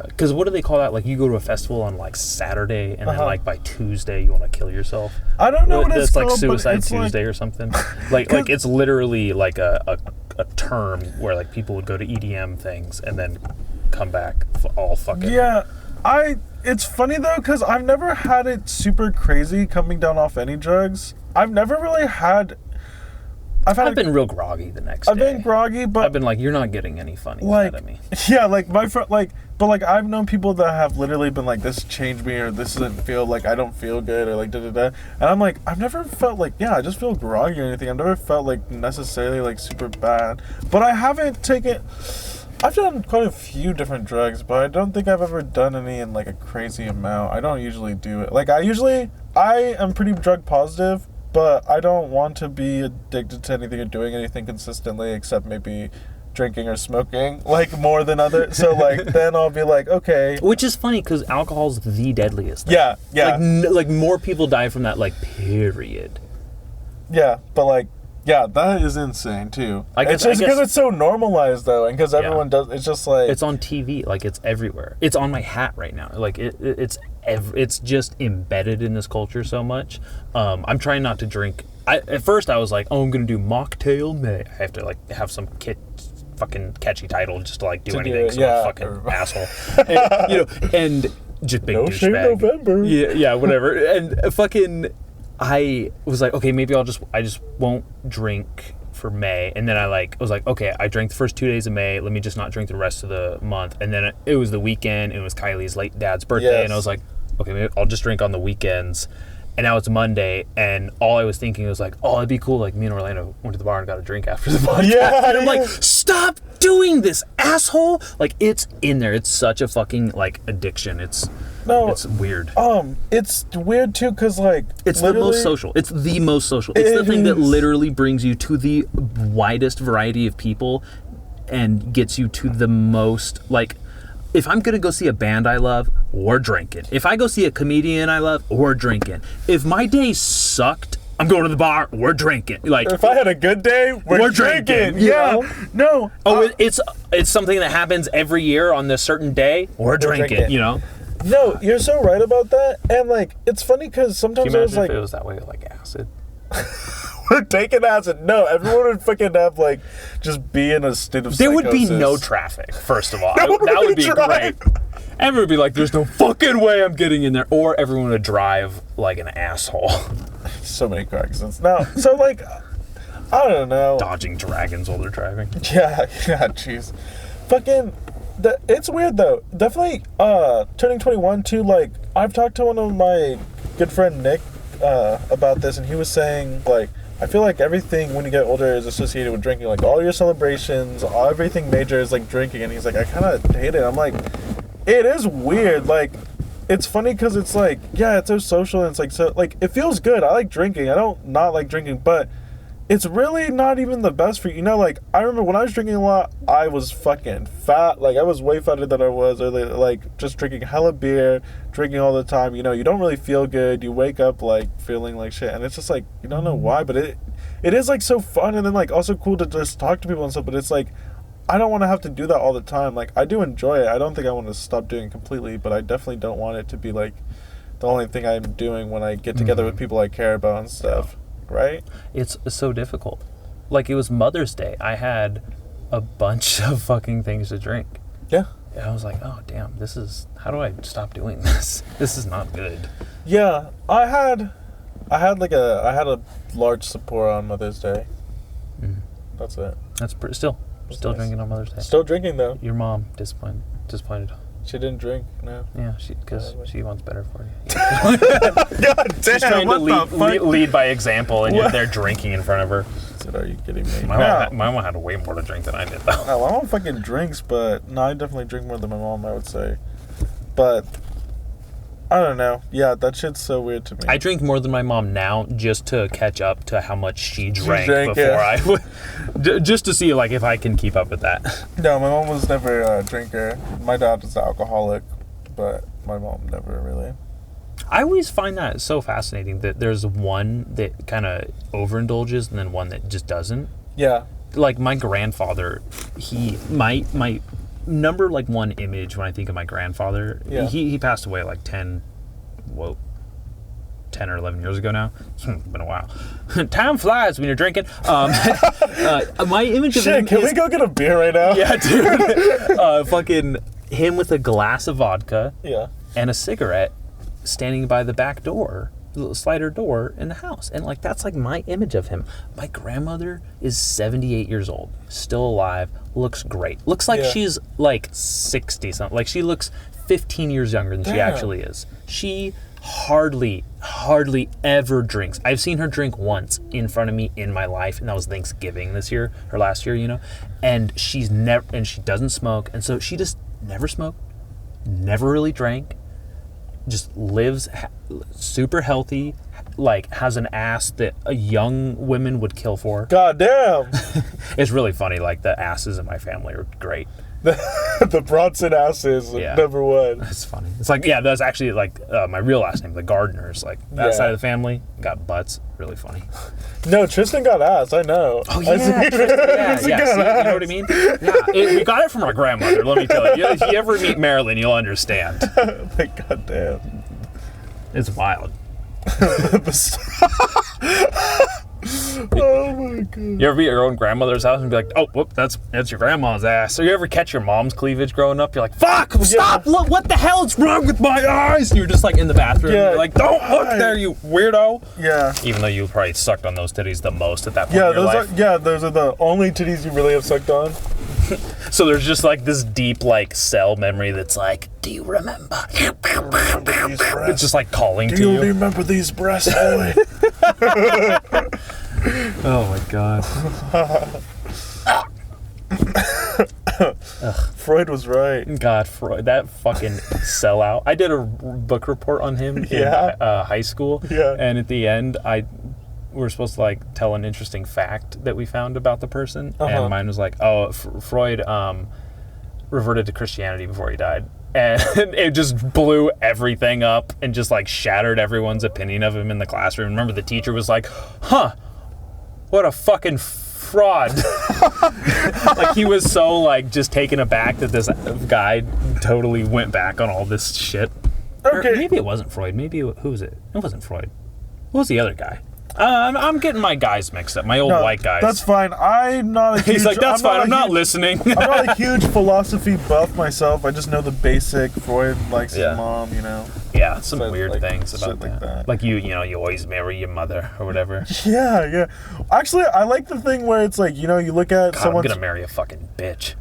because what do they call that? Like, you go to a festival on like Saturday, and then like by Tuesday you want to kill yourself. I don't know what it's called. That's like Suicide it's Tuesday or something. like it's literally like a term where like people would go to EDM things and then come back all fucking. Yeah, it's funny though, because I've never had it super crazy coming down off any drugs. I've never really had. I've been real groggy the next day. I've been groggy, but I've been like, you're not getting any funny like, out of me. Yeah, like my friend, but I've known people that have literally been like, this changed me, or this doesn't feel like I don't feel good, or like da da da. And I'm like, I've never felt like, I just feel groggy or anything. I've never felt like necessarily like super bad, but I haven't taken. I've done quite a few different drugs, but I don't think I've ever done any in like a crazy amount. I don't usually do it. Like I am pretty drug positive, but I don't want to be addicted to anything or doing anything consistently except maybe drinking or smoking, like more than other. So like then I'll be like, okay. Which is funny because alcohol's the deadliest thing. Yeah. Like more people die from that, like, period. Yeah, but like, yeah, that is insane too. It's just because it's so normalized though, and because everyone does. It's just like it's on TV, like it's everywhere. It's on my hat right now. Like it's just embedded in this culture so much. I'm trying not to drink. At first I was like, oh, I'm gonna do Mocktail May. I have to like have some fucking catchy title just to like do anything. So I'm a fucking asshole. And, and just big douchebag. November. Yeah, whatever. And fucking. I was like, okay, maybe I just won't drink for May. And then I was like, okay, I drank the first 2 days of May. Let me just not drink the rest of the month. And then it was the weekend. It was Kylie's late dad's birthday. And I was like, okay, maybe I'll just drink on the weekends. And now it's Monday. And all I was thinking was like, oh, it'd be cool. Like me and Orlando went to the bar and got a drink after the podcast. Yeah, and I'm like, stop doing this, asshole. Like, it's in there. It's such a fucking like addiction. It's weird. It's weird too, because like it's the most social. It's the most social. It's the thing that literally brings you to the widest variety of people and gets you to the most, like, if I'm gonna go see a band I love, we're drinking. If I go see a comedian I love, we're drinking. If my day sucked, I'm going to the bar, we're drinking. Like, if I had a good day, we're drinking. Yeah. No. Oh, it's something that happens every year on this certain day, we're drinking, you know? No, you're so right about that. And like, it's funny because sometimes I was like, if it was that way with like acid. We're taking acid. No, everyone would fucking have like just be in a state of psychosis. There would be no traffic, first of all. That would be great. Everyone would be like, there's no fucking way I'm getting in there. Or everyone would drive like an asshole. So many car accidents. No, so like, I don't know. Dodging dragons while they're driving. Yeah, jeez. Fucking, it's weird though. Definitely turning 21 too, like, I've talked to one of my good friend Nick about this, and he was saying, like, I feel like everything when you get older is associated with drinking. Like, all your celebrations, everything major is like drinking. And he's like, I kind of hate it. I'm like, it is weird. Like, it's funny because it's like, yeah, it's so social, and it's like, so, like, it feels good. I like drinking. I don't not like drinking, but it's really not even the best for you. You know, like, I remember when I was drinking a lot, I was fucking fat. Like, I was way fatter than I was earlier. Like, just drinking hella beer, drinking all the time. You know, you don't really feel good. You wake up, like, feeling like shit. And it's just, like, you don't know why, but it is, like, so fun. And then, like, also cool to just talk to people and stuff. But it's, like, I don't want to have to do that all the time. Like, I do enjoy it. I don't think I want to stop doing it completely. But I definitely don't want it to be, like, the only thing I'm doing when I get together with people I care about and stuff. right? It's so difficult. Like, it was Mother's Day. I had a bunch of fucking things to drink. Yeah. And I was like, oh, damn, how do I stop doing this? This is not good. Yeah, I had a large support on Mother's Day. Mm. That's it. That's still That's nice. drinking on Mother's Day. Still drinking though. Your mom disappointed. She didn't drink. No. Yeah, because she wants better for you. God damn! She's trying to what the fuck? lead by example, and you're there drinking in front of her. I said, are you kidding me? My mom had way more to drink than I did, though. No, my mom fucking drinks, but no, I definitely drink more than my mom, I would say. But I don't know. Yeah, that shit's so weird to me. I drink more than my mom now, just to catch up to how much she drank before yeah. just to see like if I can keep up with that. No, my mom was never a drinker. My dad was an alcoholic, but my mom never really. I always find that so fascinating that there's one that kind of overindulges and then one that just doesn't. Yeah. Like my grandfather, my number like one image when I think of my grandfather, yeah. he passed away like 10 or 11 years ago now. It's been a while. Time flies when you're drinking. My image of him can we go get a beer right now? Yeah, dude. Fucking him with a glass of vodka yeah. and a cigarette standing by the back door, the little slider door in the house. And like that's like my image of him. My grandmother is 78 years old, still alive, looks great. Looks like she's like 60 something. Like she looks 15 years younger than she actually is. She hardly ever drinks. I've seen her drink once in front of me in my life, and that was Thanksgiving this year or last year, you know. And she doesn't smoke, and so she just never smoked, never really drank. Just lives super healthy, like has an ass that a young women would kill for. God damn. It's really funny, like the asses in my family are great. The Bronson asses, number one. It's funny. It's like, yeah, that's actually like my real last name, the Gardeners. Like that side of the family got butts. Really funny. No, Tristan got ass. I know. Oh yeah, Tristan, see, you know what I mean? Yeah, we got it from our grandmother. Let me tell you. If you ever meet Marilyn, you'll understand. Like, God damn. It's wild. Oh my god. You ever be at your own grandmother's house and be like, oh, whoop, that's your grandma's ass? Or you ever catch your mom's cleavage growing up? You're like, fuck, stop, look, what the hell is wrong with my eyes? And you're just like in the bathroom. Yeah. You're like, don't look there, you weirdo. Yeah. Even though you probably sucked on those titties the most at that point in your life. Those are the only titties you really have sucked on. So there's just like this deep like cell memory that's like, do you remember? It's just like calling to you. Do you remember these breasts, boy? Oh my god. Freud was right. God, Freud, that fucking sellout. I did a book report on him in high school. Yeah. And at the end, we were supposed to like tell an interesting fact that we found about the person. And mine was like, oh, Freud reverted to Christianity before he died. And it just blew everything up and just like shattered everyone's opinion of him in the classroom. Remember the teacher was like, huh, what a fucking fraud. Like he was so like just taken aback that this guy totally went back on all this shit. Okay. Or maybe it wasn't Freud. Maybe who was it? It wasn't Freud. Who was the other guy? I'm getting my guys mixed up. My old white guys. That's fine. I'm not a huge... He's like, that's fine. I'm not listening. I'm not a huge philosophy buff myself. I just know the basic. Freud likes his mom, you know. Yeah, some So, weird like, things about shit like that. Like you always marry your mother or whatever. Yeah. Actually, I like the thing where it's like, you know, you look at God, someone's... I'm gonna marry a fucking bitch.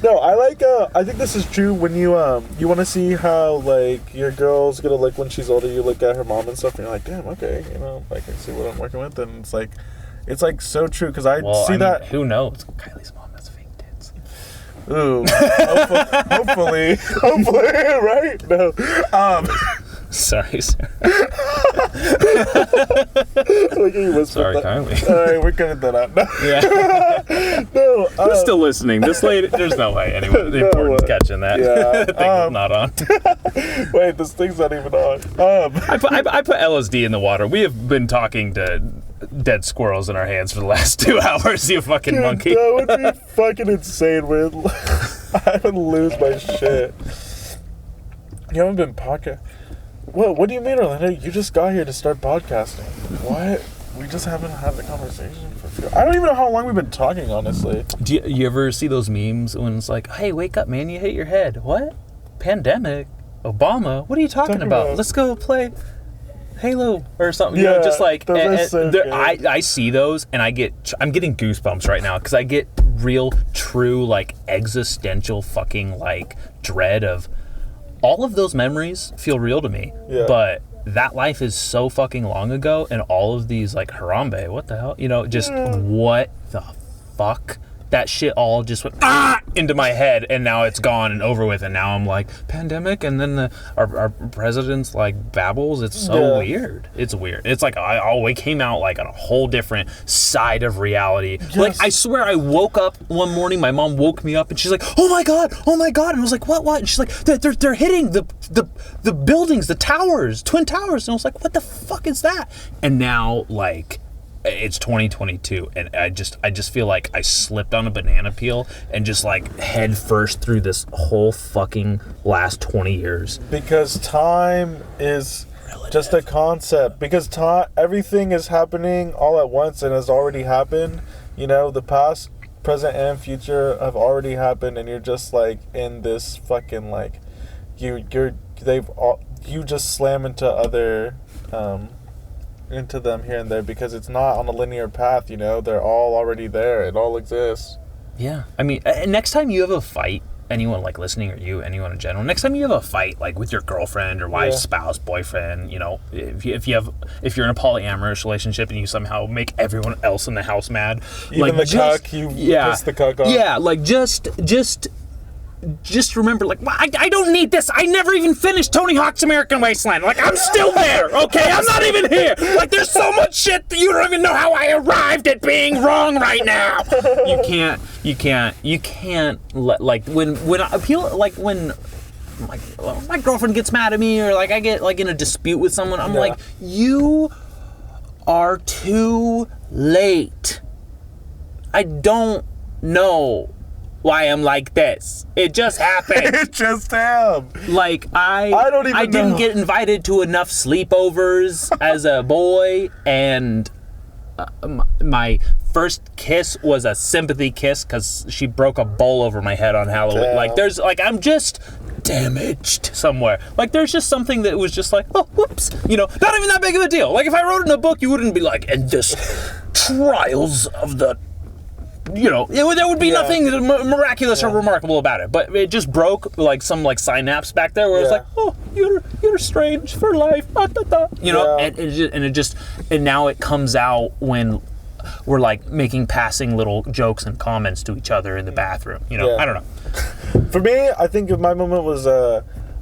No, I think this is true when you want to see how like your girl's gonna look when she's older. You look at her mom and stuff and you're like, damn, okay, you know, like I see what I'm working with. And it's like so true because I see that. Who knows? Kylie's mom has fake tits. Ooh, hopefully, right? No, Sorry, sir. Look at you whisper Sorry, that. Kylie. All right, we're cutting that out. Yeah. No, Who's still listening? This lady, there's no way anyone important's catching that. Yeah. Thing's not on. Wait, this thing's not even on. I put LSD in the water. We have been talking to dead squirrels in our hands for the last 2 hours, you fucking Dude, monkey. That would be fucking insane, man. I would lose my shit. You haven't been podcast. What do you mean, Orlando? You just got here to start podcasting. What? We just haven't had the conversation for a few... I don't even know how long we've been talking, honestly. Do you ever see those memes when it's like, hey, wake up, man, you hit your head. What? Pandemic? Obama? What are you talking about? Let's go play Halo or something. Yeah, you know, just like... I see those, and I'm getting goosebumps right now, because I get real, true, like, existential fucking, like, dread of... All of those memories feel real to me, but that life is so fucking long ago, and all of these, like, Harambe, what the hell? You know, just what the fuck? That shit all just went into my head, and now it's gone and over with, and now I'm like, pandemic, and then our president's like babbles. It's so weird. It's weird. It's like we came out like on a whole different side of reality. Yes. Like, I swear I woke up one morning, my mom woke me up, and she's like, oh my god, and I was like, what? And she's like, they're hitting the buildings, the towers, twin towers, and I was like, what the fuck is that? And now, like, it's 2022, and I just feel like I slipped on a banana peel and just like head first through this whole fucking last 20 years. Because time is just a concept. Because everything is happening all at once and has already happened. You know, the past, present, and future have already happened, and you're just like in this fucking like you just slam into other into them here and there, because it's not on a linear path, you know. They're all already there. It all exists. Yeah. I mean, next time you have a fight, anyone like listening, or anyone in general, next time you have a fight like with your girlfriend or wife, spouse, boyfriend, you know, if you're in a polyamorous relationship and you somehow make everyone else in the house mad, even like, the cuck, you piss the cuck off. Yeah, like just remember, like, I don't need this. I never even finished Tony Hawk's American Wasteland. Like, I'm still there, okay? I'm not even here. Like, there's so much shit that you don't even know how I arrived at being wrong right now. You can't let, like, when I feel like when my girlfriend gets mad at me, or like I get like in a dispute with someone, I'm like, you are too late. I don't know why I'm like this. It just happened. It just happened. Like, I didn't get invited to enough sleepovers as a boy, and my first kiss was a sympathy kiss because she broke a bowl over my head on Halloween. Damn. Like, there's, like, I'm just damaged somewhere. Like, there's just something that was just like, oh, whoops. You know, not even that big of a deal. Like, if I wrote in a book, you wouldn't be like, and this trials of the... You know, there would be nothing miraculous or remarkable about it, but it just broke like some like synapse back there where it's like, oh, you're strange for life, you know, and now it comes out when we're like making passing little jokes and comments to each other in the bathroom. You know, I don't know. For me, I think my moment was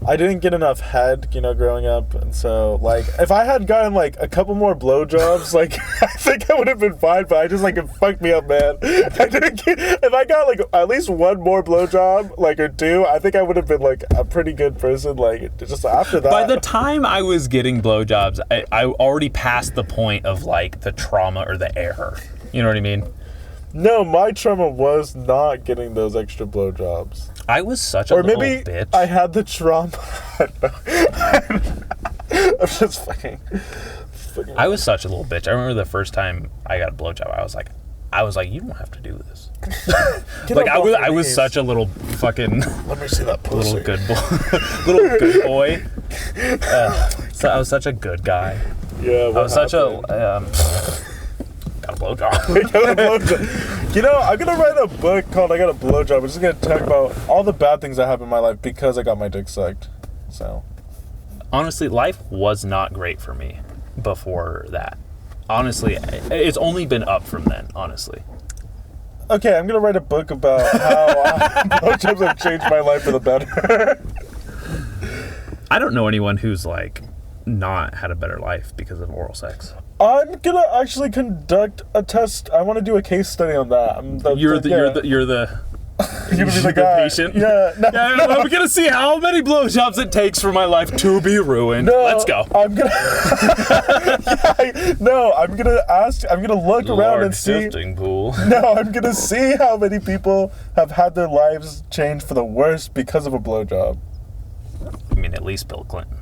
I didn't get enough head, you know, growing up, and so, like, if I had gotten, like, a couple more blowjobs, like, I think I would have been fine, but I just, like, it fucked me up, man. If I got, like, at least one more blowjob, like, or two, I think I would have been, like, a pretty good person, like, just after that. By the time I was getting blowjobs, I already passed the point of, like, the trauma or the error. You know what I mean? No, my trauma was not getting those extra blowjobs. I was such a little bitch. Or maybe I had the trauma. I'm just fucking. I was such a little bitch. I remember the first time I got a blowjob, I was like, you don't have to do this. Like, I was such a little fucking. Let me see that pussy. Little good boy. Little good boy. So I was such a good guy. Yeah. I was such a. Got a blowjob. You know, I'm gonna write a book called "I Got a Blowjob." I'm just gonna talk about all the bad things that happened in my life because I got my dick sucked. So, honestly, life was not great for me before that. Honestly, it's only been up from then. Honestly. Okay, I'm gonna write a book about how blowjobs have changed my life for the better. I don't know anyone who's like not had a better life because of oral sex. I'm gonna actually conduct a test. I want to do a case study on that. You're the patient. Yeah. No, I'm gonna see how many blowjobs it takes for my life to be ruined. No, let's go. I'm gonna. I'm gonna ask. I'm gonna look around and see. Sifting pool. No, I'm gonna see how many people have had their lives changed for the worse because of a blowjob. I mean, at least Bill Clinton.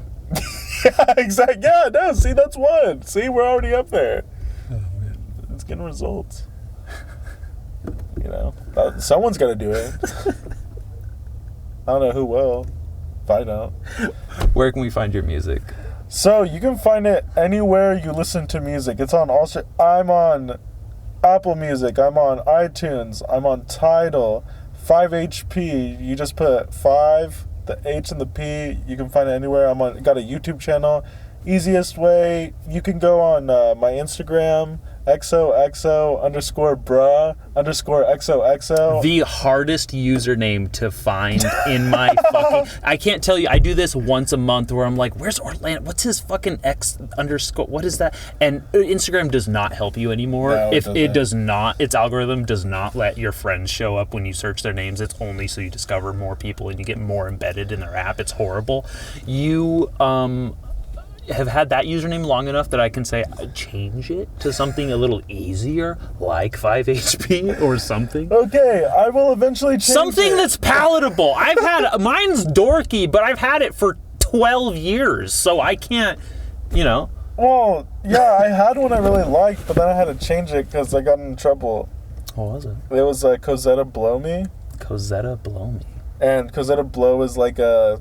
Yeah, exactly. Yeah, no, see, that's one. See, we're already up there. Oh, man. It's getting results. You know, someone's got to do it. I don't know who will. If I don't. Where can we find your music? So you can find it anywhere you listen to music. It's on all. I'm on Apple Music. I'm on iTunes. I'm on Tidal. 5HP. You just put 5, the H and the P. You can find it anywhere. Got a YouTube channel. Easiest way, you can go on my Instagram, XOXO_bruh_XOXO. The hardest username to find in my fucking... I can't tell you, I do this once a month where I'm like, where's Orlando? What's his fucking X underscore? What is that? And Instagram does not help you anymore. No, it does not, its algorithm does not let your friends show up when you search their names. It's only so you discover more people and you get more embedded in their app. It's horrible. You, have had that username long enough that I can say change it to something a little easier, like 5HP or something. Okay, I will eventually change something it. That's palatable. I've had mine's dorky, but I've had it for 12 years, so I can't, you know. Well, yeah, I had one I really liked, but then I had to change it because I got in trouble. What was it? It was Cosetta Blow Me. Cosetta Blow Me. And Cosetta Blow was like a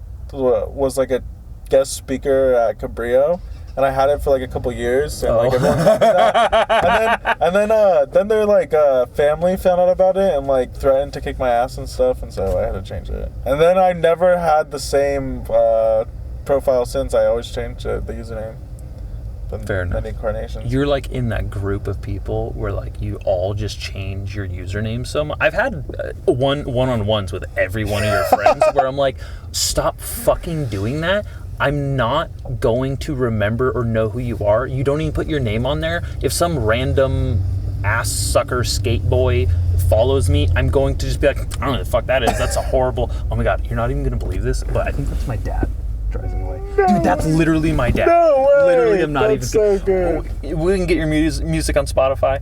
guest speaker at Cabrillo, and I had it for like a couple years, and like everyone loved that. And then their like family found out about it and like threatened to kick my ass and stuff, and so I had to change it. And then I never had the same profile since. I always changed the username. Fair enough. Many incarnations. You're like in that group of people where like you all just change your username so much. I've had one-on-ones with every one of your friends where I'm like, stop fucking doing that. I'm not going to remember or know who you are. You don't even put your name on there. If some random ass sucker skate boy follows me, I'm going to just be like, I don't know what the fuck that is. That's a horrible... Oh my God, you're not even going to believe this, but I think that's my dad driving away. No. Dude, that's literally my dad. No way. Literally, I'm not That's even... so good. We can get your music on Spotify.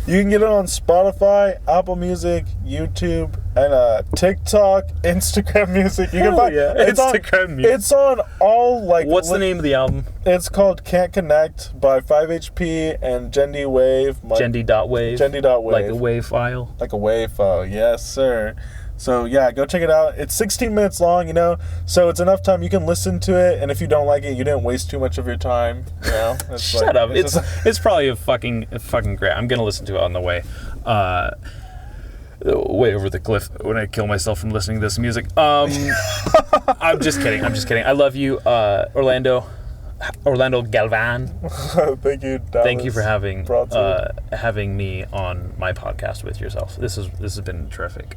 You can get it on Spotify, Apple Music, YouTube, and TikTok, Instagram Music. You can find Instagram Music. It's on all like. What's the name of the album? It's called Can't Connect by 5HP and Jendi Wave. Jendi.wave. Jendi.wave. Like a wave file. Like a wave file, yes, sir. So yeah, go check it out. It's 16 minutes long, you know, so it's enough time you can listen to it. And if you don't like it, you didn't waste too much of your time. You know, Shut up. It's probably a fucking great. I'm gonna listen to it on the way over the cliff when I kill myself from listening to this music. I'm just kidding. I love you, Orlando Galvan. Thank you, Dallas. Thank you for having me on my podcast with yourself. This has been terrific.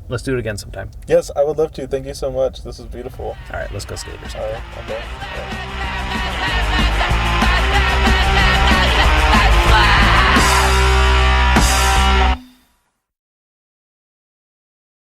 Let's do it again sometime. Yes, I would love to. Thank you so much. This is beautiful. All right, let's go skaters. All right, I'm done. All right.